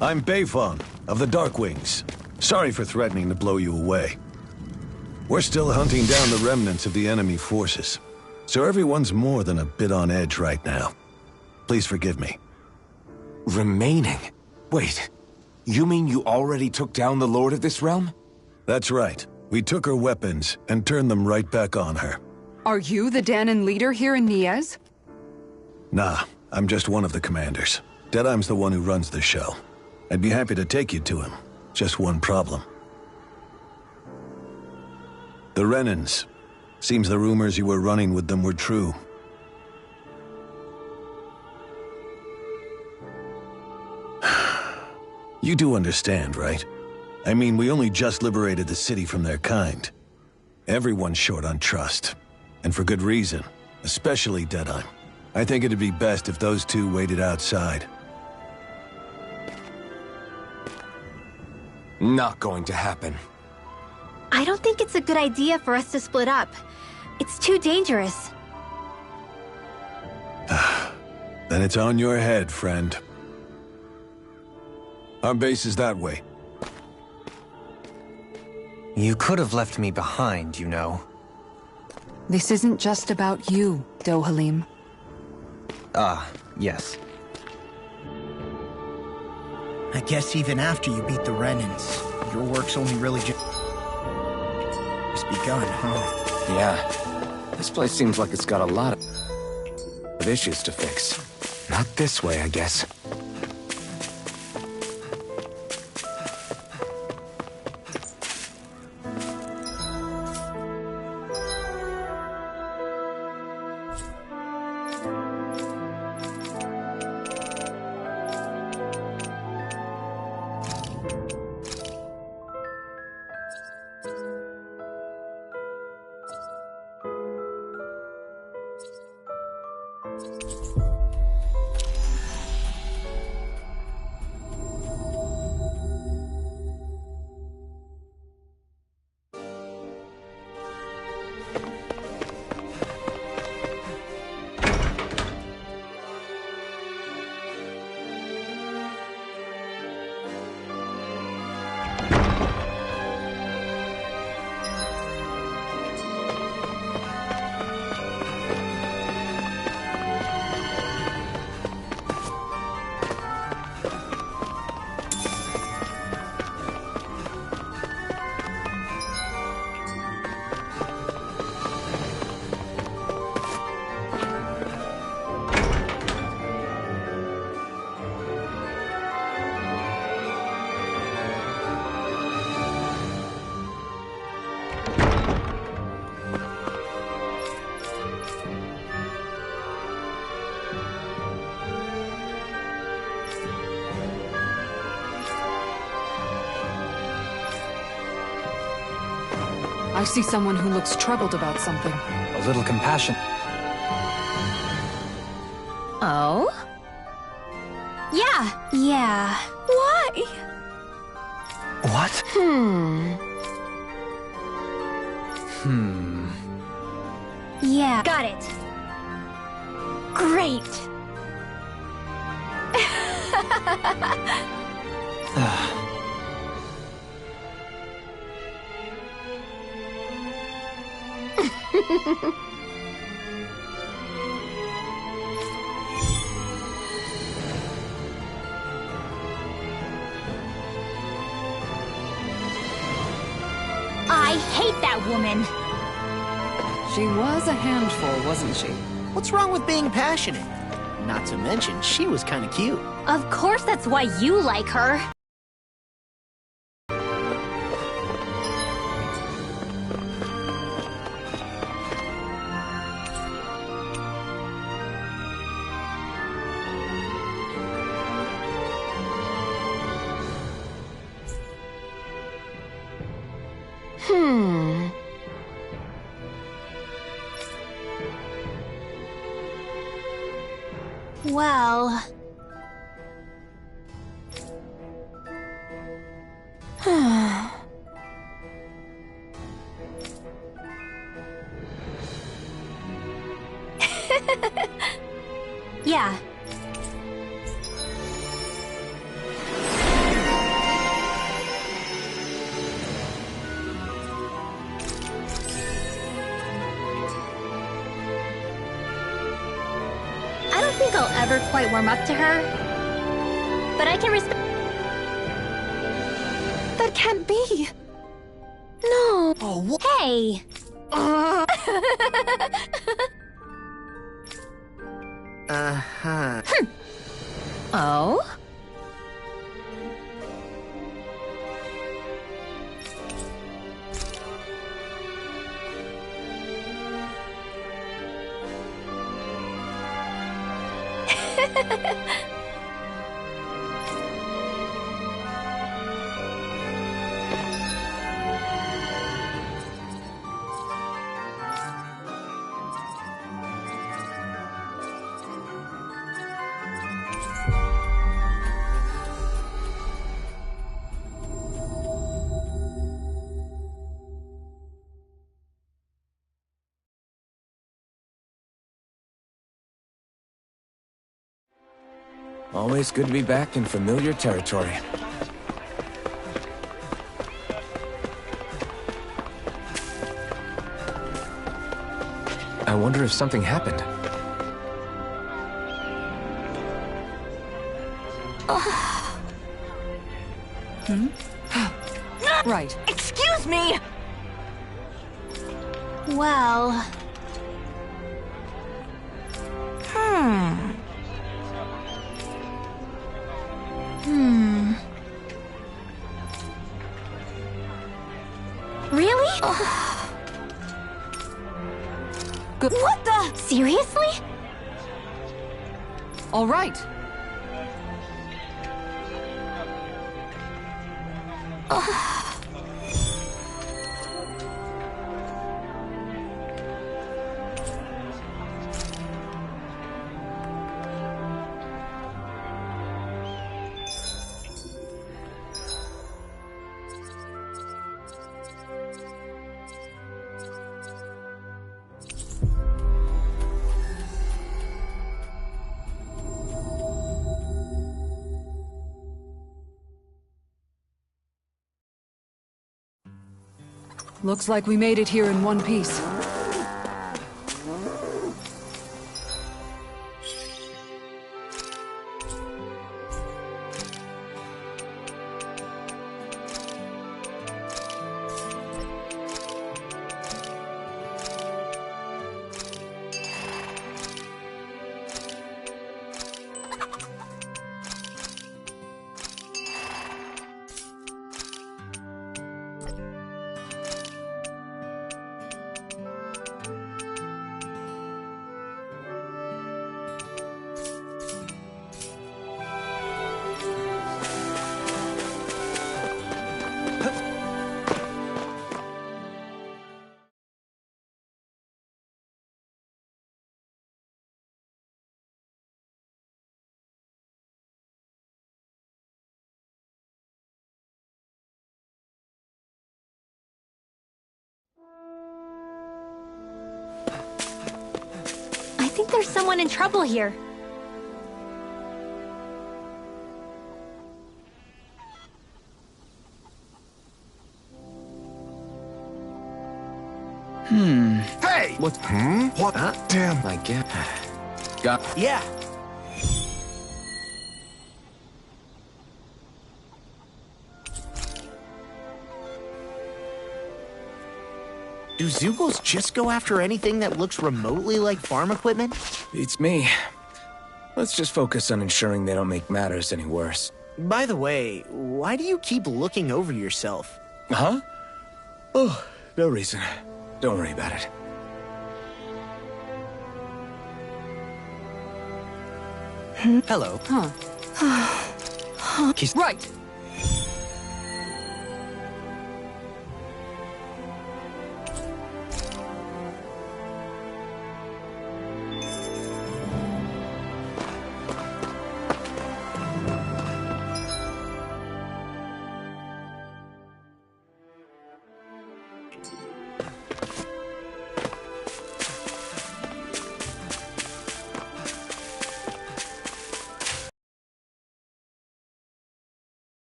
I'm Beifong, of the Darkwings. Sorry for threatening to blow you away. We're still hunting down the remnants of the enemy forces, so everyone's more than a bit on edge right now. Please forgive me. Remaining? Wait, you mean you already took down the Lord of this realm? That's right. We took her weapons and turned them right back on her. Are you the Dahnan leader here in Niez? Nah, I'm just one of the commanders. Deadeye's the one who runs the show. I'd be happy to take you to him. Just one problem. The Renans. Seems the rumors you were running with them were true. You do understand, right? I mean, we only just liberated the city from their kind. Everyone's short on trust. And for good reason. Especially Deadeye. I think it'd be best if those two waited outside. Not going to happen. I don't think it's a good idea for us to split up. It's too dangerous. Then it's on your head, friend. Our base is that way. You could have left me behind, you know. This isn't just about you, Dohalim. Ah, yes. I guess even after you beat the Renans, your work's only really just begun, huh? Yeah. This place seems like it's got a lot of issues to fix. Not this way, I guess. I see someone who looks troubled about something. A little compassion. Oh? Yeah. Why? What? Yeah. Got it. Great. I hate that woman. She was a handful, wasn't she? What's wrong with being passionate? Not to mention, she was kind of cute. Of course that's why you like her. Well... yeah. I don't think I'll ever quite warm up to her, but I can respect. That can't be. No. Oh, what? Hey. Uh-huh. Oh? Always good to be back in familiar territory. I wonder if something happened. Right. Excuse me! Well... Really? Good. What the? Seriously? All right. Looks like we made it here in one piece. like there's someone in trouble here. Hey! What? What? Damn. I get. Got. Yeah. Do Zugos just go after anything that looks remotely like farm equipment? Beats me. Let's just focus on ensuring they don't make matters any worse. By the way, why do you keep looking over yourself? Huh? Oh, no reason. Don't worry about it. Hello. Right.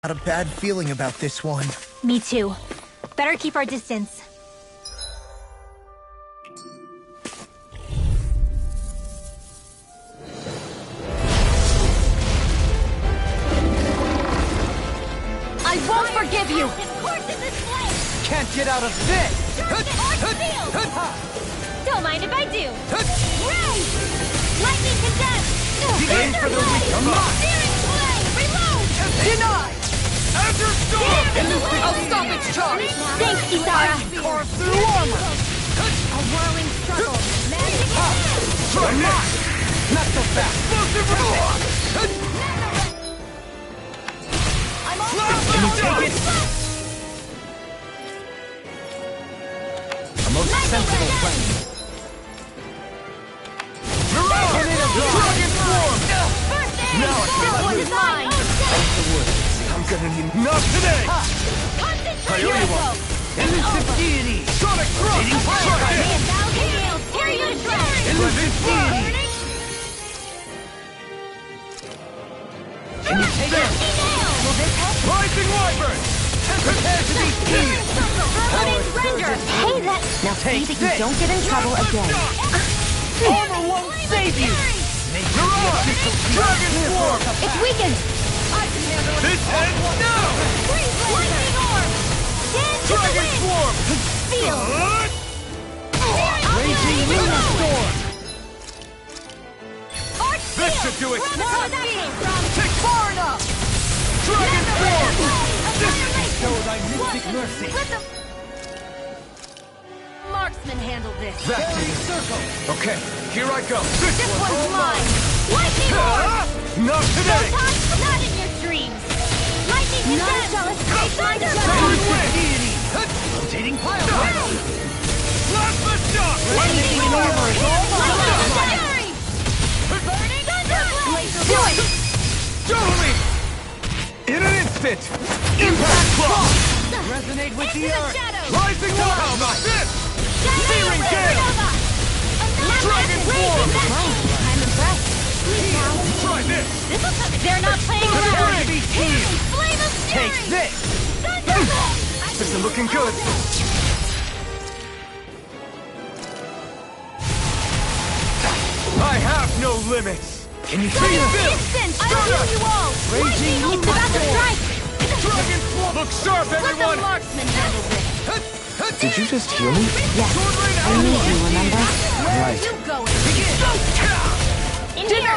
Got a bad feeling about this one. Me too. Better keep our distance. I won't forgive you! Can't get out of this! Don't mind if I do. Ray! Lightning condensed! Aim for the weak. Come on! Searing flame! Reload! Denied! Azure Storm! I'll stop its charge! Thanks, Kisara! Carve through armor! A whirling struggle! Magic hand! Try this! Not so fast! Explosive release! Can you take it? A most sensible plan. Dragon Form! Now I feel like it's mine! I'm gonna need... Not today! Coyote Walk! Elusive deity! Sonic Thrust! Try this! Tear you to shreds! Elusive deity! Can you take it? Will this help? Rising Wyvern! Prepare to be healed! Render! Hey, that... Now see that you don't get in trouble again. Armor won't save you! Mirage! Dragon Swarm! It's weakened! This ends now! Lightning orb! Stand to the Dragon wind! Swarm! Feel! Raging Luna Storm! Arch This should do it! Take Far enough! Dragon Swarm! Show thy mystic mercy! Marksman handle this. Fairy circle! Okay, here I go! This one's mine. Lightning orb! Not today! Not in your dreams! Lightning None shall escape my Sword Wind! Deity! Rotating pile driver! Plasma Shock! Lightning armor is all mine! Burning Thunderblade! Do it! Totally! In an instant! Impact Cross! Resonate with the earth! Rising Wall! How about this? Searing Gale! Dragon Form! I'm impressed. Try this! They're not playing around! Prepare to be healed! Flame of Take Fury! this! Thunderbolt! This is looking good! I have no limits! Can you Be feel still! Instant! I will you all! Raging Lightning! It's Luna about to Storm! strike! Dragon Form! Look sharp, Let the everyone! marksman handle this. Did you just heal me? Yes. I need you, remember? Right. You go In here!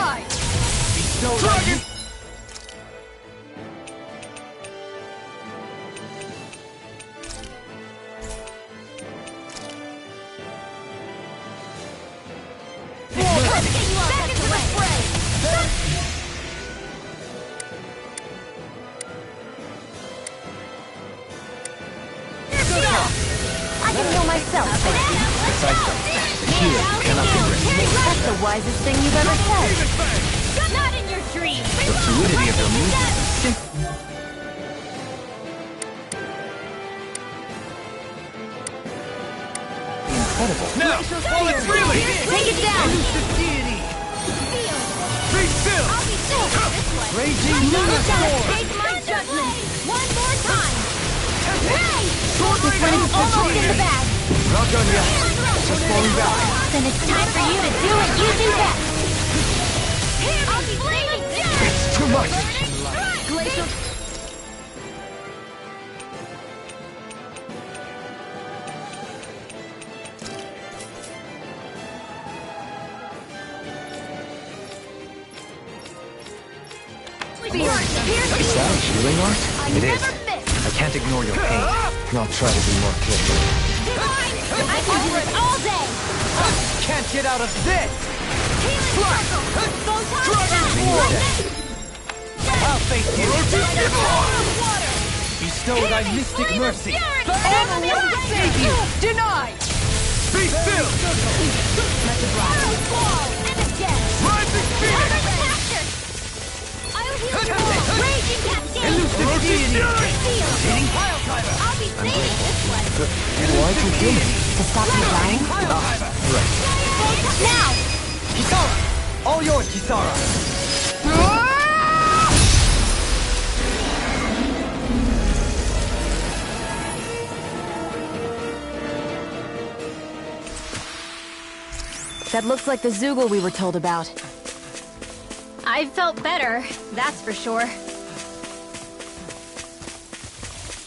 Dragon! back into the fray. I can heal myself, thank you. Besides, the healer cannot be risked. That's the wisest thing you've ever said. Not in your dreams! The fluidity of her movement is simple. Incredible. Now, while it's reeling! Take it down! Be still! I'll be still for this one! Raging Luna Storm! Take my judgment! One more time! Ray! This one is almost in the bag! Not done yet. Just falling back. Then it's time for you to do what you do best! I'll be flaming fury! It's too much. Glacial... Is that healing art? It is. I can't ignore your pain. I'll try to be more careful. I can do it all day! Can't get out of this! I'll face you! Bestow thy mystic mercy! Armor won't save you! Denied! Be still! Rising Phoenix! Raging Cascade! Elusive deity! Hitting Pile Driver! I'll be saving this one! Why do you To stop you dying? Now! Kisara! All yours, Kisara! That looks like the Zoogle we were told about. I felt better, that's for sure.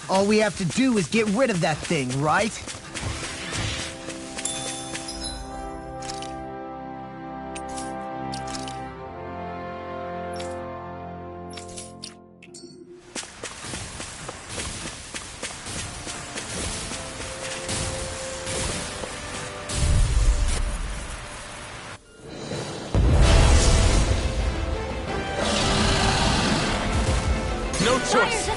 All we have to do is get rid of that thing, right? No choice!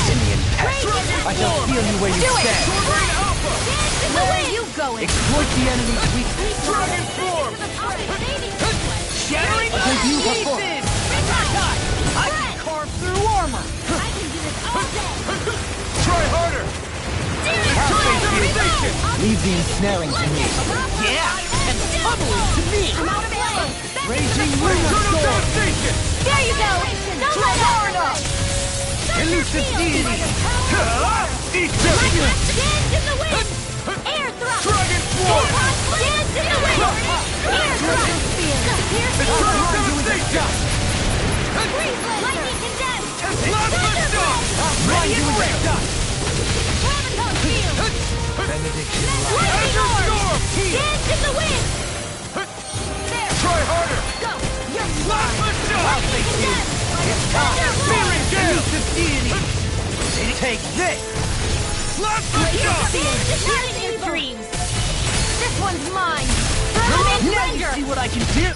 Simeon pest! I shall feel you where you stand! Where are you going? Exploit the enemy's weakness! Dragon form! Shattering you pieces! I can carve through armor! I can do this all day! Try harder! Leave the ensnaring to me! Yeah! And pummel it to me! I'm out of ammo! Raging Luna Storm! There you go! Not hard enough! Elusive deity! Eat Dance in the wind! Air thrust! Dragon form! Dance in the wind! Air thrust! Pierce the Devastation! Freeze lightning condensed! Plasma shock! Ready to erect us! Ravenhog field! Benediction Lightning orb! Storm! Dance in the wind! There! Try harder! Go! You're Plasma shock! It's time! Searing gale! Elusive deity! Take this! Plasma shock! Not in your dreams! This one's mine! Permanent Now you render! see what I can do!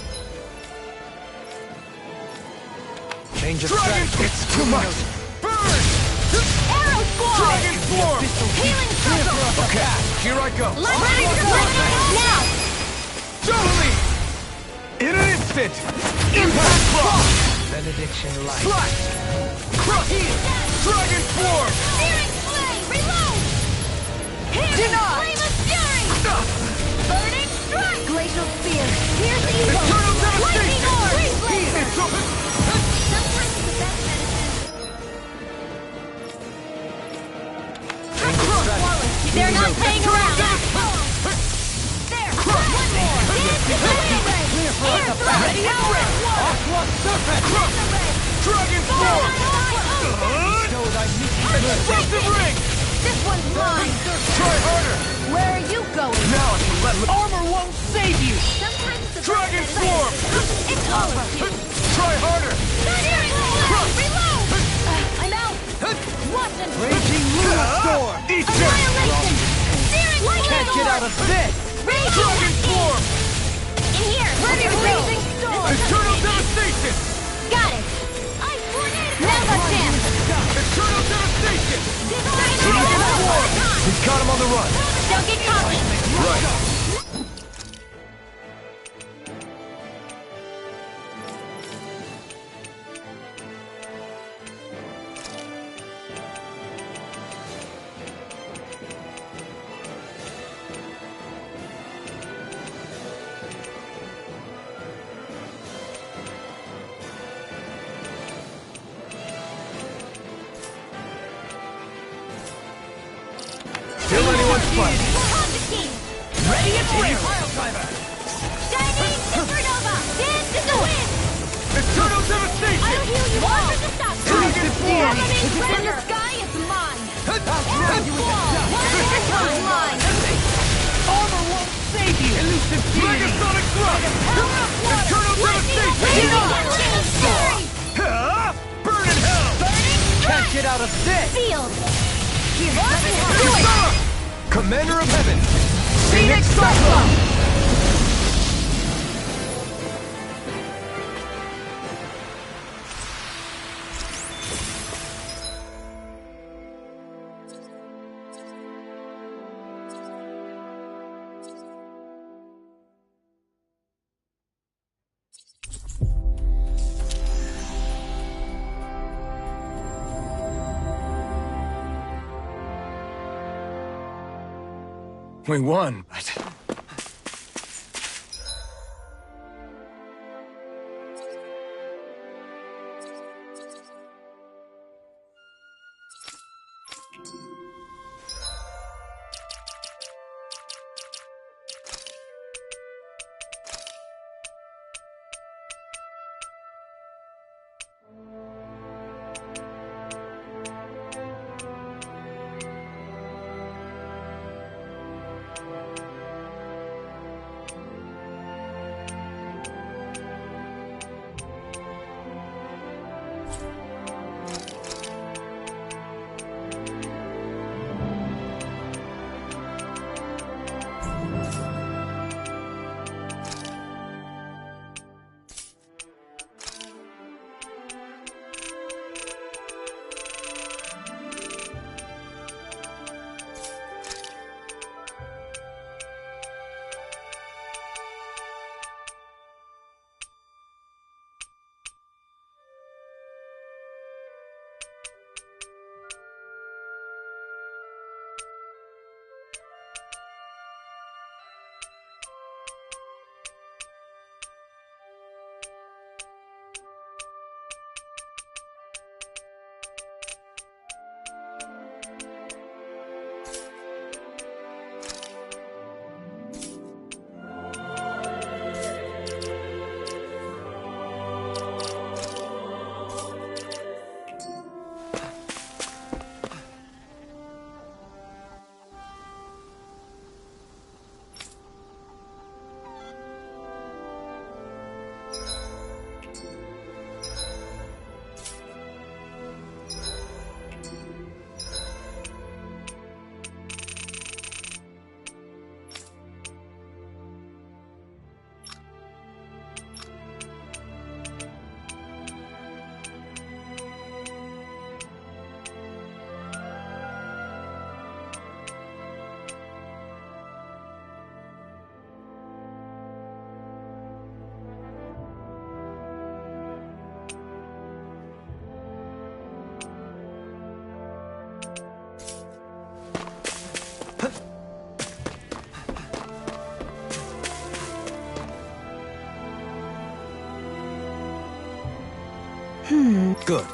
Change of Dragon! strategy. It's too much! Burn! Arrow squall! Dragon form! Healing circle! Okay, here I go! Lightning! Now! Jolie! In an instant! Impact block! Benediction light. Slash! Crush! Dragon form! Searing flame! Reload! Denied! Flame of fury! Burning strike! Glacial spear! Pierce the evil! Eternal Lightning devastation! orb! Freeze laser! It's over! Sometimes the best medicine... They're not playing around! There! One more! Air thrust! Ready and ready! Aqua Serpent! Dragon form! Bestow thy mystic mercy! Explosive ring! This one's mine! Try harder! Where are you going? Now I can let Armor won't save you! Sometimes the Dragon best form! medicine... It's over! Try harder! Searing flame! Reload! I'm out! Watson! Raging Luna Storm! Eat this! Annihilation! Searing lightning Can't get out of this! Raging Dragon form! In here! Ready to go! Eternal devastation! Got it! Now's our chance! Eternal devastation! He's got him on the run! Don't get cocky! Right. diver! Shining Supernova! Dance in the wind! Eternal devastation! I'll heal you all! To stop! Dragon form! In the sky, it's mine! I'll One more time! Mine! Armor won't save you! Elusive Fury! Megasonic thrust! Eternal devastation! Burn in hell! Can't get out of this! Sealed! Commander of Heaven! Phoenix Cyclone! We won, but... Good.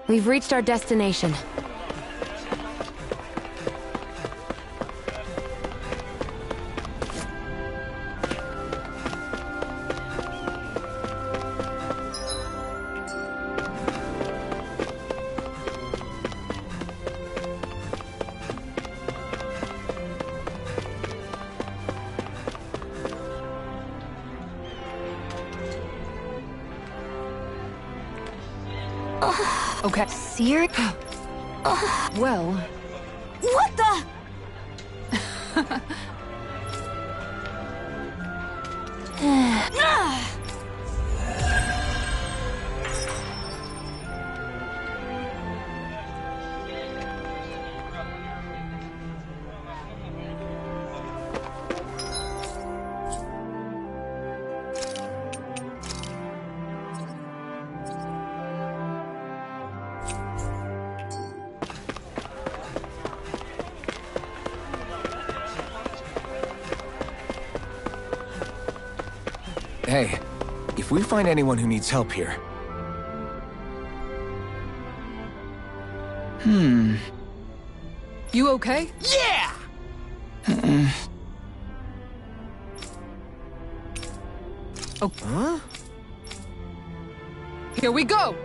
We've reached our destination. Okay. Serious? Well... What the? Hey, if we find anyone who needs help here... You okay? Yeah! Oh. Huh? Here we go!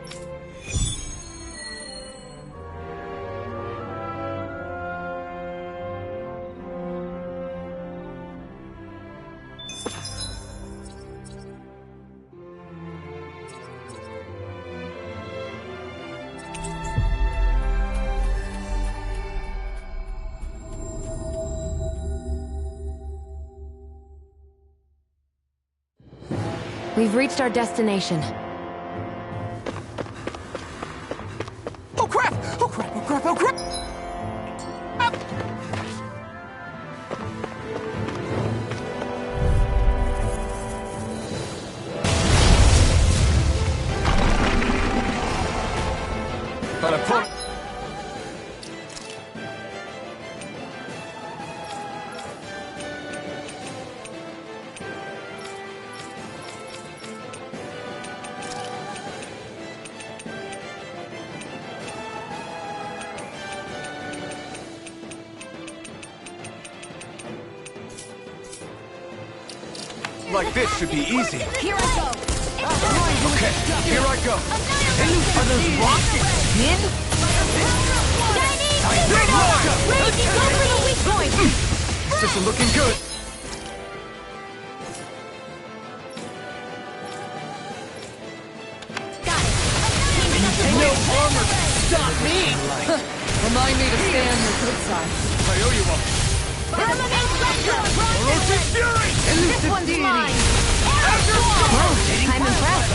We've reached our destination. Oh crap! Oh crap! Oh crap! Oh crap! Like this should be easy. Here I go. Okay, here I go. Are those rockets? Min? Big launcher! Raging, go for the weak point. This isn't looking good. No armor can stop me! Remind me to stay on your good side. I owe you one. Ferocious Fury! This one's mine. I'm impressed.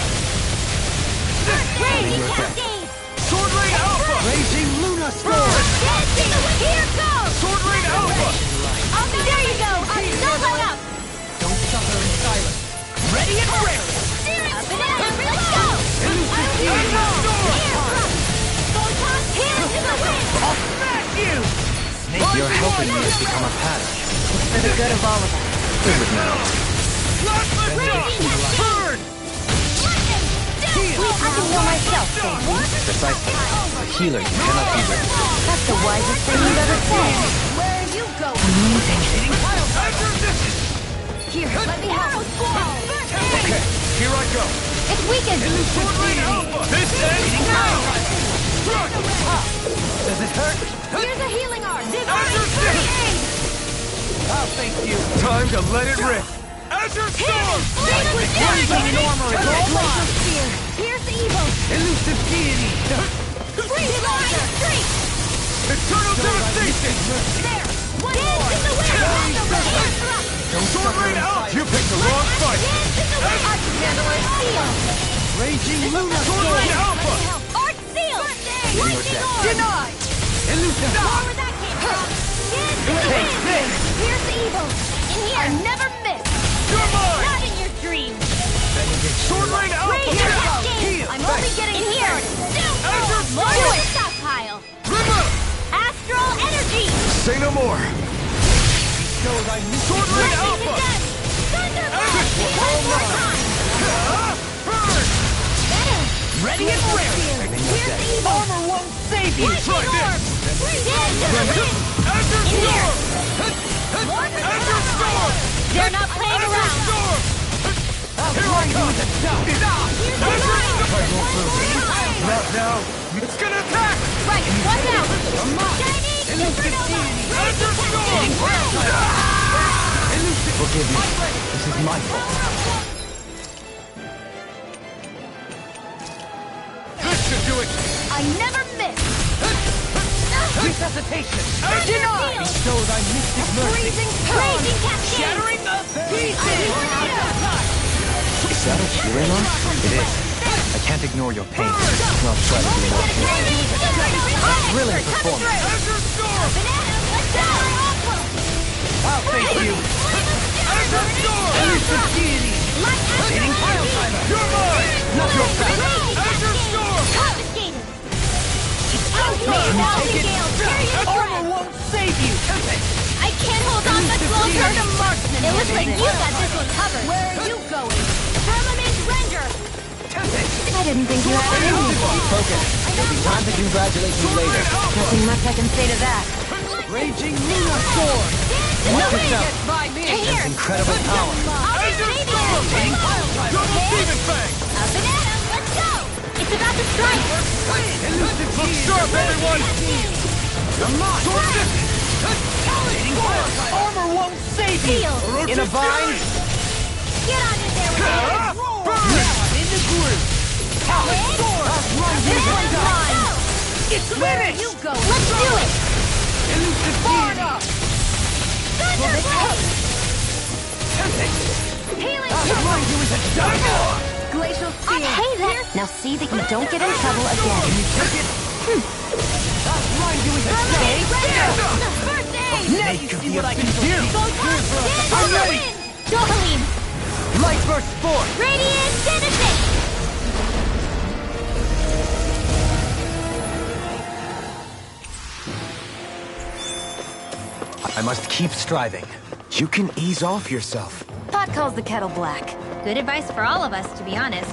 Raging Cascade. Sword Rain Alpha! Raging Luna Storm! Here goes. Sword Rain Alpha! There you go. Don't let up. Don't suffer in silence. Ready and ready! Let's go. I'll smash you! You're helping me to become a pattern. For the good of all of us. Good now. Burn! I can heal myself, Stacy. Precisely. A healer cannot be ripped. That's the wisest thing you've ever said. Where are you going? Amazing. Here, let me help. Okay, here I go. It's weakened. Sword Rain Alpha! This ends now! Does it hurt? Here's a healing arm. Azure Stick! Oh, thank you. Time to let it rip! Azure Storm! Raging armor is all mine! Here's the evil. Elusive deity! Freeze Lion Streak. Eternal Devastation! There. One more. In the wind. Sword Rain Alpha! You picked the wrong fight! I can handle it. Seal. Raging Luna Sword Rain Storm! Alpha! Art Seal. Lightning Orb. Denied! Elusive! Where that came from? Take this! Here's the evil. In here. I never miss. You're mine! Not in your dreams. Sword Rain Alpha! Raise your cascade. I'm only getting in here. Azure Do it. Stockpile. River! Astral energy. Say no more! Shows I knew Sword Rain Alpha! Thunderbolt. One more time. Burn! ready and ready! Here's the evil. Armor you! Try this! Azure Storm! Azure Storm! They're not playing Azure around! Storm! Here I come! Not now! It's gonna attack! Right, watch out! Elusive deity! Azure Storm! Forgive me. This is my fault. This should do it! I never miss! Resuscitation! Denied! Bestow thy mystic mercy! Raging cascade! Shattering the pieces! Is that a healing arm? It is. I can't ignore your pain. I'll try to be more careful. Thrilling performance. Azure Storm! Let's go! I'll thank you! Azure Storm! Elusive deity! Fading pile driver! You're mine! Not your friend! Azure Storm! Confiscated! Armor won't save you! I can't hold on much longer! It looks like you got this one covered! Where are you going? Firmament Render! I didn't think you had it in you. Focus. Time to congratulate you later. Nothing much I can say to that. Raging Luna Sword! Watch yourself. By me! Here! Incredible power. Azure Storm! Double Demon Fang! A banana! Let's go! It's about to strike! Look sharp, everyone! Armor won't save you! Heal! In a bind! Get on in there with it! In the groove! Talon Sword! Banana's mine! It's finished! You go! Let's do it! Elusive deity! Thunderbolt! Healing Remind you is a dinosaur! Glacial I Steel. hate that! Now see that you don't get in trouble again. Can you take it? Remind you is a First aid! Now you see what I can do! I'm ready! Dohalim! Light Burst 4! Radiant Genesis! I must keep striving. You can ease off yourself. Pot calls the kettle black. Good advice for all of us, to be honest.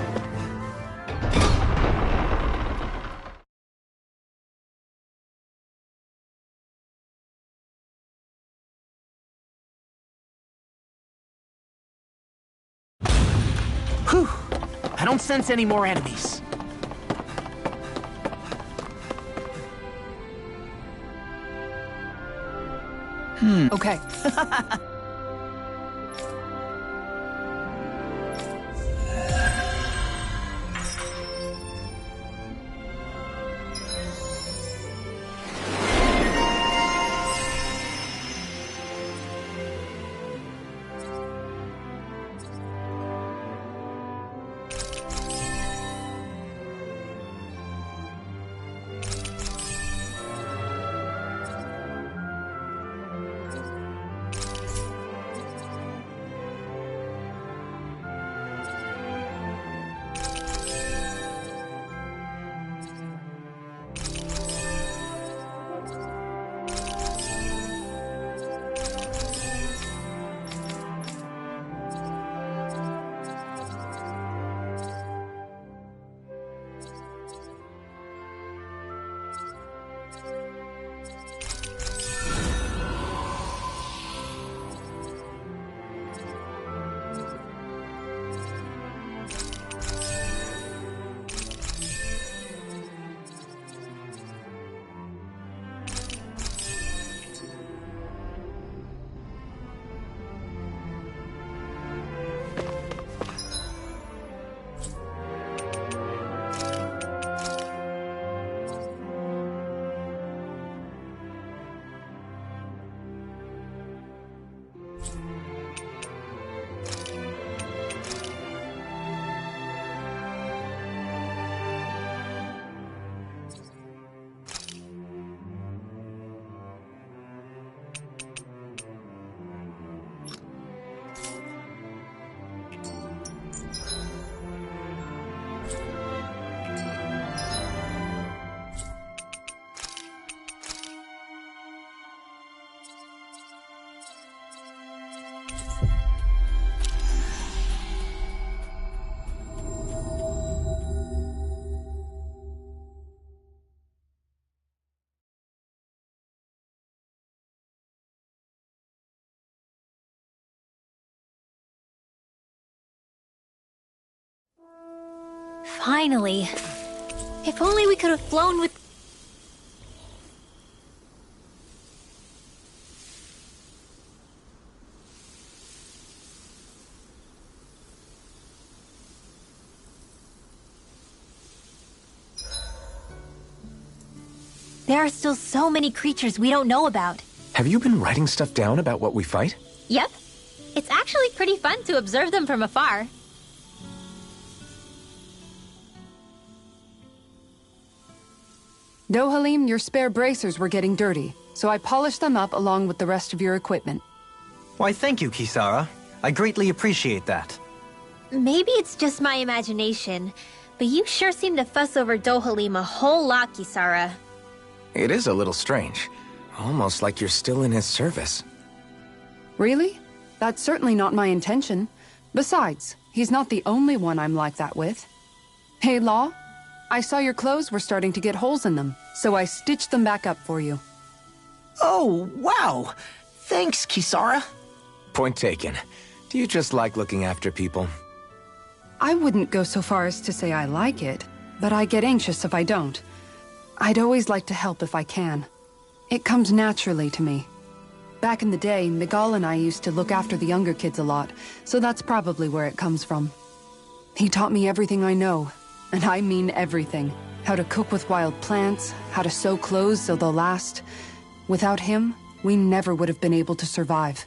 Whew. I don't sense any more enemies. Okay. Finally. If only we could have flown with... There are still so many creatures we don't know about. Have you been writing stuff down about what we fight? Yep. It's actually pretty fun to observe them from afar. Dohalim, your spare bracers were getting dirty, so I polished them up along with the rest of your equipment. Why, thank you, Kisara. I greatly appreciate that. Maybe it's just my imagination, but you sure seem to fuss over Dohalim a whole lot, Kisara. It is a little strange. Almost like you're still in his service. Really? That's certainly not my intention. Besides, he's not the only one I'm like that with. Hey, Law, I saw your clothes were starting to get holes in them, so I stitched them back up for you. Oh, wow. Thanks, Kisara. Point taken. Do you just like looking after people? I wouldn't go so far as to say I like it, but I get anxious if I don't. I'd always like to help if I can. It comes naturally to me. Back in the day, Miguel and I used to look after the younger kids a lot, so that's probably where it comes from. He taught me everything I know, and I mean everything. How to cook with wild plants, how to sew clothes so they'll last. Without him, we never would have been able to survive.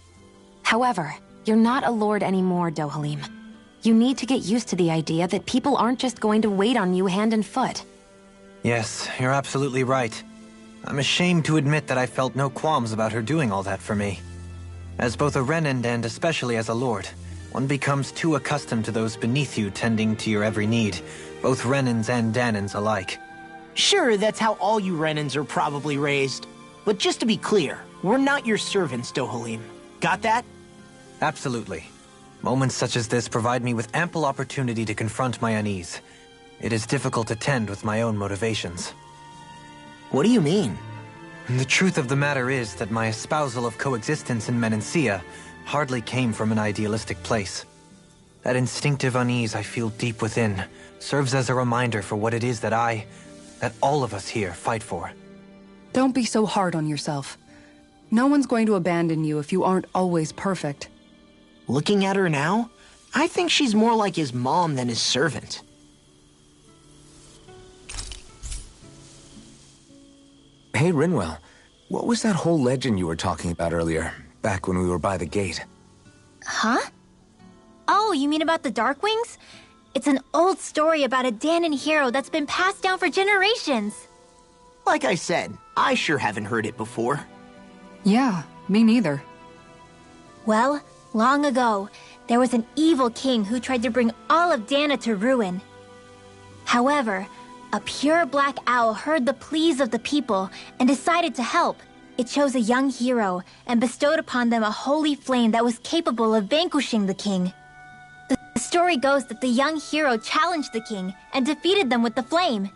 However, you're not a lord anymore, Dohalim. You need to get used to the idea that people aren't just going to wait on you hand and foot. Yes, you're absolutely right. I'm ashamed to admit that I felt no qualms about her doing all that for me. As both a Renan and especially as a lord, one becomes too accustomed to those beneath you tending to your every need, both Renans and Danans alike. Sure, that's how all you Renans are probably raised. But just to be clear, we're not your servants, Dohalim. Got that? Absolutely. Moments such as this provide me with ample opportunity to confront my unease. It is difficult to tend with my own motivations. What do you mean? The truth of the matter is that my espousal of coexistence in Menancia hardly came from an idealistic place. That instinctive unease I feel deep within serves as a reminder for what it is that all of us here fight for. Don't be so hard on yourself. No one's going to abandon you if you aren't always perfect. Looking at her now, I think she's more like his mom than his servant. Hey, Rinwell. What was that whole legend you were talking about earlier, back when we were by the gate? Huh? Oh, you mean about the Darkwings? It's an old story about a Danan hero that's been passed down for generations. Like I said, I sure haven't heard it before. Yeah, me neither. Well, long ago, there was an evil king who tried to bring all of Dana to ruin. However, a pure black owl heard the pleas of the people and decided to help. It chose a young hero and bestowed upon them a holy flame that was capable of vanquishing the king. The story goes that the young hero challenged the king and defeated them with the flame.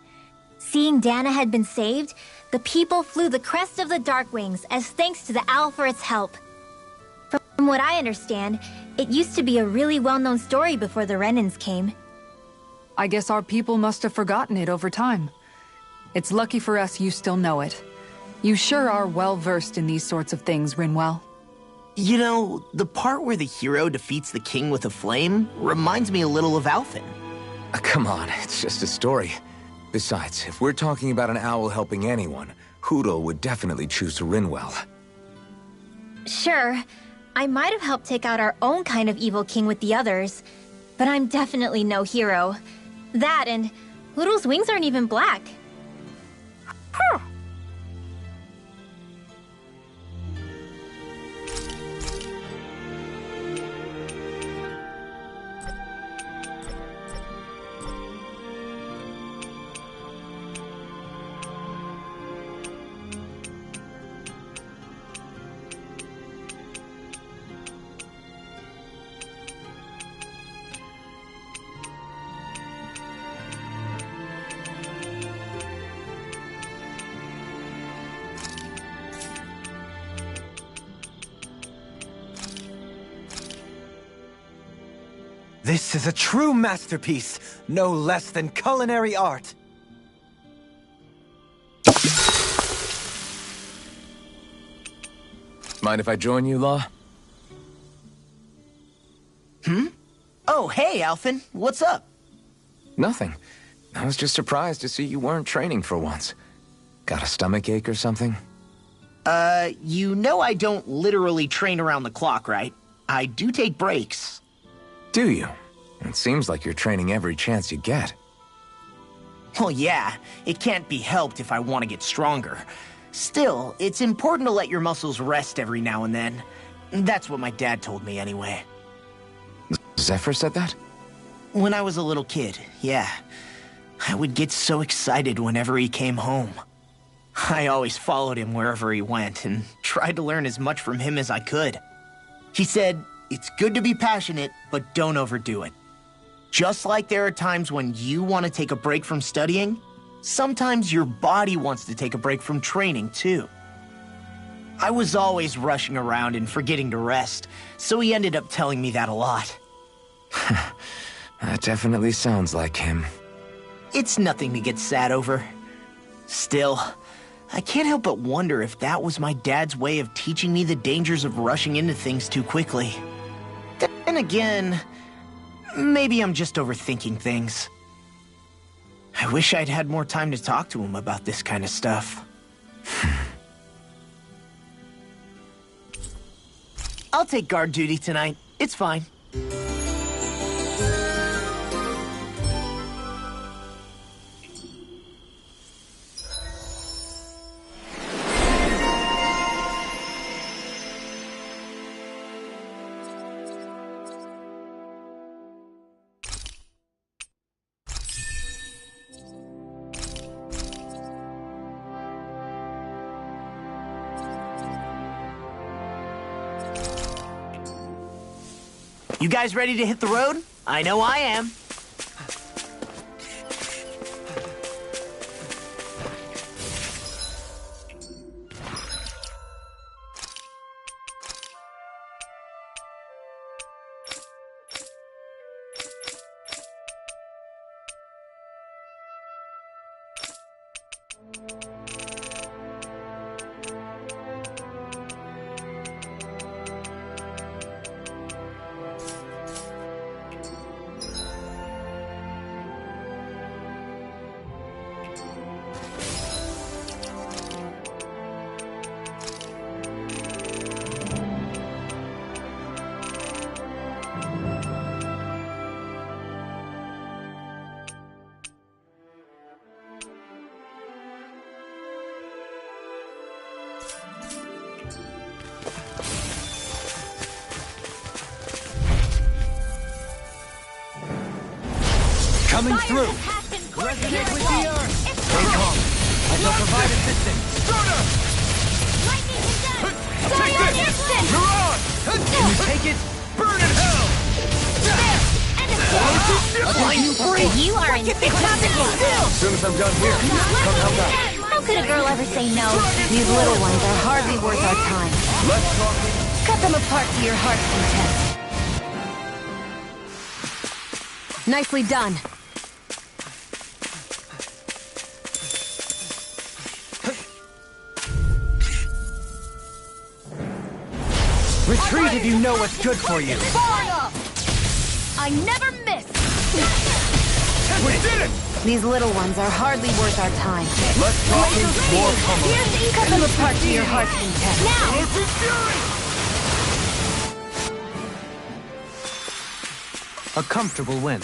Seeing Dana had been saved, the people flew the crest of the Darkwings as thanks to the owl for its help. From what I understand, it used to be a really well-known story before the Renans came. I guess our people must have forgotten it over time. It's lucky for us you still know it. You sure are well-versed in these sorts of things, Rinwell. You know, the part where the hero defeats the king with a flame reminds me a little of Alphen. Come on, it's just a story. Besides, if we're talking about an owl helping anyone, Hootle would definitely choose Rinwell. Sure, I might have helped take out our own kind of evil king with the others, but I'm definitely no hero. That and Hootle's wings aren't even black. Huh. This is a true masterpiece, no less than culinary art. Mind if I join you, Law? Oh, hey, Alphen. What's up? Nothing. I was just surprised to see you weren't training for once. Got a stomach ache or something? You know I don't literally train around the clock, right? I do take breaks. Do you? It seems like you're training every chance you get. Well, yeah, it can't be helped if I want to get stronger. Still, it's important to let your muscles rest every now and then. That's what my dad told me anyway. Zephyr said that? When I was a little kid, yeah. I would get so excited whenever he came home. I always followed him wherever he went and tried to learn as much from him as I could. He said, it's good to be passionate, but don't overdo it. Just like there are times when you want to take a break from studying, sometimes your body wants to take a break from training too. I was always rushing around and forgetting to rest, so he ended up telling me that a lot. That definitely sounds like him. It's nothing to get sad over. Still, I can't help but wonder if that was my dad's way of teaching me the dangers of rushing into things too quickly. Then again, maybe I'm just overthinking things. I wish I'd had more time to talk to him about this kind of stuff. I'll take guard duty tonight. It's fine. You guys ready to hit the road? I know I am. Coming through! Resonate with the earth! Stay calm. I shall provide assistance. Lightning condemned! Take Fire this! instant! You're on! Can you take it? Burn in hell! And a You are incapacitated! As soon as I'm done here, come help out. How could a girl ever say no? These little ones are hardly worth our time. Let's talk. Cut them apart to your heart's content. Nicely done. Retreat if you know what's good for you. I never miss! We did it! These little ones are hardly worth our time. Let's talk more pummeling. Cut them apart to your heart's content. A comfortable win.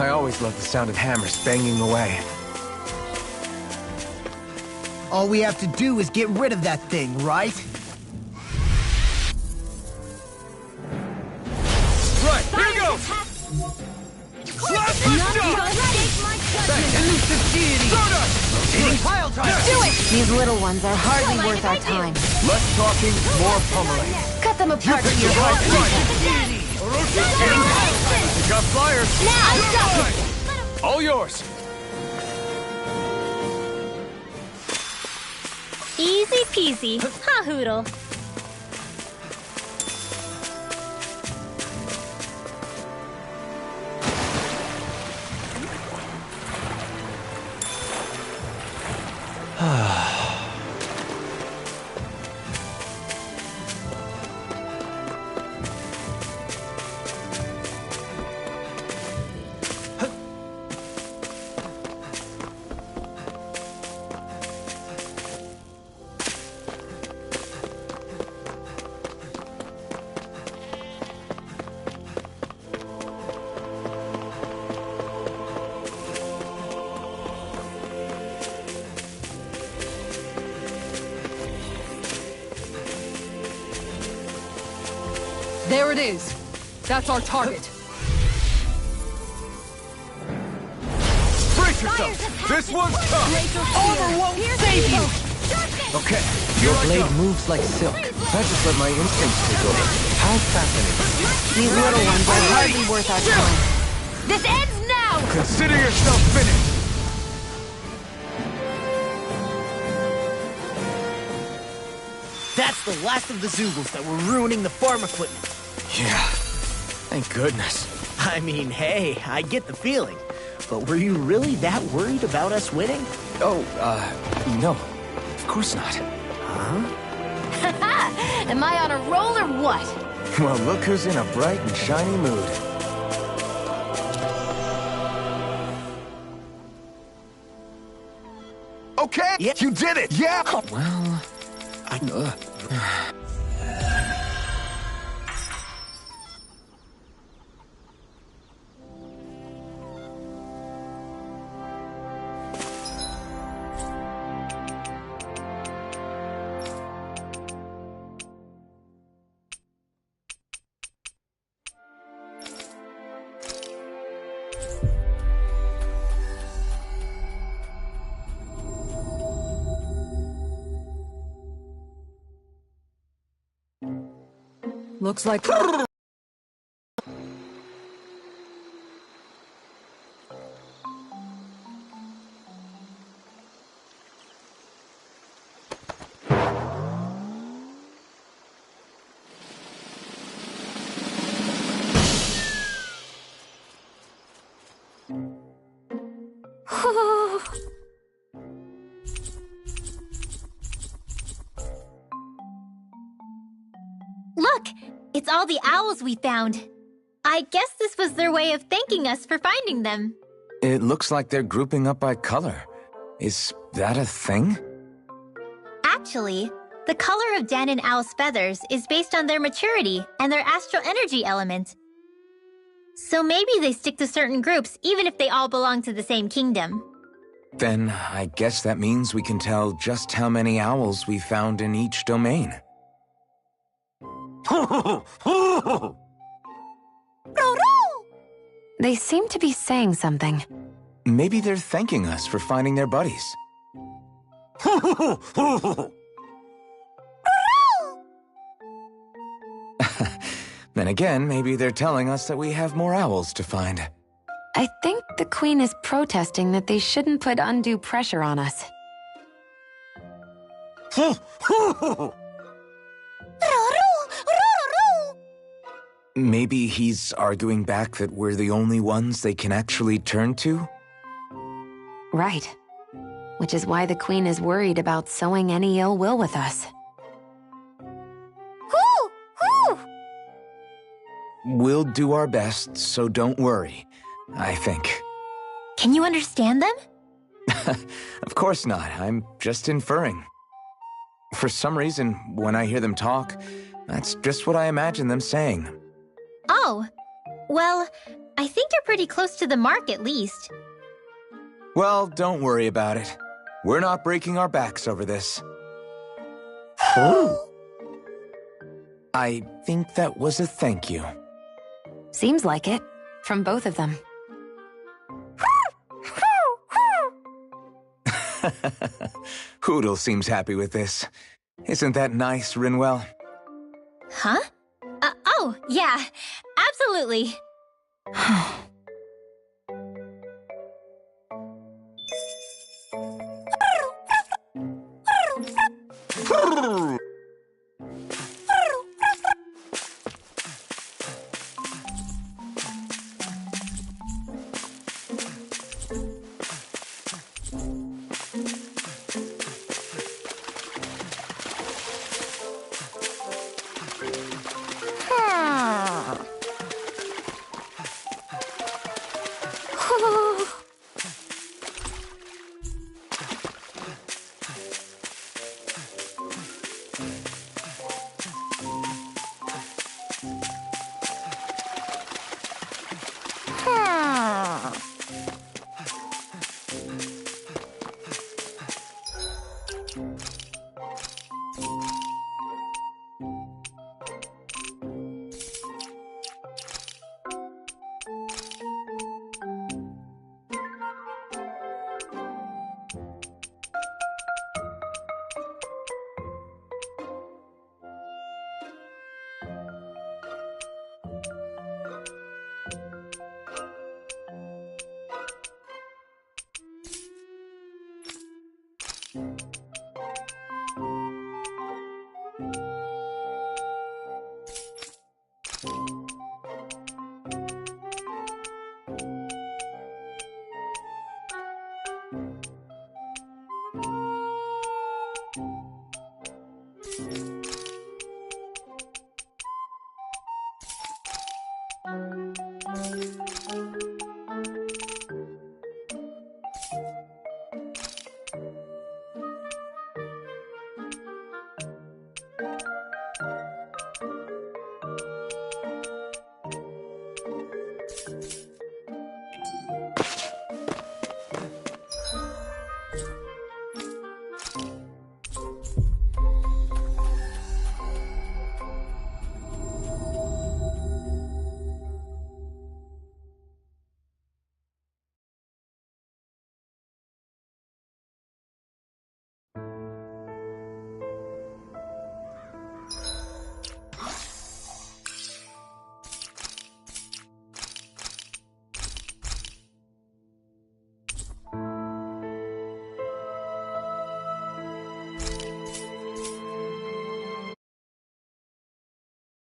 I always love the sound of hammers banging away. All we have to do is get rid of that thing, right? Right, here goes! Slash Elusive deity! Rotating pile driver! Do it! These little ones are hardly worth our time. Less talking, more pummeling. Cut them apart to your heart's content. You got flyers! Now! All yours! Easy peasy. Ha, Hoodle. There it is. That's our target. Brace yourself! This one's tough! Armor won't save you! Okay, Your blade moves like silk. I just let my instincts take over. How fascinating. These little ones are hardly worth our time. This ends now! Consider yourself finished! That's the last of the Zoogles that were ruining the farm equipment. Yeah, thank goodness. I mean, hey, I get the feeling. But were you really that worried about us winning? Oh, no. Of course not. Am I on a roll or what? Well, look who's in a bright and shiny mood. Okay, Yeah. you did it! Yeah! Well... Looks like... Look! It's all the owls we found. I guess this was their way of thanking us for finding them. It looks like they're grouping up by color. Is that a thing? Actually, the color of Dan and Owl's feathers is based on their maturity and their astral energy element. So maybe they stick to certain groups even if they all belong to the same kingdom. Then I guess that means we can tell just how many owls we found in each domain. They seem to be saying something. Maybe they're thanking us for finding their buddies. Then again, maybe they're telling us that we have more owls to find. I think the Queen is protesting that they shouldn't put undue pressure on us. Maybe he's arguing back that we're the only ones they can actually turn to? Right. Which is why the Queen is worried about sowing any ill will with us. We'll do our best, so don't worry, I think. Can you understand them? Of course not. I'm just inferring. For some reason, when I hear them talk, that's just what I imagine them saying. Oh. Well, I think you're pretty close to the mark, at least. Well, don't worry about it. We're not breaking our backs over this. I think that was a thank you. Seems like it. From both of them. Hootle seems happy with this. Isn't that nice, Rinwell? Huh? Oh, yeah. Absolutely.